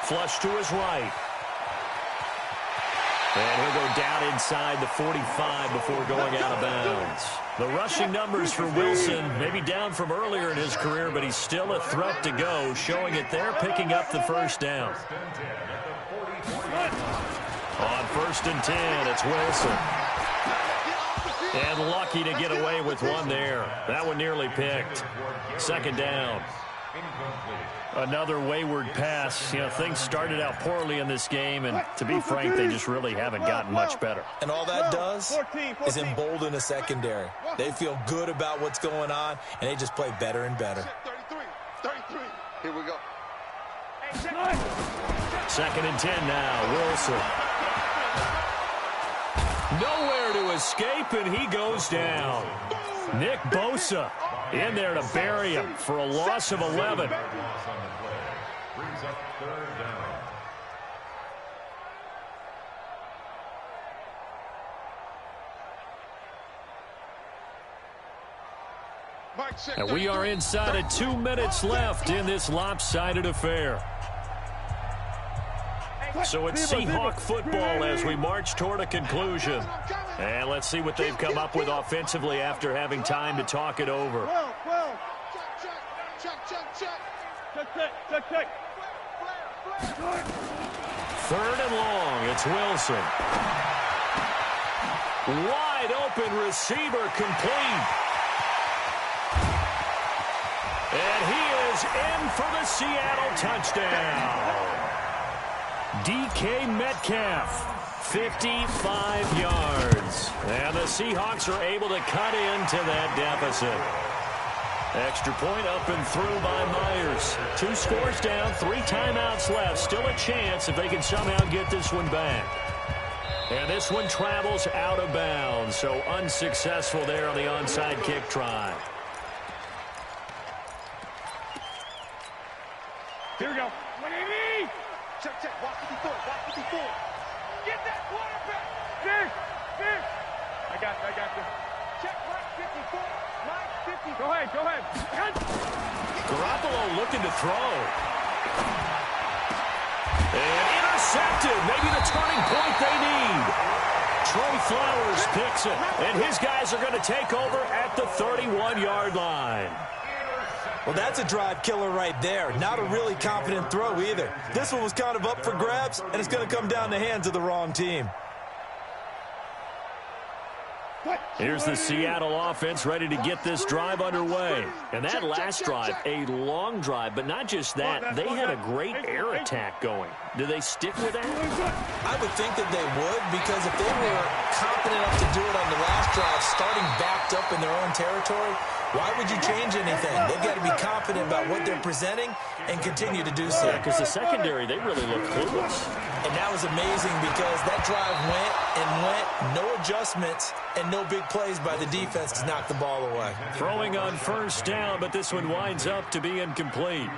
Flush to his right. And he'll go down inside the 45 before going out of bounds. The rushing numbers for Wilson may be down from earlier in his career, but he's still a threat to go, showing it there, picking up the first down. On 1st and 10, it's Wilson. And lucky to get away with one there. That one nearly picked. 2nd down. Another wayward pass. You know, things started out poorly in this game, and to be frank, they just really haven't gotten much better. And all that does is embolden a secondary. They feel good about what's going on, and they just play better and better. 33. Here we go. 2nd and 10 now. Wilson. Nowhere to escape, and he goes down. Nick Bosa in there to bury him for a loss of 11. And we are inside of 2 minutes left in this lopsided affair. So it's Seahawk football as we march toward a conclusion. And let's see what they've come up with offensively after having time to talk it over. Check. 3rd and long, it's Wilson. Wide open receiver, complete. And he is in for the Seattle touchdown. DK Metcalf, 55 yards. And the Seahawks are able to cut into that deficit. Extra point up and through by Myers. 2 scores down, 3 timeouts left. Still a chance if they can somehow get this one back. And this one travels out of bounds, so unsuccessful there on the onside kick try. Here we go. Check. Watch 54. Get that quarterback. This. I got you. Check right 54. Line 50. Go ahead. Garoppolo looking to throw. And intercepted. Maybe the turning point they need. Trey Flowers picks it. And his guys are going to take over at the 31-yard line. Well, that's a drive killer right there. Not a really confident throw either. This one was kind of up for grabs, and it's going to come down the hands of the wrong team. Here's the Seattle offense ready to get this drive underway. And that last drive, a long drive, but not just that. They had a great air attack going. Do they stick with that? I would think that they would, because if they were confident enough to do it on the last drive, starting backed up in their own territory, why would you change anything? They've got to be confident about what they're presenting and continue to do so. Yeah, because the secondary, they really look clueless. And that was amazing because that drive went, no adjustments, and no big plays by the defense to knock the ball away. Throwing on 1st down, but this one winds up to be incomplete.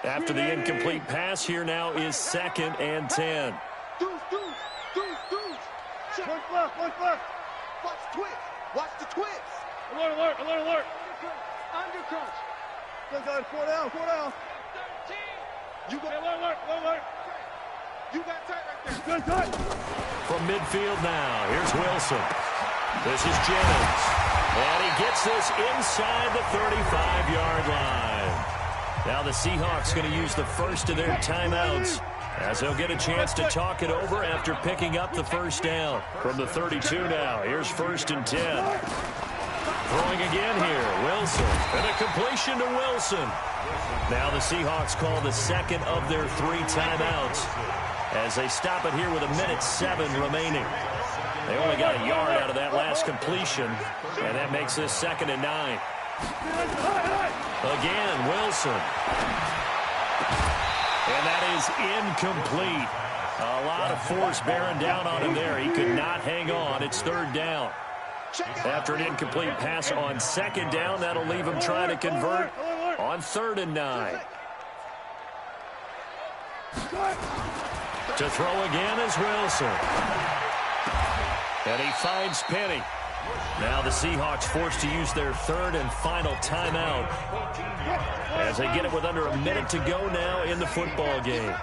After the incomplete pass, here now is 2nd and 10. Deuce. One left. Watch the twist. Alert. Undercrunch. Good guys, 4 down. 13. You got alert. You got tight right there. Good tight. From midfield now, here's Wilson. This is Jennings. And he gets this inside the 35-yard line. Now the Seahawks going to use the first of their timeouts as they'll get a chance to talk it over after picking up the 1st down. From the 32 now, here's 1st and 10. Throwing again here, Wilson. And a completion to Wilson. Now the Seahawks call the 2nd of their 3 timeouts as they stop it here with 1:07 remaining. They only got a yard out of that last completion, and that makes this 2nd and 9. Again, Wilson. And that is incomplete. A lot of force bearing down on him there. He could not hang on. It's 3rd down. After an incomplete pass on second down, that'll leave him trying to convert on 3rd and 9. To throw again is Wilson. And he finds Penny. Now the Seahawks forced to use their 3rd and final timeout as they get it with under a minute to go now in the football game.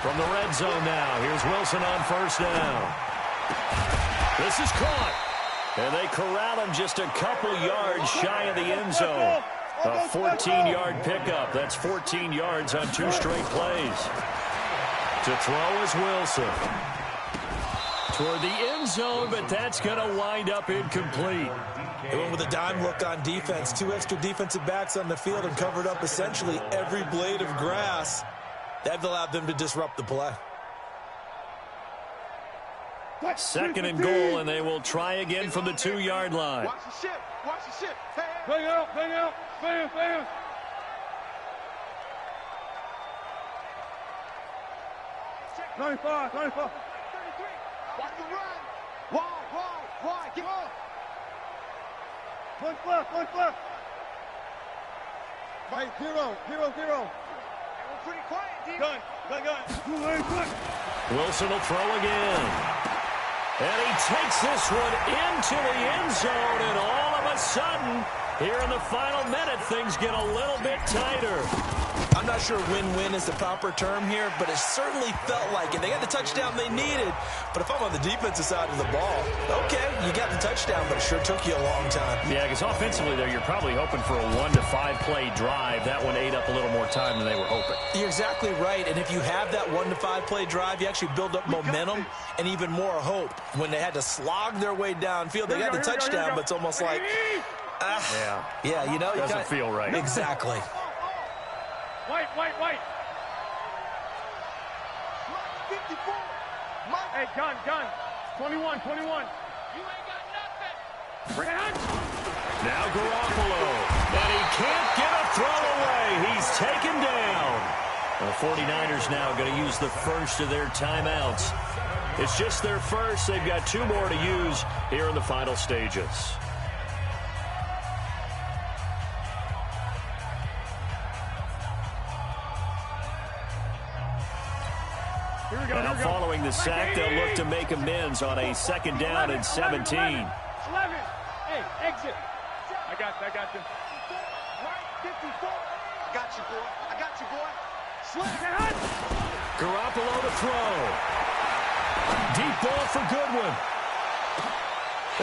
From the red zone now, here's Wilson on 1st down. This is caught. And they corral him just a couple yards shy of the end zone. A 14-yard pickup. That's 14 yards on 2 straight plays. To throw is Wilson. Toward the end zone, but that's going to wind up incomplete. They went with a dime look on defense. 2 extra defensive backs on the field and covered up essentially every blade of grass. That allowed them to disrupt the play. 2nd and goal, and they will try again from the 2-yard line. Watch the ship. Watch the ship. Bang out, bang out, bang, bang. $25. Watch the run. Wide. Get off. Punch left. Right, 0. We're pretty quiet, D. Gun. Wilson will throw again. And he takes this one into the end zone, and all of a sudden, here in the final minute, things get a little bit tighter. I'm not sure win-win is the proper term here, but it certainly felt like it. They got the touchdown they needed, but if I'm on the defensive side of the ball, okay, you got the touchdown, but it sure took you a long time. Yeah, because offensively, though, you're probably hoping for a 1 to 5 play drive. That one ate up a little more time than they were hoping. You're exactly right, and if you have that 1 to 5 play drive, you actually build up momentum and even more hope. When they had to slog their way downfield, they got the touchdown, but it's almost like, yeah, you know, doesn't feel right. Exactly. White. 54. Hey, gun. 21. You ain't got nothing. Bring it on. Now Garoppolo. And he can't get a throw away. He's taken down. The 49ers now going to use the first of their timeouts. It's just their first. They've got 2 more to use here in the final stages. Now following the sack, they'll look to make amends on a 2nd down and 17. 11. Hey, exit. I got you. Right, 54. I got you, boy. Slip. Garoppolo to throw. Deep ball for Goodwin.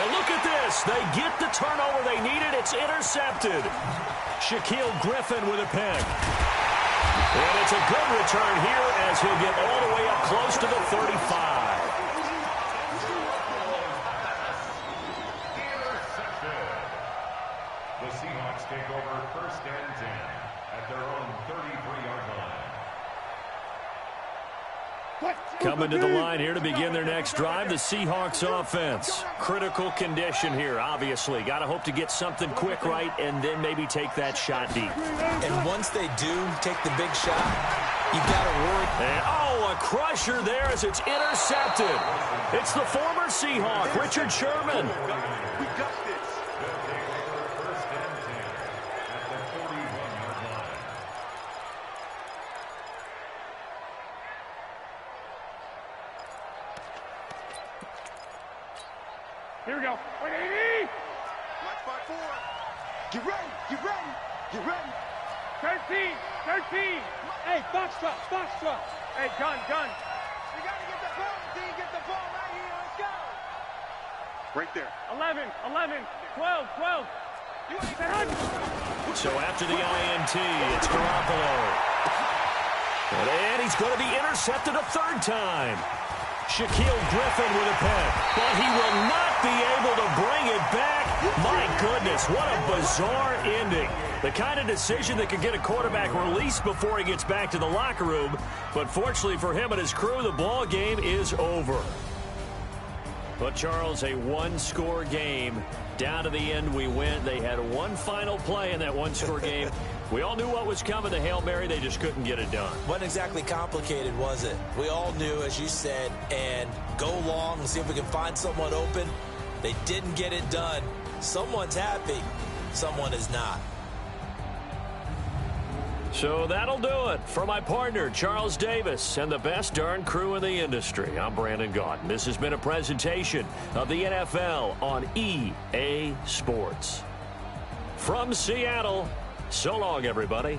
And look at this. They get the turnover they needed. It's intercepted. Shaquill Griffin with a pick. And it's a good return here as he'll get all the way up close to the 35. Intercepted. The Seahawks take over 1st and 10 at their own 33-yard line. Coming to the line here to begin their next drive, the Seahawks offense. Critical condition here, obviously. Got to hope to get something quick right and then maybe take that shot deep. And once they do take the big shot, you got to worry. And, a crusher there as it's intercepted. It's the former Seahawk, Richard Sherman. We got this. Here we go. 180. Watch by 4. Get ready. 13. Hey, box truck. Hey, gun. We got to get the ball, D. Get the ball right here. Let's go. Right there. 11. 12. So after the INT, it's Garoppolo. And he's going to be intercepted a 3rd time. Shaquill Griffin with a pick, but he will not be able to bring it back. My goodness, what a bizarre ending. The kind of decision that could get a quarterback released before he gets back to the locker room. But fortunately for him and his crew, the ball game is over. Well, Charles, a one-score game. Down to the end, we went. They had one final play in that one-score game. We all knew what was coming, the Hail Mary. They just couldn't get it done. Wasn't exactly complicated, was it? We all knew, as you said, and go long and see if we can find someone open. They didn't get it done. Someone's happy. Someone is not. So that'll do it for my partner, Charles Davis, and the best darn crew in the industry. I'm Brandon Gaudin. This has been a presentation of the NFL on EA Sports. From Seattle, so long, everybody.